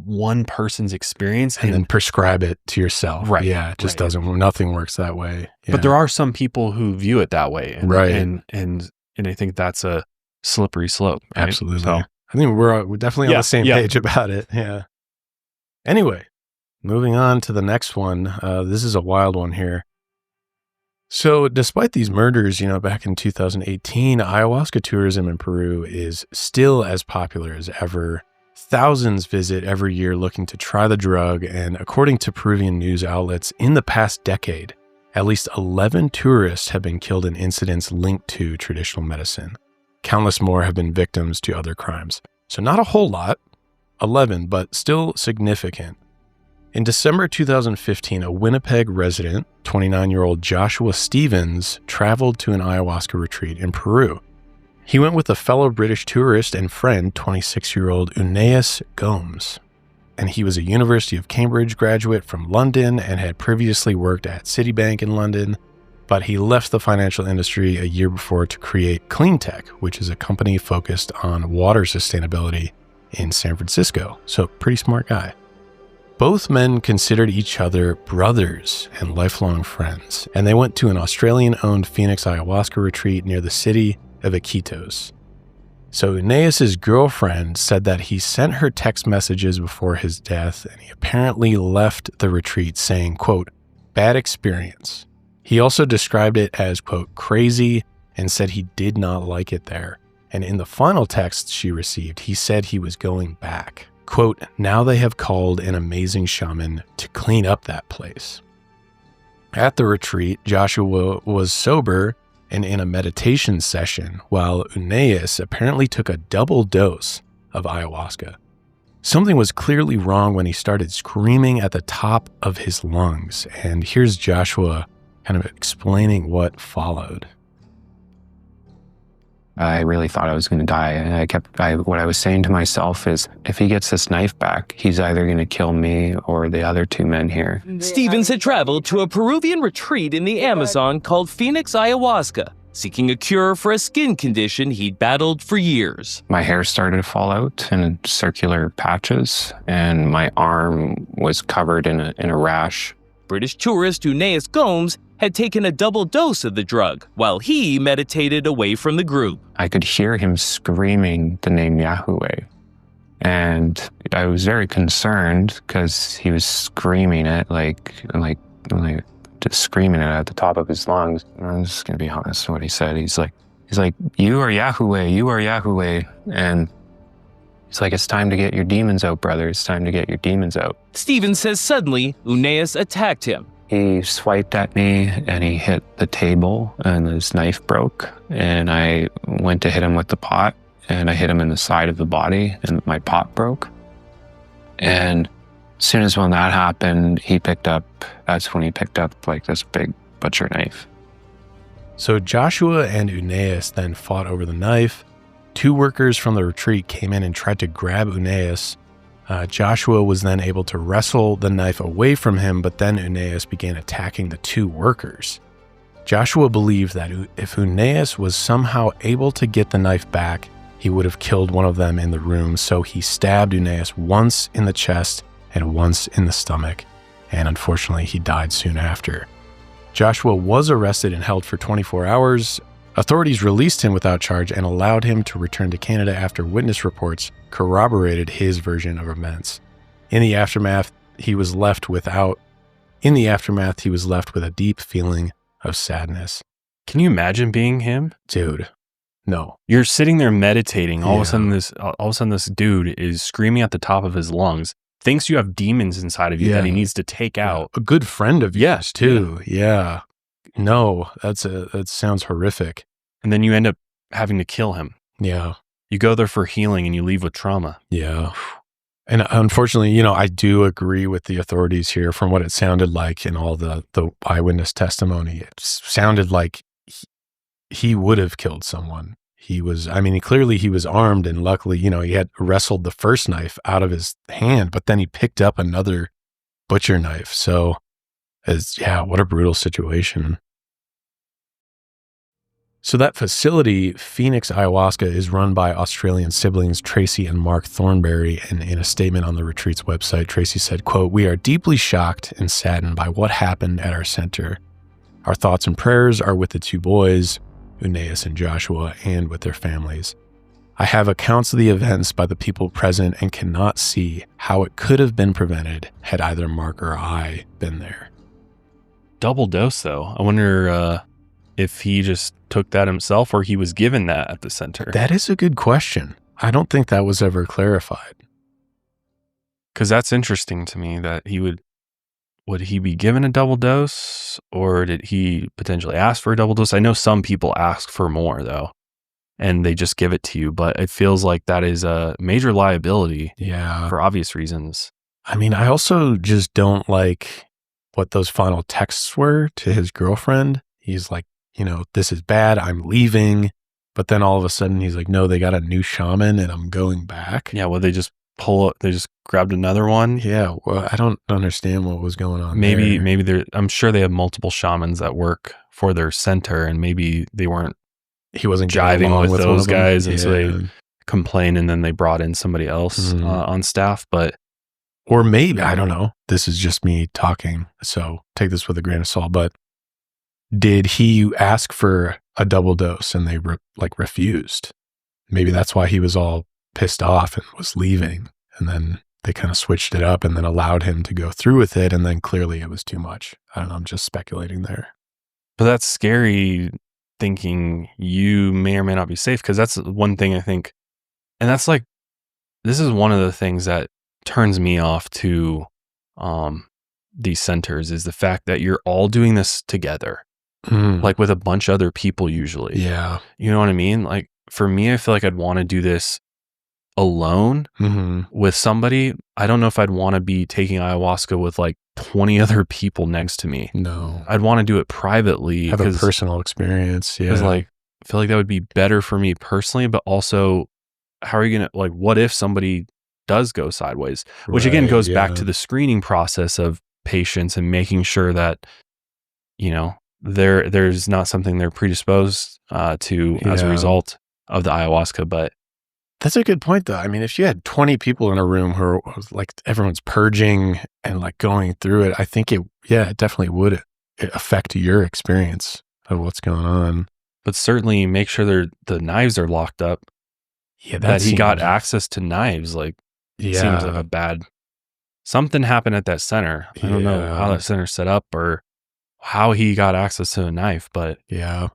A: one person's experience
B: and then prescribe it to yourself.
A: Right.
B: Yeah. It just nothing works that way. Yeah.
A: But there are some people who view it that way. And,
B: right.
A: And I think that's a slippery slope. Right?
B: Absolutely.
A: So,
B: I think we're definitely on the same page about it. Yeah. Anyway, moving on to the next one. This is a wild one here. So despite these murders, back in 2018, ayahuasca tourism in Peru is still as popular as ever. Thousands visit every year looking to try the drug, and according to Peruvian news outlets, in the past decade, at least 11 tourists have been killed in incidents linked to traditional medicine. countless more have been victims to other crimes. So not a whole lot, 11, but still significant. In December 2015, a Winnipeg resident, 29-year-old Joshua Stevens, traveled to an ayahuasca retreat in Peru. He went with a fellow British tourist and friend, 26-year-old Unais Gomes. And he was a University of Cambridge graduate from London and had previously worked at Citibank in London, but he left the financial industry a year before to create Cleantech, which is a company focused on water sustainability in San Francisco. So pretty smart guy. Both men considered each other brothers and lifelong friends, and they went to an Australian-owned Phoenix ayahuasca retreat near the city of Iquitos. So Unais' girlfriend said that he sent her text messages before his death, and he apparently left the retreat saying, quote, "bad experience." He also described it as, quote, "crazy," and said he did not like it there. And in the final text she received, he said he was going back. Quote, "now they have called an amazing shaman to clean up that place." At the retreat, Joshua was sober and in a meditation session, while Unais apparently took a double dose of ayahuasca. Something was clearly wrong when he started screaming at the top of his lungs. And here's Joshua kind of explaining what followed.
D: I really thought I was going to die. And what I was saying to myself is, if he gets this knife back, he's either going to kill me or the other two men here.
E: Stevens had traveled to a Peruvian retreat in the Amazon called Phoenix Ayahuasca, seeking a cure for a skin condition he'd battled for years.
D: My hair started to fall out in circular patches, and my arm was covered in a rash.
E: British tourist Unais Gomes had taken a double dose of the drug while he meditated away from the group.
D: I could hear him screaming the name Yahweh. And I was very concerned because he was screaming it like just screaming it at the top of his lungs. I'm just going to be honest with what he said. He's like, "You are Yahweh, you are Yahweh." And he's like, "it's time to get your demons out, brother. It's time to get your demons out."
E: Stevens says suddenly Unais attacked him.
D: He swiped at me and he hit the table and his knife broke. And I went to hit him with the pot and I hit him in the side of the body and my pot broke. And as soon as when that happened, that's when he picked up like this big butcher knife.
B: So Joshua and Unais then fought over the knife. Two workers from the retreat came in and tried to grab Unais. Joshua was then able to wrestle the knife away from him, but then Unais began attacking the two workers. Joshua believed that if Unais was somehow able to get the knife back, he would have killed one of them in the room, so he stabbed Unais once in the chest and once in the stomach, and unfortunately he died soon after. Joshua was arrested and held for 24 hours. Authorities released him without charge and allowed him to return to Canada after witness reports corroborated his version of events. In the aftermath, he was left with a deep feeling of sadness.
A: Can you imagine being him?
B: Dude, no.
A: You're sitting there meditating. All of a sudden this dude is screaming at the top of his lungs, thinks you have demons inside of you that he needs to take out.
B: A good friend of yours too. Yeah. No, that sounds horrific.
A: And then you end up having to kill him.
B: Yeah.
A: You go there for healing and you leave with trauma.
B: Yeah. And unfortunately, I do agree with the authorities here from what it sounded like in all the eyewitness testimony. It sounded like he would have killed someone. Clearly he was armed, and luckily, he had wrestled the first knife out of his hand, but then he picked up another butcher knife. So what a brutal situation. So that facility, Phoenix Ayahuasca, is run by Australian siblings Tracy and Mark Thornberry, and in a statement on the retreat's website, Tracy said, quote, "We are deeply shocked and saddened by what happened at our center. Our thoughts and prayers are with the two boys, Unais and Joshua, and with their families. I have accounts of the events by the people present and cannot see how it could have been prevented had either Mark or I been there."
A: Double dose, though. I wonder if he just took that himself or he was given that at the center.
B: That is a good question. I don't think that was ever clarified.
A: Because that's interesting to me that would he be given a double dose, or did he potentially ask for a double dose? I know some people ask for more, though. and they just give it to you. But it feels like that is a major liability for obvious reasons.
B: I mean, I also just don't like what those final texts were to his girlfriend. He's like, this is bad. I'm leaving. But then all of a sudden he's like, no, they got a new shaman and I'm going back.
A: Yeah. Well, they just grabbed another one.
B: Yeah. Well, I don't understand what was going on.
A: Maybe I'm sure they have multiple shamans that work for their center, and maybe he wasn't jiving with those guys. And so they complained, and then they brought in somebody else on staff.
B: Or maybe, I don't know. This is just me talking, so take this with a grain of salt. But did he ask for a double dose and they refused? Maybe that's why he was all pissed off and was leaving. And then they kind of switched it up and then allowed him to go through with it. And then clearly it was too much. I don't know. I'm just speculating there.
A: But that's scary, thinking you may or may not be safe. Because that's one thing I think. And that's this is one of the things that turns me off to these centers, is the fact that you're all doing this together, with a bunch of other people usually.
B: Yeah.
A: You know what I mean? For me, I feel like I'd want to do this alone with somebody. I don't know if I'd want to be taking ayahuasca with 20 other people next to me.
B: No.
A: I'd want to do it privately.
B: Have a personal experience. Yeah.
A: Because I feel like that would be better for me personally, but also how are you going to, what if somebody does go sideways? Which again goes back to the screening process of patients and making sure that, there's not something they're predisposed to as a result of the ayahuasca. But
B: that's a good point, though. I mean, if you had 20 people in a room who are everyone's purging and going through it, I think it definitely would affect your experience of what's going on.
A: But certainly make sure the knives are locked up.
B: Yeah,
A: that he got access to knives. Seems like a bad. Something happened at that center. I don't know how that center's set up or how he got access to a knife, but
B: yeah.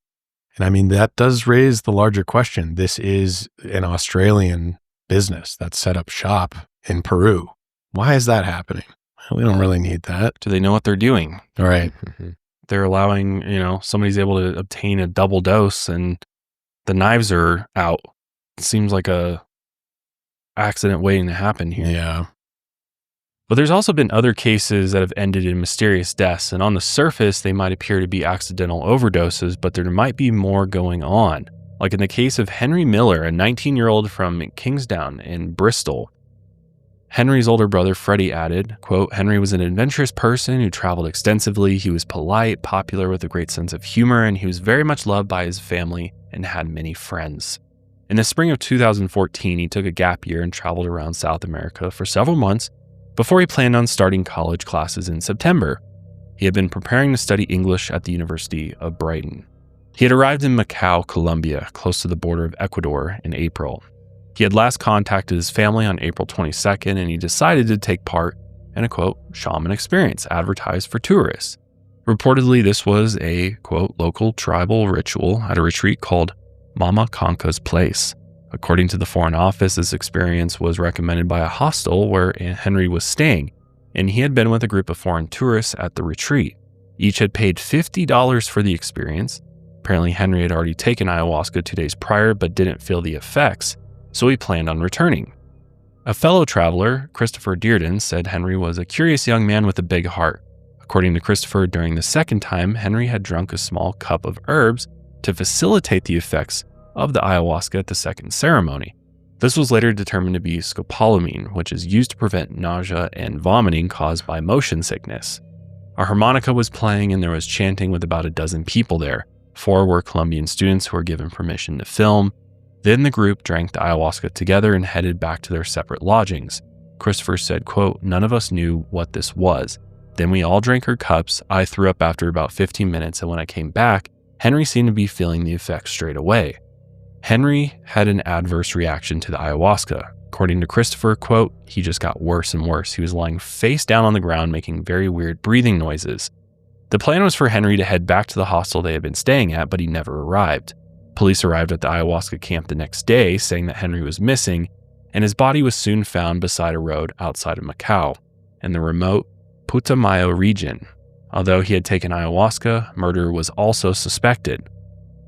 B: And I mean, that does raise the larger question. This is an Australian business that set up shop in Peru. Why is that happening? We don't really need that.
A: Do they know what they're doing?
B: All right.
A: They're allowing, somebody's able to obtain a double dose and the knives are out. It seems like a accident waiting to happen here.
B: Yeah.
A: But there's also been other cases that have ended in mysterious deaths, and on the surface, they might appear to be accidental overdoses, but there might be more going on. Like in the case of Henry Miller, a 19-year-old from Kingsdown in Bristol. Henry's older brother, Freddie, added, quote, Henry was an adventurous person who traveled extensively. He was polite, popular with a great sense of humor, and he was very much loved by his family and had many friends. In the spring of 2014, he took a gap year and traveled around South America for several months before he planned on starting college classes in September. He had been preparing to study English at the University of Brighton. He had arrived in Macau, Colombia, close to the border of Ecuador, in April. He had last contacted his family on April 22nd, and he decided to take part in a, quote, shaman experience advertised for tourists. Reportedly, this was a, quote, local tribal ritual at a retreat called Mama Conca's Place. According to the Foreign Office, this experience was recommended by a hostel where Henry was staying, and he had been with a group of foreign tourists at the retreat. Each had paid $50 for the experience. Apparently, Henry had already taken ayahuasca 2 days prior, but didn't feel the effects, so he planned on returning. A fellow traveler, Christopher Dearden, said Henry was a curious young man with a big heart. According to Christopher, during the second time, Henry had drunk a small cup of herbs to facilitate the effects of the ayahuasca at the second ceremony. This was later determined to be scopolamine, which is used to prevent nausea and vomiting caused by motion sickness. A harmonica was playing and there was chanting with about a dozen people there. 4 were Colombian students who were given permission to film. Then the group drank the ayahuasca together and headed back to their separate lodgings. Christopher said, quote, none of us knew what this was. Then we all drank our cups. I threw up after about 15 minutes, and when I came back, Henry seemed to be feeling the effects straight away. Henry had an adverse reaction to the ayahuasca. According to Christopher, quote, he just got worse and worse. He was lying face down on the ground, making very weird breathing noises. The plan was for Henry to head back to the hostel they had been staying at, but he never arrived. Police arrived at the ayahuasca camp the next day, saying that Henry was missing, and his body was soon found beside a road outside of Macau, in the remote Putumayo region. Although he had taken ayahuasca, murder was also suspected.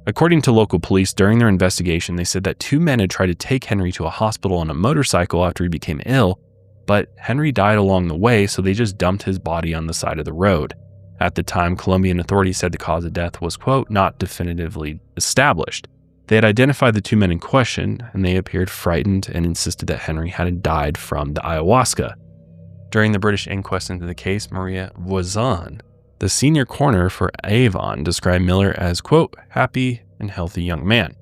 A: According to local police, during their investigation, they said that 2 men had tried to take Henry to a hospital on a motorcycle after he became ill, but Henry died along the way, so they just dumped his body on the side of the road. At the time, Colombian authorities said the cause of death was, quote, not definitively established. They had identified the 2 men in question, and they appeared frightened and insisted that Henry had died from the ayahuasca. During the British inquest into the case, Maria Voisin, the senior coroner for Avon, described Miller as, quote, happy and healthy young man.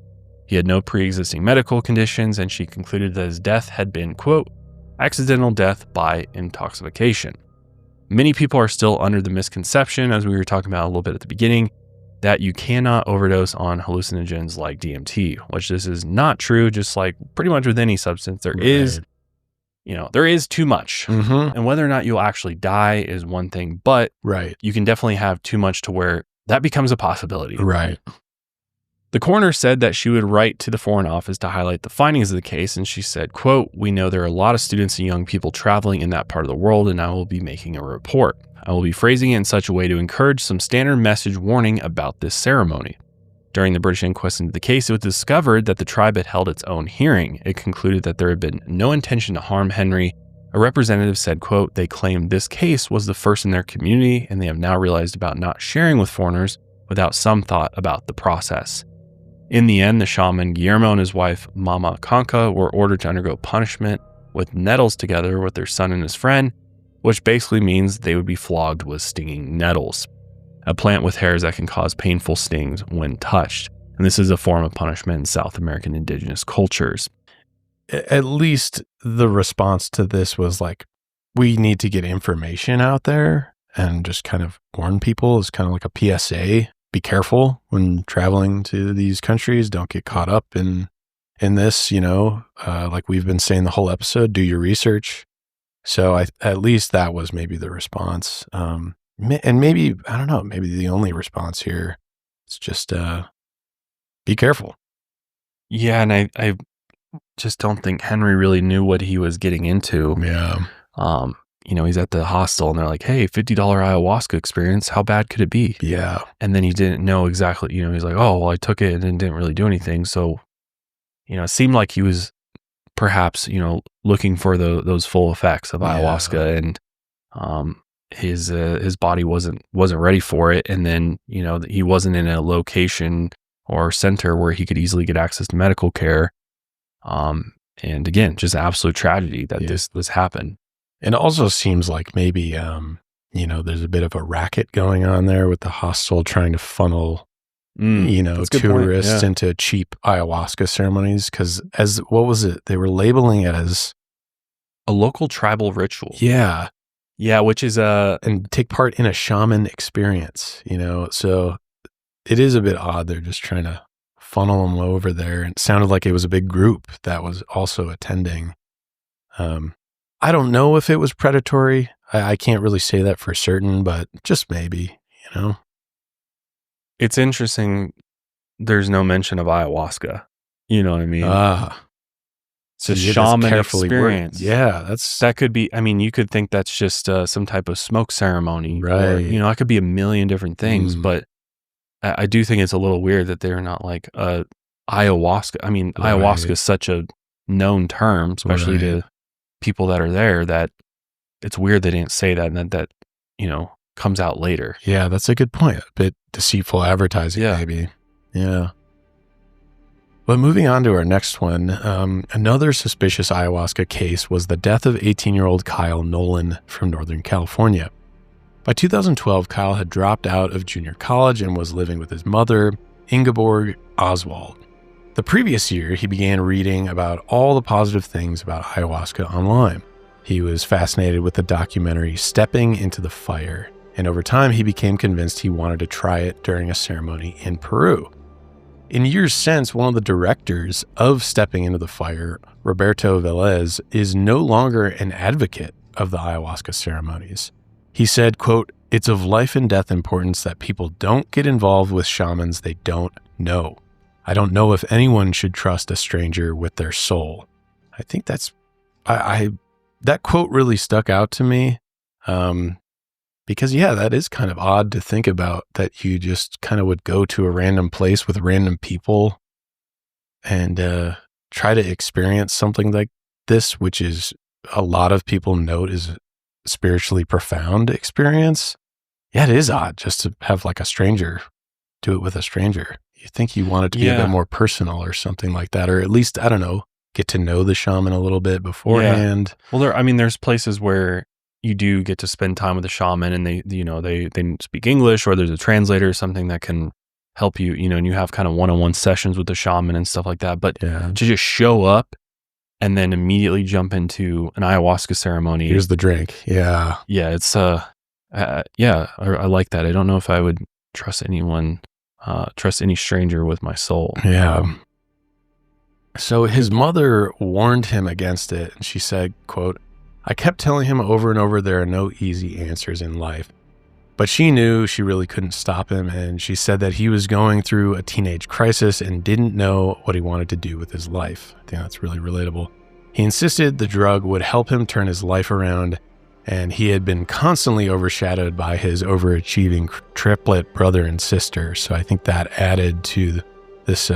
A: He had no pre-existing medical conditions, and she concluded that his death had been, quote, accidental death by intoxication. Many people are still under the misconception, as we were talking about a little bit at the beginning, that you cannot overdose on hallucinogens like DMT, which this is not true, just like pretty much with any substance. There is too much.
B: Mm-hmm.
A: And whether or not you'll actually die is one thing, but you can definitely have too much to where that becomes a possibility.
B: Right.
A: The coroner said that she would write to the Foreign Office to highlight the findings of the case, and she said, quote, we know there are a lot of students and young people traveling in that part of the world, and I will be making a report. I will be phrasing it in such a way to encourage some standard message warning about this ceremony. During the British inquest into the case, it was discovered that the tribe had held its own hearing. It concluded that there had been no intention to harm Henry. A representative said, quote, they claimed this case was the first in their community, and they have now realized about not sharing with foreigners without some thought about the process. In the end, the shaman Guillermo and his wife, Mama Conca, were ordered to undergo punishment with nettles together with their son and his friend, which basically means they would be flogged with stinging nettles, a plant with hairs that can cause painful stings when touched. And this is a form of punishment in South American indigenous cultures.
B: At least the response to this was like, we need to get information out there and just kind of warn people. It's kind of like a PSA. Be careful when traveling to these countries. Don't get caught up in this, like we've been saying the whole episode, do your research. So at least that was maybe the response. And maybe, I don't know, maybe the only response here. It's just be careful.
A: Yeah, and I just don't think Henry really knew what he was getting into.
B: Yeah.
A: He's at the hostel and they're like, hey, $50 ayahuasca experience. How bad could it be?
B: Yeah.
A: And then he didn't know exactly, he's like, oh, well, I took it and then didn't really do anything. So, it seemed like he was perhaps, looking for those full effects of ayahuasca, and his body wasn't ready for it. And then, he wasn't in a location or center where he could easily get access to medical care. And again, just absolute tragedy that this happened.
B: And it also seems like maybe, there's a bit of a racket going on there with the hostel trying to funnel, tourists into cheap ayahuasca ceremonies. Because what was it? They were labeling it as
A: a local tribal ritual.
B: Yeah.
A: Yeah, which is
B: and take part in a shaman experience, So it is a bit odd. They're just trying to funnel them over there. And it sounded like it was a big group that was also attending. I don't know if it was predatory. I can't really say that for certain, but just maybe,
A: It's interesting. There's no mention of ayahuasca. You know what I mean? It's a shaman experience.
B: Yeah,
A: that could be. I mean, you could think that's just some type of smoke ceremony,
B: right?
A: Or, it could be a million different things. But I do think it's a little weird that they're not like ayahuasca. I mean, ayahuasca is such a known term, especially to people that are there, that it's weird they didn't say that, and that comes out later.
B: Yeah, that's a good point. A bit deceitful advertising, maybe. Yeah. But moving on to our next one, another suspicious ayahuasca case was the death of 18-year-old Kyle Nolan from Northern California. By 2012, Kyle had dropped out of junior college and was living with his mother, Ingeborg Oswald. The previous year, he began reading about all the positive things about ayahuasca online. He was fascinated with the documentary Stepping into the Fire, and over time he became convinced he wanted to try it during a ceremony in Peru. In years since, one of the directors of Stepping into the Fire, Roberto Velez, is no longer an advocate of the ayahuasca ceremonies. He said, quote, "It's of life and death importance that people don't get involved with shamans they don't know. I don't know if anyone should trust a stranger with their soul." I think that quote really stuck out to me, Because, yeah, that is kind of odd to think about, that you just kind of would go to a random place with random people and try to experience something like this, which is a lot of people note is a spiritually profound experience. Yeah, it is odd just to have like a stranger do it with a stranger. You think you want it to be a bit more personal or something like that, or at least, I don't know, get to know the shaman a little bit beforehand.
A: Yeah. Well, there's places where you do get to spend time with the shaman, and they speak English, or there's a translator or something that can help you, and you have kind of one-on-one sessions with the shaman and stuff like that. But to just show up and then immediately jump into an ayahuasca ceremony.
B: Here's the drink. Yeah.
A: Yeah. It's, I like that. I don't know if I would trust anyone, trust any stranger with my soul.
B: Yeah. So his mother warned him against it, and she said, quote, "I kept telling him over and over there are no easy answers in life." But she knew she really couldn't stop him, and she said that he was going through a teenage crisis and didn't know what he wanted to do with his life. I think that's really relatable. He insisted the drug would help him turn his life around, and he had been constantly overshadowed by his overachieving triplet brother and sister. So I think that added to this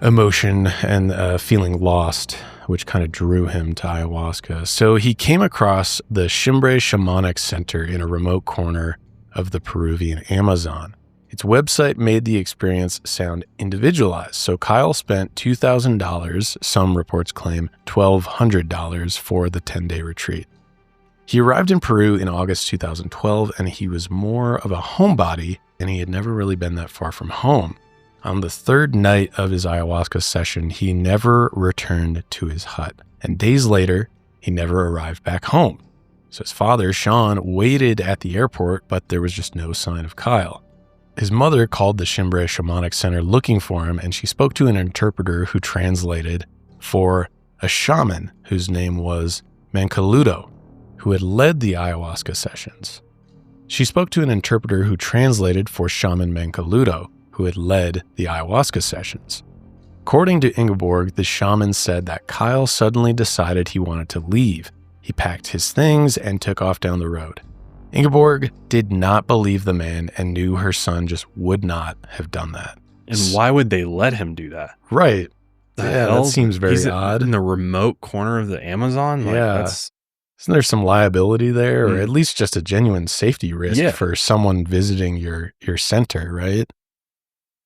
B: emotion and feeling lost, which kind of drew him to ayahuasca. So he came across the Shimbre Shamanic Center in a remote corner of the Peruvian Amazon. Its website made the experience sound individualized. So Kyle spent $2,000, some reports claim $1,200 for the 10-day retreat. He arrived in Peru in August 2012, and he was more of a homebody, and he had never really been that far from home. On the third night of his ayahuasca session, he never returned to his hut. And days later, he never arrived back home. So his father, Sean, waited at the airport, but there was just no sign of Kyle. His mother called the Shimbre Shamanic Center looking for him, and she spoke to an interpreter who translated for a shaman whose name was Mancaludo, who had led the ayahuasca sessions. She spoke to an interpreter who translated for Shaman Mancaludo, who had led the ayahuasca sessions. According to Ingeborg, the shaman said that Kyle suddenly decided he wanted to leave. He packed his things and took off down the road. Ingeborg did not believe the man and knew her son just would not have done that.
A: And why would they let him do that?
B: Right. That seems very odd.
A: In the remote corner of the Amazon?
B: Isn't there some liability there, or at least just a genuine safety risk for someone visiting your center, right?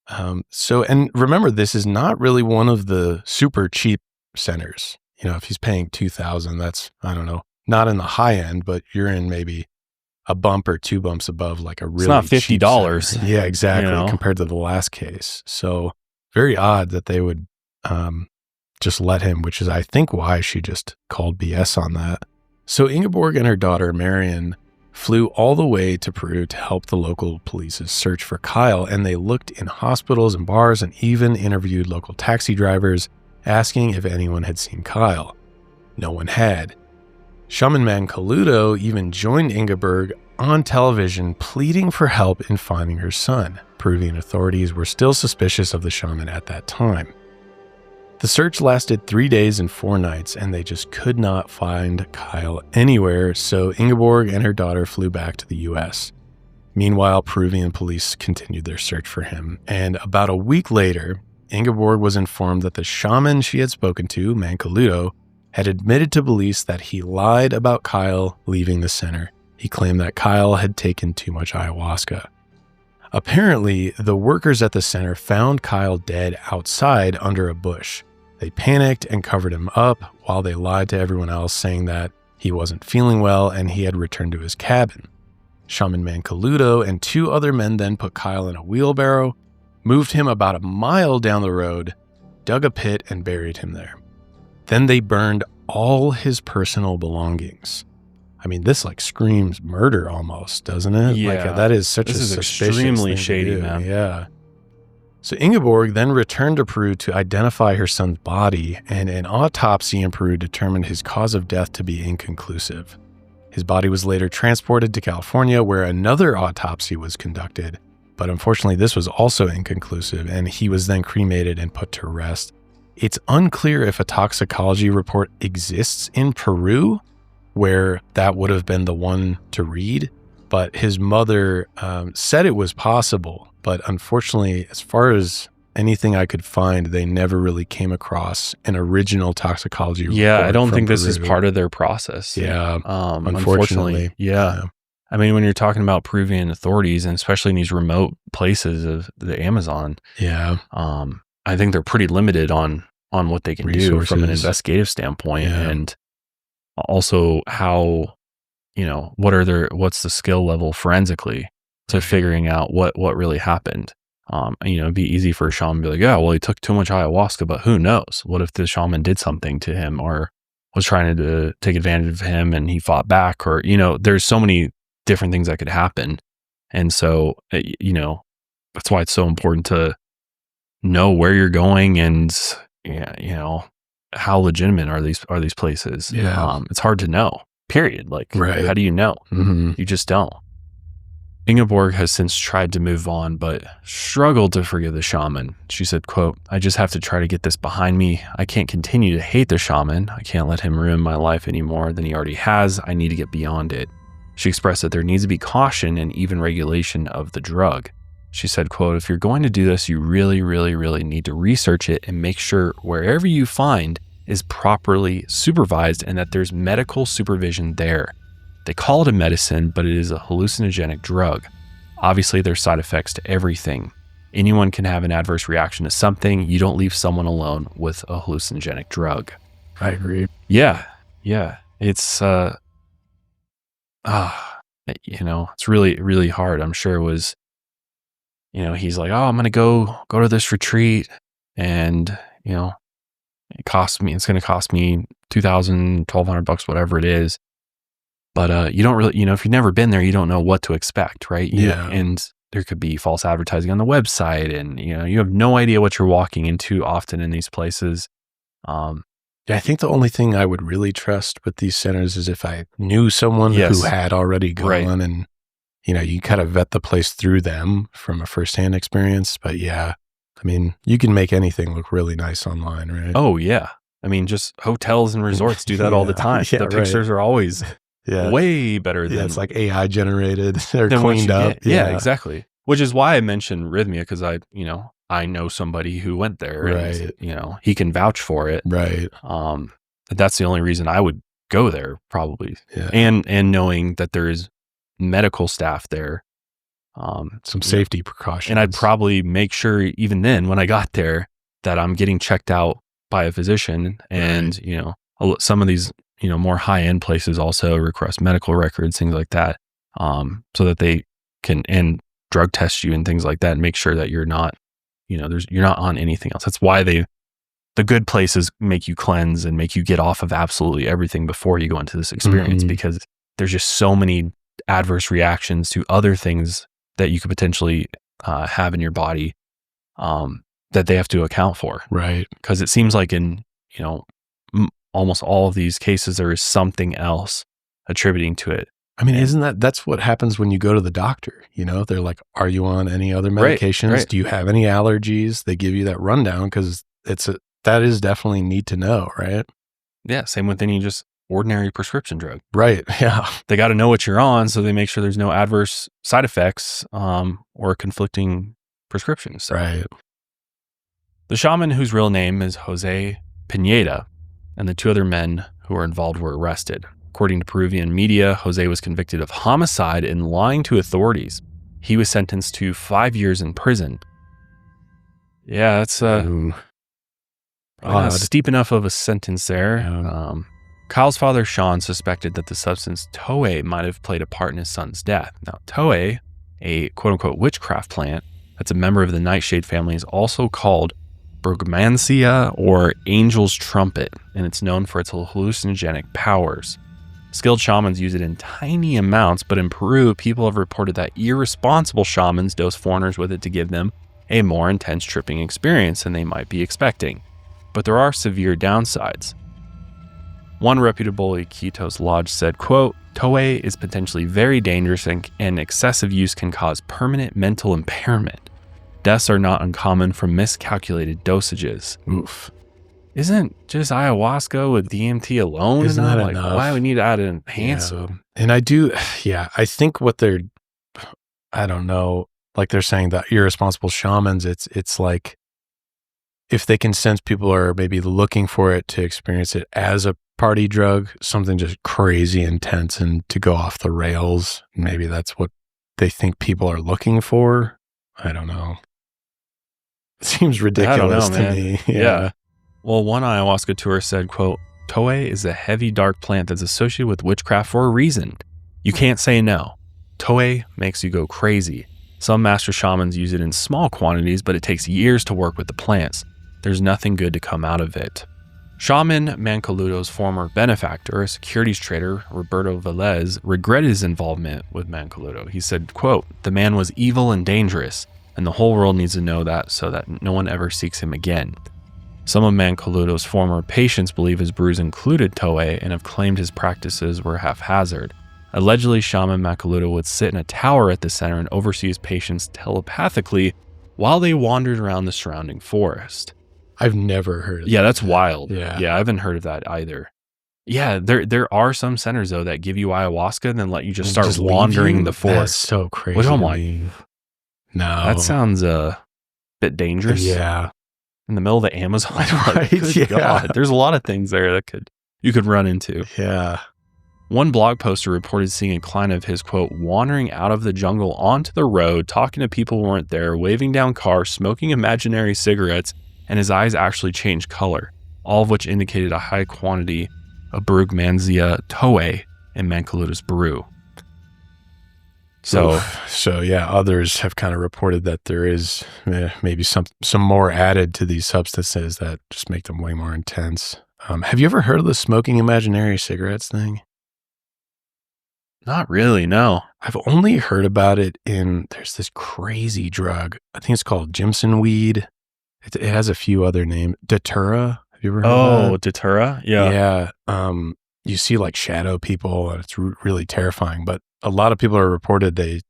B: And remember, this is not really one of the super cheap centers. If he's paying $2,000, that's, I don't know, not in the high end, but you're in maybe a bump or two bumps above like a really
A: it's not $50.
B: Yeah, exactly. Compared to the last case. So very odd that they would just let him, which is, I think, why she just called BS on that. So Ingeborg and her daughter, Marion, flew all the way to Peru to help the local police's search for Kyle, and they looked in hospitals and bars and even interviewed local taxi drivers, asking if anyone had seen Kyle. No one had. Shaman Mancaludo even joined Ingeborg on television, pleading for help in finding her son. Peruvian authorities were still suspicious of the shaman at that time. The search lasted 3 days and 4 nights, and they just could not find Kyle anywhere, so Ingeborg and her daughter flew back to the U.S. Meanwhile, Peruvian police continued their search for him, and about a week later, Ingeborg was informed that the shaman she had spoken to, Mancaludo, had admitted to police that he lied about Kyle leaving the center. He claimed that Kyle had taken too much ayahuasca. Apparently, the workers at the center found Kyle dead outside under a bush. They panicked and covered him up while they lied to everyone else, saying that he wasn't feeling well and he had returned to his cabin. Shaman Mancaludo and 2 other men then put Kyle in a wheelbarrow, moved him about a mile down the road, dug a pit, and buried him there. Then they burned all his personal belongings. I mean, this screams murder almost, doesn't it?
A: Yeah.
B: That is such a suspicious
A: extremely
B: thing
A: shady,
B: to do.
A: man.
B: Yeah. So Ingeborg then returned to Peru to identify her son's body, and an autopsy in Peru determined his cause of death to be inconclusive. His body was later transported to California, where another autopsy was conducted, but unfortunately this was also inconclusive, and he was then cremated and put to rest. It's unclear if a toxicology report exists in Peru, where that would have been the one to read, but his mother said it was possible. But unfortunately, as far as anything I could find, they never really came across an original toxicology report.
A: Yeah, I don't think this
B: Peru.
A: is part of their process.
B: Yeah, unfortunately.
A: Yeah. I mean, when you're talking about Peruvian authorities, and especially in these remote places of the Amazon, I think they're pretty limited on what they can do from an investigative standpoint, and also how, what's the skill level forensically to figuring out what really happened. It'd be easy for a shaman to be like, yeah, well, he took too much ayahuasca, but who knows? What if the shaman did something to him or was trying to take advantage of him and he fought back, or, there's so many different things that could happen. And so, that's why it's so important to know where you're going and, how legitimate are these places.
B: Yeah.
A: It's hard to know, period. Like, how do you know?
B: Mm-hmm.
A: You just don't. Ingeborg has since tried to move on, but struggled to forgive the shaman. She said, quote, "I just have to try to get this behind me. I can't continue to hate the shaman. I can't let him ruin my life any more than he already has. I need to get beyond it." She expressed that there needs to be caution and even regulation of the drug. She said, quote, "If you're going to do this, you really, really, really need to research it and make sure wherever you find is properly supervised and that there's medical supervision there. They call it a medicine, but it is a hallucinogenic drug. Obviously, there's side effects to everything. Anyone can have an adverse reaction to something. You don't leave someone alone with a hallucinogenic drug."
B: I agree.
A: Yeah. It's, it's really, really hard. I'm sure it was, he's like, oh, I'm going to go to this retreat and, it's going to cost me $2,000, $1,200, whatever it is. But you don't really, if you've never been there, you don't know what to expect, right? And there could be false advertising on the website, and you have no idea what you're walking into often in these places.
B: I think the only thing I would really trust with these centers is if I knew someone who had already gone, and you kind of vet the place through them from a firsthand experience. But yeah, I mean, you can make anything look really nice online, right?
A: Oh yeah, I mean, just hotels and resorts do that all the time. The pictures are always way better than
B: it's like AI generated. They're cleaned up.
A: Yeah, exactly. Which is why I mentioned Rhythmia, because I know somebody who went there, and he can vouch for it.
B: Right.
A: That's the only reason I would go there, probably.
B: Yeah.
A: And knowing that there's medical staff there,
B: some safety precautions,
A: and I'd probably make sure even then when I got there that I'm getting checked out by a physician, and some of these more high end places also request medical records, things like that, so that they can and drug test you and things like that, and make sure that you're not you're not on anything else. That's why the good places make you cleanse and make you get off of absolutely everything before you go into this experience, because there's just so many adverse reactions to other things that you could potentially have in your body that they have to account for.
B: Right. Because
A: it seems like in, almost all of these cases, there is something else attributing to it.
B: I mean, that's what happens when you go to the doctor? They're like, are you on any other medications?
A: Right.
B: Do you have any allergies? They give you that rundown, because that is definitely need to know, right?
A: Yeah. Same with any just ordinary prescription drug.
B: Right. Yeah.
A: They got to know what you're on, so they make sure there's no adverse side effects or conflicting prescriptions. So.
B: Right.
A: The shaman, whose real name is Jose Pineda, and the two other men who were involved were arrested. According to Peruvian media, Jose was convicted of homicide and lying to authorities. He was sentenced to 5 years in prison. Yeah, that's steep enough of a sentence there.
B: Yeah.
A: Kyle's father, Sean, suspected that the substance Toei might have played a part in his son's death. Now, Toei, a quote-unquote witchcraft plant that's a member of the nightshade family, is also called Brugmansia or angel's trumpet, and it's known for its hallucinogenic powers. Skilled shamans use it in tiny amounts, but in Peru, people have reported that irresponsible shamans dose foreigners with it to give them a more intense tripping experience than they might be expecting. But there are severe downsides. One reputable Iquitos lodge said, quote, Toei is potentially very dangerous and excessive use can cause permanent mental impairment. Deaths are not uncommon from miscalculated dosages.
B: Oof.
A: isn't just ayahuasca with DMT alone
B: Isn't
A: enough?
B: that
A: Like,
B: enough?
A: why do we need to add an enhancer?
B: Yeah. And I think what they're, I don't know, like they're saying that irresponsible shamans, it's like, if they can sense people are maybe looking for it to experience it as a party drug, something just crazy intense and to go off the rails, maybe that's what they think people are looking for. I don't know. It seems ridiculous to me.
A: Yeah. Well, one ayahuasca tourist said, quote, "Toei is a heavy, dark plant that's associated with witchcraft for a reason. You can't say no. Toei makes you go crazy. Some master shamans use it in small quantities, but it takes years to work with the plants. There's nothing good to come out of it." Shaman Mancaludo's former benefactor, a securities trader, Roberto Velez, regretted his involvement with Mancaludo. He said, quote, "The man was evil and dangerous, and the whole world needs to know that so that no one ever seeks him again." Some of Mancaludo's former patients believe his brews included Toei and have claimed his practices were haphazard. Allegedly, Shaman Mancaludo would sit in a tower at the center and oversee his patients telepathically while they wandered around the surrounding forest.
B: I've never heard of that.
A: Yeah, that's wild.
B: Yeah.
A: I haven't heard of that either. Yeah, there are some centers, though, that give you ayahuasca and then let you just start
B: Just leave
A: wandering
B: you?
A: the forest.
B: That's so crazy.
A: Which I'm
B: to
A: like,
B: me. No.
A: that sounds a bit dangerous.
B: Yeah.
A: In the middle of the Amazon.
B: Right,
A: Good
B: yeah.
A: God. There's a lot of things there that you could run into.
B: Yeah.
A: One blog poster reported seeing a client of his, quote, "wandering out of the jungle onto the road, talking to people who weren't there, waving down cars, smoking imaginary cigarettes, and his eyes actually changed color, all of which indicated a high quantity of Brugmansia Toei in Mancaludo's brew." So
B: yeah, others have kind of reported that there is maybe some more added to these substances that just make them way more intense. Have you ever heard of the smoking imaginary cigarettes thing?
A: not really, no.
B: I've only heard about it there's this crazy drug. I think it's called Jimson weed. It has a few other names. Datura. Have you ever heard of that?
A: Datura? Yeah.
B: Yeah. You see like shadow people and it's really terrifying, but a lot of people are reported they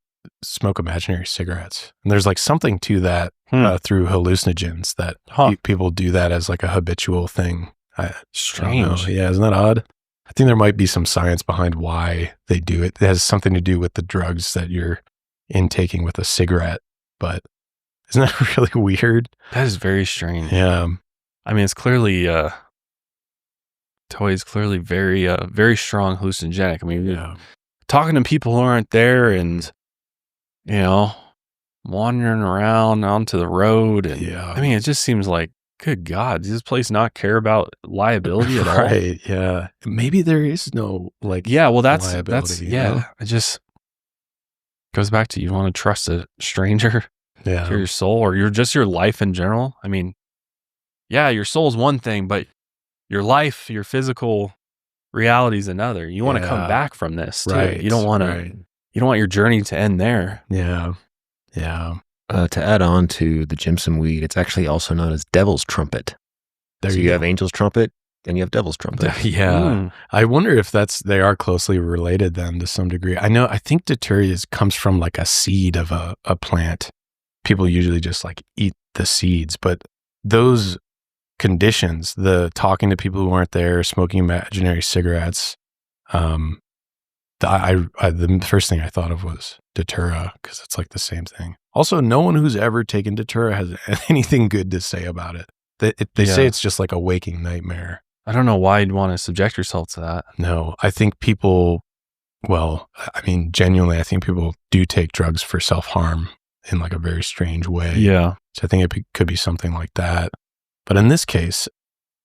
B: smoke imaginary cigarettes. And there's like something to that through hallucinogens that people do that as like a habitual thing.
A: Strange.
B: Yeah, isn't that odd? I think there might be some science behind why they do it. It has something to do with the drugs that you're intaking with a cigarette, but isn't that really weird?
A: That is very strange.
B: Yeah.
A: I mean, it's clearly, Toei is clearly very, very strong hallucinogenic. I mean, talking to people who aren't there and, wandering around onto the road. And I mean, it just seems like, good God, does this place not care about liability at all?
B: Right. Yeah. Maybe there is no liability.
A: It just goes back to, you want to trust a stranger to your soul or your life in general. I mean, yeah, your soul is one thing, but your life, your physical reality is another. You want to come back from this too.
B: Right.
A: You don't want to, you don't want your journey to end there.
B: Yeah. Yeah.
C: To add on to the Jimson weed, it's actually also known as devil's trumpet.
B: There
C: so you have angel's trumpet and you have devil's trumpet.
B: Yeah. I wonder if they are closely related then to some degree. I think Datura comes from like a seed of a plant. People usually just like eat the seeds, but those conditions, the talking to people who aren't there, smoking imaginary cigarettes, the first thing I thought of was Datura because it's like the same thing. Also, no one who's ever taken Datura has anything good to say about it. They say it's just like a waking nightmare.
A: I don't know why you'd want to subject yourself to that.
B: No, I think people, genuinely, I think people do take drugs for self-harm in like a very strange way.
A: Yeah.
B: So I think it could be something like that. But in this case,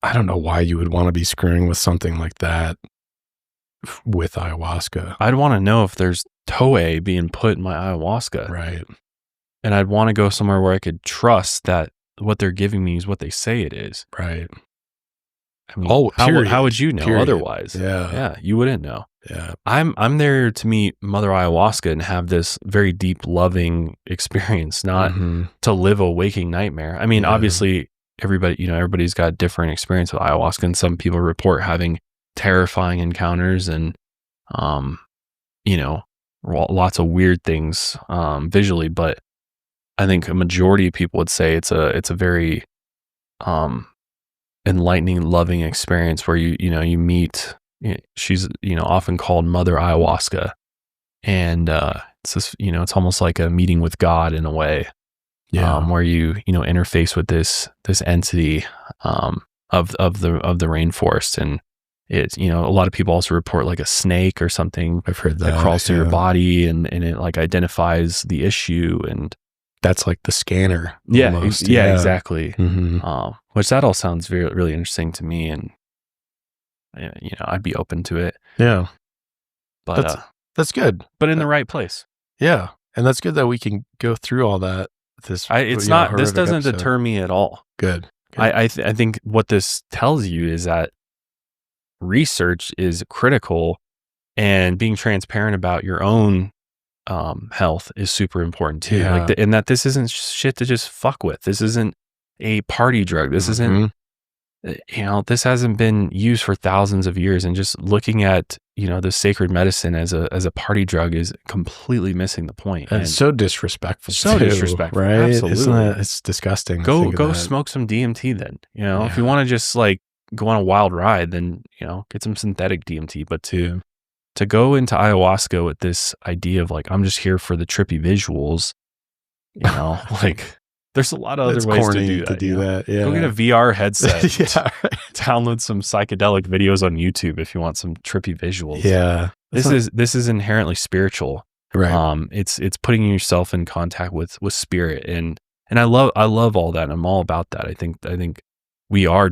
B: I don't know why you would want to be screwing with something like that with ayahuasca.
A: I'd want to know if there's Toei being put in my ayahuasca.
B: Right.
A: And I'd want to go somewhere where I could trust that what they're giving me is what they say it is.
B: Right.
A: I mean, how would you know otherwise?
B: Yeah.
A: You wouldn't know.
B: Yeah.
A: I'm there to meet Mother Ayahuasca and have this very deep, loving experience, not to live a waking nightmare. I mean, obviously everybody's got different experience with ayahuasca, and some people report having terrifying encounters and, lots of weird things, visually, but I think a majority of people would say it's a very, enlightening, loving experience where you meet. She's often called Mother Ayahuasca, and it's this, it's almost like a meeting with God in a way, where you interface with this entity of the rainforest, and it's a lot of people also report like a snake or something.
B: I've heard
A: that crawls through your body and it like identifies the issue, and
B: that's like the scanner.
A: Yeah,
B: almost.
A: Exactly.
B: Mm-hmm.
A: Which that all sounds really interesting to me, and I'd be open to it.
B: Yeah,
A: but
B: that's good.
A: But in the right place.
B: Yeah, and that's good that we can go through all that. This
A: doesn't deter me at all.
B: Good.
A: I think what this tells you is that research is critical, and being transparent about your own health is super important too.
B: Yeah.
A: And that this isn't shit to just fuck with. This isn't a party drug. This isn't, this hasn't been used for thousands of years, and just looking at, the sacred medicine as a party drug is completely missing the point.
B: And it's so disrespectful.
A: Disrespectful.
B: Right?
A: Absolutely.
B: It's disgusting.
A: Go smoke some DMT then. If you want to just like go on a wild ride, then, get some synthetic DMT. But to go into ayahuasca with this idea of like, I'm just here for the trippy visuals, like there's a lot of other ways to do that. Yeah. Go get a VR headset.
B: Right.
A: Download some psychedelic videos on YouTube if you want some trippy visuals.
B: Yeah.
A: This is inherently spiritual.
B: Right.
A: It's putting yourself in contact with spirit, and I love all that. And I'm all about that. I think we are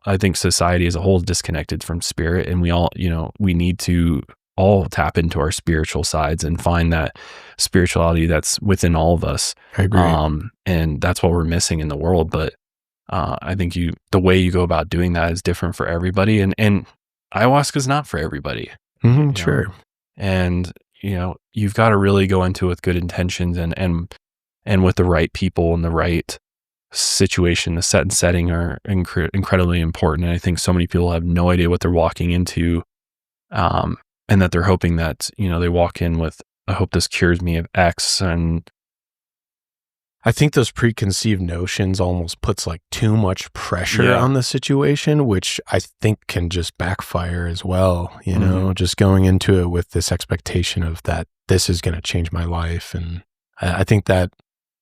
A: I think society as a whole is disconnected from spirit, and we all, we need to all tap into our spiritual sides and find that spirituality that's within all of us.
B: I agree.
A: And that's what we're missing in the world. But I think the way you go about doing that is different for everybody, and ayahuasca is not for everybody.
B: Mm-hmm, sure.
A: And you've got to really go into it with good intentions, and with the right people and the right situation. The set and setting are incredibly important, and I think so many people have no idea what they're walking into, and that they're hoping that they walk in with, I hope this cures me of X. And
B: I think those preconceived notions almost puts like too much pressure on the situation, which I think can just backfire as well. Just going into it with this expectation of that this is going to change my life, and I think that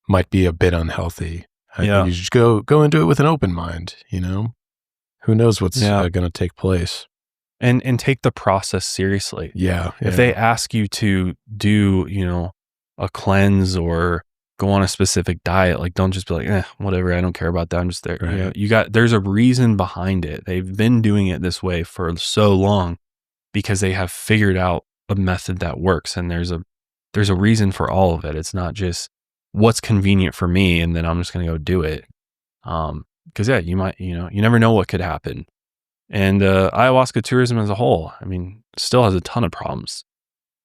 B: might be a bit unhealthy. I think you just go into it with an open mind. Who knows what's going to take place.
A: And take the process seriously.
B: Yeah.
A: If they ask you to do, a cleanse or go on a specific diet, like don't just be like, whatever, I don't care about that, I'm just there.
B: Right.
A: There's a reason behind it. They've been doing it this way for so long because they have figured out a method that works, and there's a reason for all of it. It's not just what's convenient for me and then I'm just going to go do it. Because you might, you never know what could happen. And ayahuasca tourism as a whole, still has a ton of problems.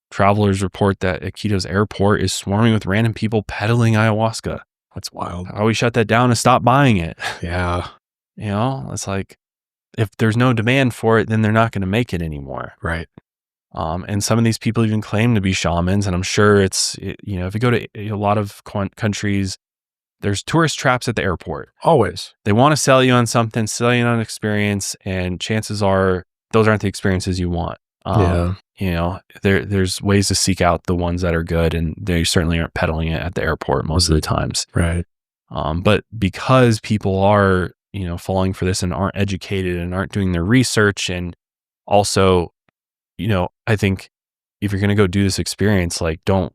A: Travelers report that Iquitos airport is swarming with random people peddling ayahuasca.
B: That's wild.
A: How we shut that down and stop buying it.
B: Yeah.
A: It's like, if there's no demand for it, then they're not going to make it anymore.
B: Right.
A: And some of these people even claim to be shamans, and I'm sure if you go to a lot of countries, there's tourist traps at the airport.
B: Always.
A: They want to sell you on something, sell you on an experience, and chances are those aren't the experiences you want. There's ways to seek out the ones that are good, and they certainly aren't peddling it at the airport most of the times.
B: Right.
A: But because people are, falling for this and aren't educated and aren't doing their research, and also, I think if you're going to go do this experience, like don't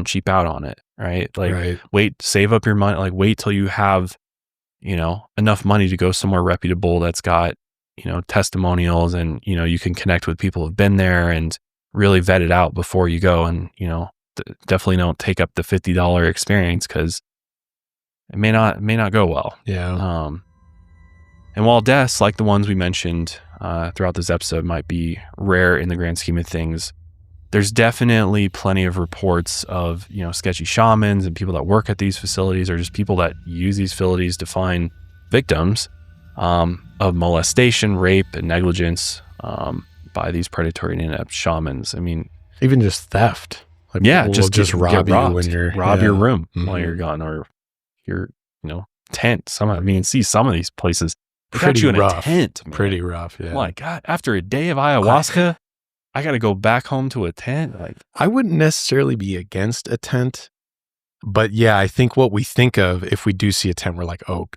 A: cheap out on it. Right. Like wait, save up your money, like wait till you have, enough money to go somewhere reputable that's got, testimonials, and, you can connect with people who've been there and really vet it out before you go. And, definitely don't take up the $50 experience, because it may not go well.
B: Yeah.
A: And while deaths like the ones we mentioned throughout this episode might be rare in the grand scheme of things, there's definitely plenty of reports of, sketchy shamans and people that work at these facilities, or just people that use these facilities to find victims of molestation, rape, and negligence by these predatory and inept shamans.
B: Even just theft. Like just rob you when you're
A: your room while you're gone, or your tent. See some of these places. They got you in
B: rough.
A: a tent. Man.
B: Pretty rough, yeah.
A: My God, after a day of ayahuasca, I got to go back home to a tent. Like,
B: I wouldn't necessarily be against a tent, but yeah, I think what we think of if we do see a tent, we're like, oh,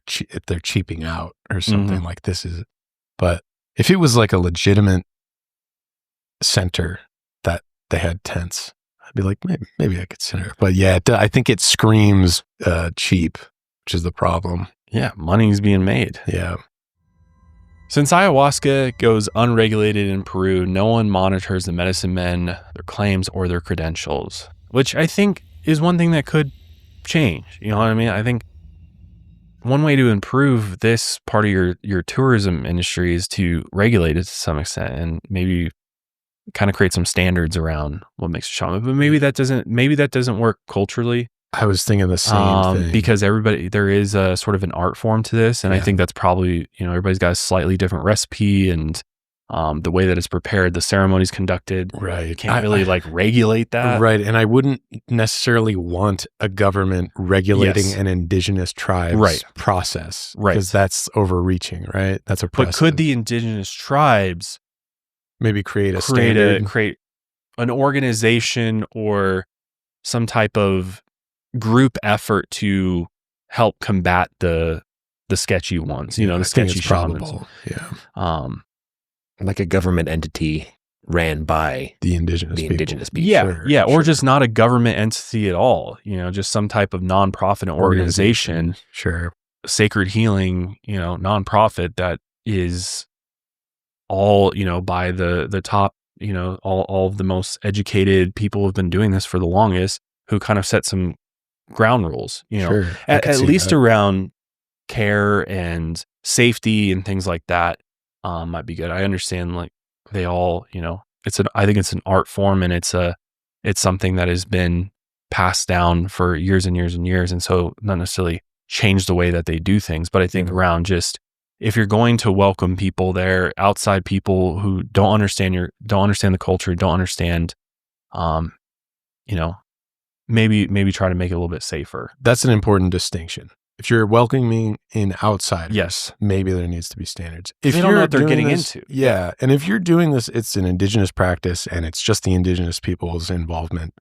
B: they're cheaping out or something like this is. But if it was like a legitimate center that they had tents, I'd be like, maybe I consider it. But yeah, I think it screams cheap, which is the problem.
A: Yeah, money's being made.
B: Yeah.
A: Since ayahuasca goes unregulated in Peru, no one monitors the medicine men, their claims, or their credentials, which I think is one thing that could change. You know what I mean? I think one way to improve this part of your tourism industry is to regulate it to some extent and maybe kind of create some standards around what makes a shaman. But maybe that doesn't work culturally.
B: I was thinking the same thing.
A: Because there is a sort of an art form to this. And I think that's probably, everybody's got a slightly different recipe and the way that it's prepared, the ceremony's conducted.
B: Right.
A: You can't really regulate that.
B: Right. And I wouldn't necessarily want a government regulating an indigenous tribe's process.
A: Right.
B: Because that's overreaching, right? That's oppressive.
A: But could the indigenous tribes
B: maybe create a standard?
A: Create an organization or some type of group effort to help combat the sketchy ones, the sketchy shamans.
B: Yeah.
C: Like a government entity ran by
B: the indigenous people.
A: Yeah. Sure, or just not a government entity at all, just some type of nonprofit organization.
B: Sure.
A: Sacred healing, nonprofit that is all, by the top, all of the most educated people have been doing this for the longest, who kind of set some ground rules,
B: Sure,
A: at least around care and safety and things like that, might be good. I understand they all, I think it's an art form and it's something that has been passed down for years and years and years. And so not necessarily change the way that they do things, but I think around just, if you're going to welcome people there, outside people who don't understand the culture, don't understand, maybe try to make it a little bit safer.
B: That's an important distinction. If you're welcoming in outsiders,
A: yes,
B: maybe there needs to be standards.
A: If they don't know what they're getting into.
B: Yeah. And if you're doing this, it's an indigenous practice and it's just the indigenous people's involvement.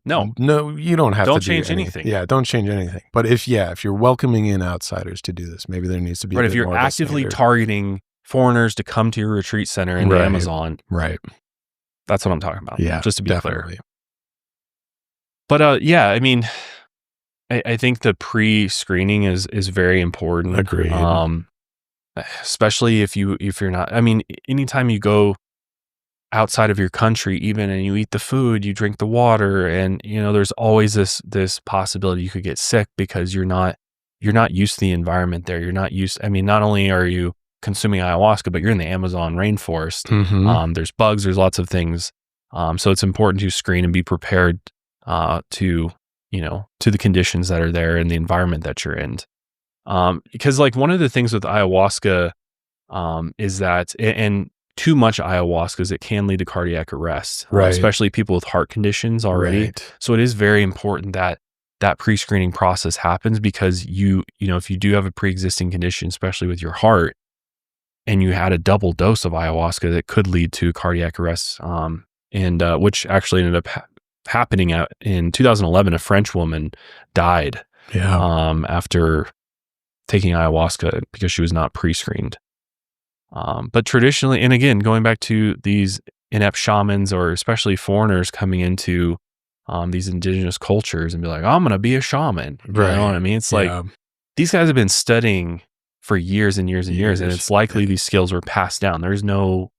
B: No, you don't have to
A: change anything.
B: Yeah, don't change anything. But if you're welcoming in outsiders to do this, maybe there needs to be
A: if you're actively targeting foreigners to come to your retreat center in the Amazon.
B: Right.
A: That's what I'm talking about.
B: Yeah,
A: just to be
B: definitely
A: clear. But I mean, I think the pre-screening is very important.
B: Agreed.
A: Especially if you're not, I mean, anytime you go outside of your country, even, and you eat the food, you drink the water, and there's always this possibility you could get sick because you're not used to the environment there. You're not used. I mean, not only are you consuming ayahuasca, but you're in the Amazon rainforest.
B: Mm-hmm.
A: There's bugs. There's lots of things. So it's important to screen and be prepared to the conditions that are there and the environment that you're in. Because one of the things with ayahuasca is that, and too much ayahuasca, is it can lead to cardiac arrest,
B: right?
A: Especially people with heart conditions already.
B: Right.
A: So it is very important that pre-screening process happens, because if you do have a pre-existing condition, especially with your heart, and you had a double dose of ayahuasca, that could lead to cardiac arrest. And which actually ended up happening in 2011. A French woman died after taking ayahuasca because she was not pre-screened. But traditionally, and again, going back to these inept shamans, or especially foreigners coming into these indigenous cultures and be like, I'm going to be a shaman. You know what I mean? It's like, these guys have been studying for years and years and years, and it's likely these skills were passed down. There's no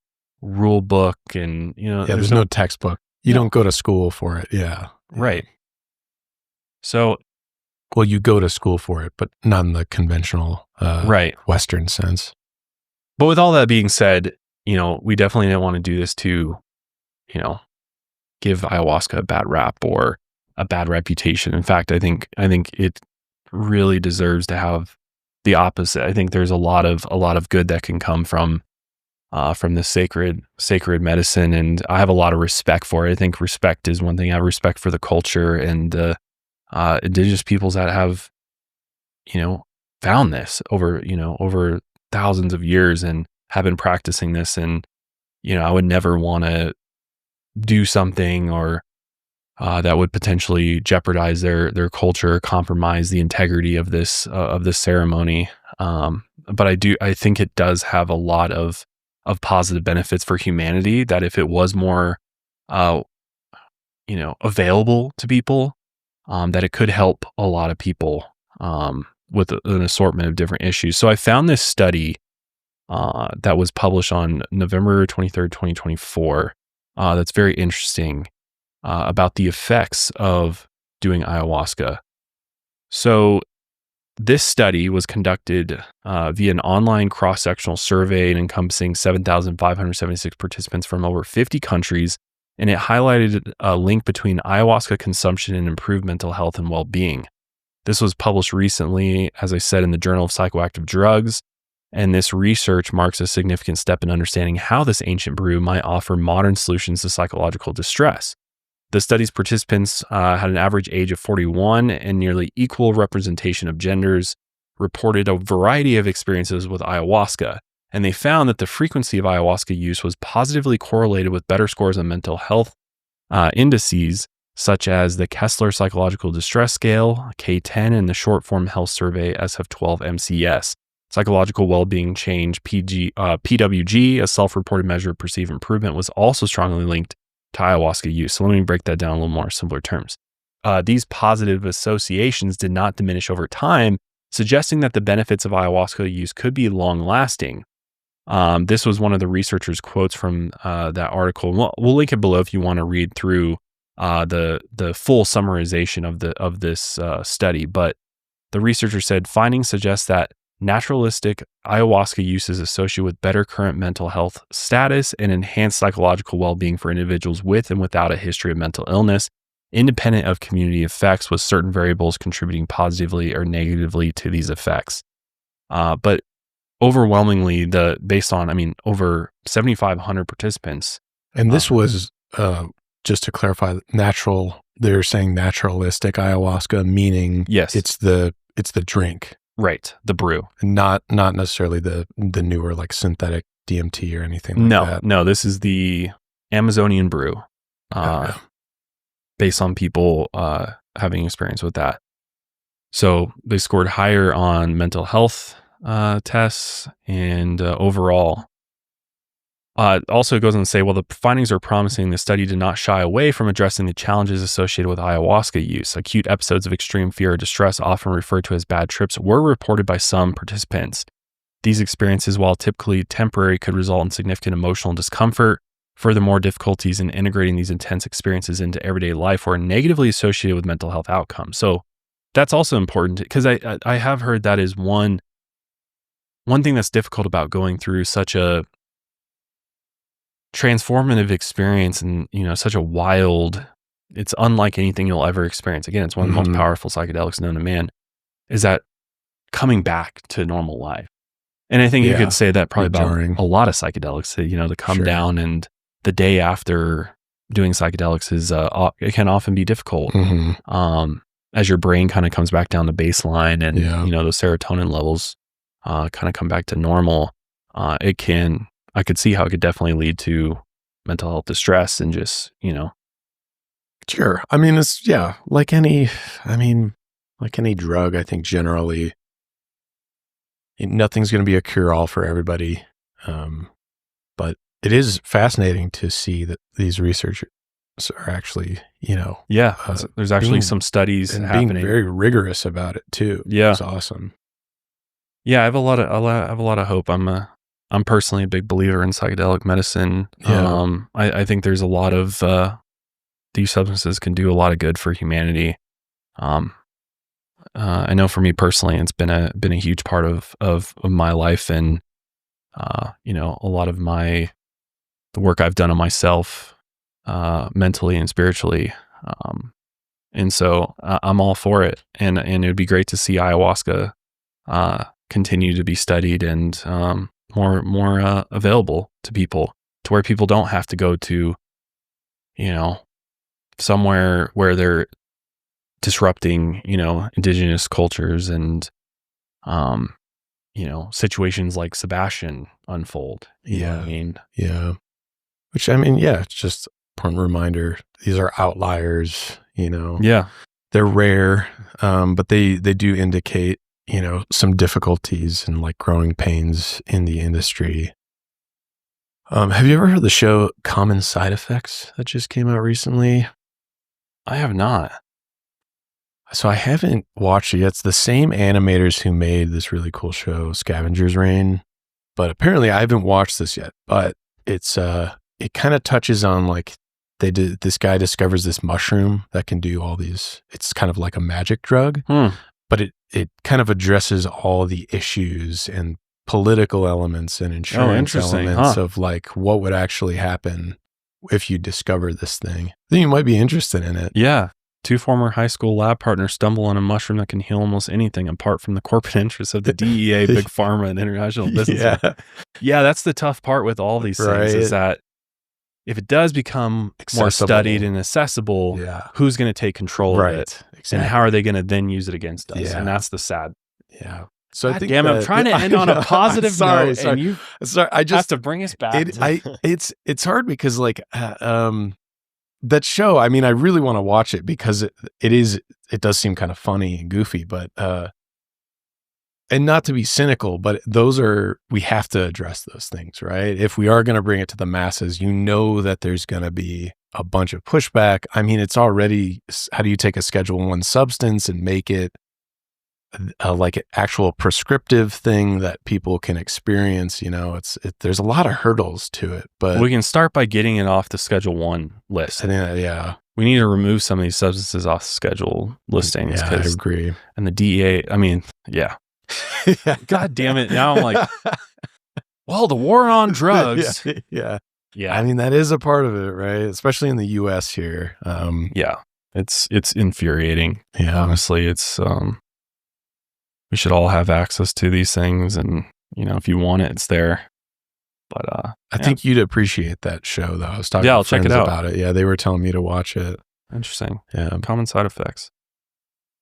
A: rule book, and
B: there's no textbook. You don't go to school for it. Yeah.
A: Right. So,
B: well, you go to school for it, but not in the conventional Western sense.
A: But with all that being said, we definitely didn't want to do this to, give ayahuasca a bad rap or a bad reputation. In fact, I think it really deserves to have the opposite. I think there's a lot of good that can come from this sacred medicine, and I have a lot of respect for it. I think respect is one thing. I have respect for the culture and indigenous peoples that have, found this over thousands of years and have been practicing this. And, I would never want to do something or that would potentially jeopardize their culture, compromise the integrity of this ceremony. But I think it does have a lot of positive benefits for humanity, that if it was more, available to people, that it could help a lot of people with an assortment of different issues. So I found this study that was published on November 23rd, 2024. That's very interesting about the effects of doing ayahuasca. So this study was conducted via an online cross-sectional survey and encompassing 7,576 participants from over 50 countries, and it highlighted a link between ayahuasca consumption and improved mental health and well-being. This was published recently, as I said, in the Journal of Psychoactive Drugs, and this research marks a significant step in understanding how this ancient brew might offer modern solutions to psychological distress. The study's participants had an average age of 41 and nearly equal representation of genders, reported a variety of experiences with ayahuasca, and they found that the frequency of ayahuasca use was positively correlated with better scores on mental health indices, such as the Kessler Psychological Distress Scale, K10, and the Short Form Health Survey, SF12 MCS. Psychological Well-Being Change, PWG, a self-reported measure of perceived improvement, was also strongly linked to ayahuasca use. So let me break that down in a little more simpler terms. These positive associations did not diminish over time, suggesting that the benefits of ayahuasca use could be long-lasting. This was one of the researchers' quotes from that article. We'll link it below if you want to read through the full summarization of this study. But the researcher said, findings suggest that naturalistic ayahuasca use is associated with better current mental health status and enhanced psychological well-being for individuals with and without a history of mental illness, independent of community effects, with certain variables contributing positively or negatively to these effects. But overwhelmingly, based on over 7,500 participants.
B: And this was, just to clarify, they're saying naturalistic ayahuasca, meaning
A: yes,
B: it's the drink.
A: Right, the brew.
B: Not necessarily the newer like synthetic DMT or anything like that.
A: No, this is the Amazonian brew, based on people having experience with that. So they scored higher on mental health tests and overall. Also, it goes on to say, while the findings are promising, the study did not shy away from addressing the challenges associated with ayahuasca use. Acute episodes of extreme fear or distress, often referred to as bad trips, were reported by some participants. These experiences, while typically temporary, could result in significant emotional discomfort. Furthermore, difficulties in integrating these intense experiences into everyday life were negatively associated with mental health outcomes. So that's also important, because I have heard that is one thing that's difficult about going through such a transformative experience, and such a wild, it's unlike anything you'll ever experience. Again, it's one of the most powerful psychedelics known to man, is that coming back to normal life. And I think you could say that probably about a lot of psychedelics, to come down, and the day after doing psychedelics is it can often be difficult. As your brain kind of comes back down to baseline, and those serotonin levels kind of come back to normal. I could see how it could definitely lead to mental health distress and just,
B: Sure. It's, like any drug, I think generally nothing's going to be a cure-all for everybody. But it is fascinating to see that these researchers are actually,
A: there's actually some studies
B: and
A: happening.
B: being very rigorous about it too.
A: Yeah.
B: It's awesome.
A: Yeah. I have a lot of hope. I'm personally a big believer in psychedelic medicine.
B: Yeah.
A: I think there's a lot of these substances can do a lot of good for humanity. I know for me personally, it's been a huge part of my life, and a lot of the work I've done on myself, mentally and spiritually. And so I'm all for it, and it'd be great to see ayahuasca continue to be studied and more available to people, to where people don't have to go to, somewhere where they're disrupting, indigenous cultures and situations like Sebastian unfold. You know what I mean?
B: Yeah. Which, I mean, yeah, it's just an important reminder. These are outliers,
A: Yeah.
B: They're rare, but they do indicate, some difficulties and like growing pains in the industry. Have you ever heard the show Common Side Effects that just came out recently?
A: I have not.
B: So I haven't watched it yet. It's the same animators who made this really cool show, Scavenger's Reign. But apparently I haven't watched this yet. But it's it kind of touches on like this guy discovers this mushroom that can do all these. It's kind of like a magic drug, but it kind of addresses all the issues and political elements and insurance elements of like what would actually happen if you discover this thing. I think you might be interested in it.
A: Yeah. 2 former high school lab partners stumble on a mushroom that can heal almost anything apart from the corporate interests of the DEA, Big Pharma, and international business. Yeah, that's the tough part with all these things is that if it does become more studied and accessible, who's going to take control of it? Exactly. And how are they going to then use it against us? And that's the sad.
B: Yeah. So
A: God, I think I'm trying to end on a positive note, and you have to bring us back.
B: It's hard because like that show. I mean, I really want to watch it because it does seem kind of funny and goofy, but and not to be cynical, but we have to address those things, right? If we are going to bring it to the masses, that there's going to be a bunch of pushback. I mean, it's already, how do you take a Schedule 1 substance and make it like an actual prescriptive thing that people can experience? There's a lot of hurdles to it, but
A: we can start by getting it off the Schedule 1 list. We need to remove some of these substances off the schedule listings.
B: Yeah, I agree.
A: And the DEA, I mean, God damn it. Now I'm like, well, the war on drugs.
B: Yeah. I mean, that is a part of it, right? Especially in the US here.
A: It's infuriating. Yeah. Honestly, it's, we should all have access to these things. And, if you want it, it's there. But,
B: I think you'd appreciate that show though. I was talking to friends about it. Yeah. They were telling me to watch it.
A: Interesting. Yeah. Common Side Effects.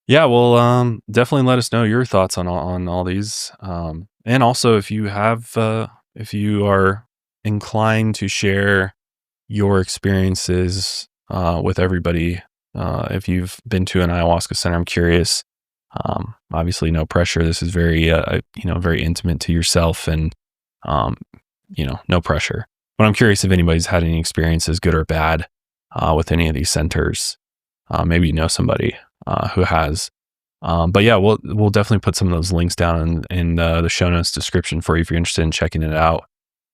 A: Yeah, well, definitely let us know your thoughts on all these, and also if you are inclined to share your experiences with everybody, if you've been to an ayahuasca center, I'm curious. Obviously, no pressure. This is very, very intimate to yourself, and no pressure. But I'm curious if anybody's had any experiences, good or bad, with any of these centers. Maybe you know somebody who has. But yeah, we'll definitely put some of those links down in the show notes description for you if you're interested in checking it out.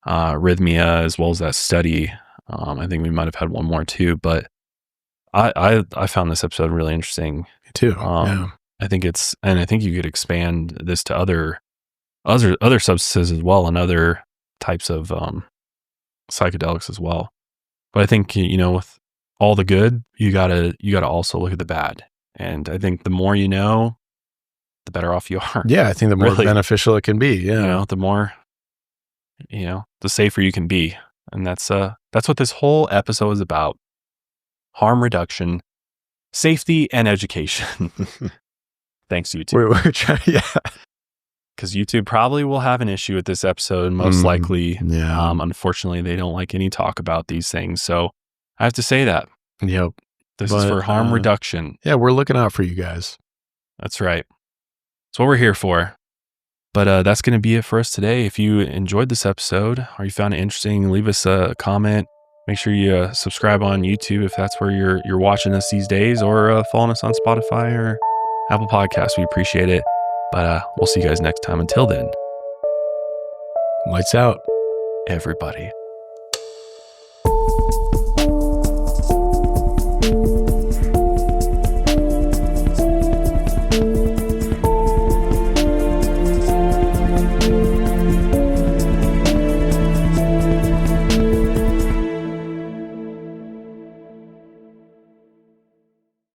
A: Rhythmia, as well as that study. I think we might have had one more too, but I found this episode really interesting.
B: Me too.
A: I think you could expand this to other substances as well, and other types of psychedelics as well. But I think, with all the good, you gotta also look at the bad. And I think the more you know, the better off you are.
B: Yeah, I think the more beneficial it can be. Yeah,
A: the more, the safer you can be. And that's what this whole episode is about: harm reduction, safety, and education. Thanks, YouTube.
B: We're trying,
A: because YouTube probably will have an issue with this episode, most likely. Yeah. Unfortunately, they don't like any talk about these things. So I have to say that.
B: Yep.
A: This is for harm reduction.
B: Yeah, we're looking out for you guys.
A: That's right. That's what we're here for. But that's going to be it for us today. If you enjoyed this episode or you found it interesting, leave us a comment. Make sure you subscribe on YouTube if that's where you're watching us these days, or following us on Spotify or Apple Podcasts. We appreciate it. But we'll see you guys next time. Until then,
B: lights out,
A: everybody.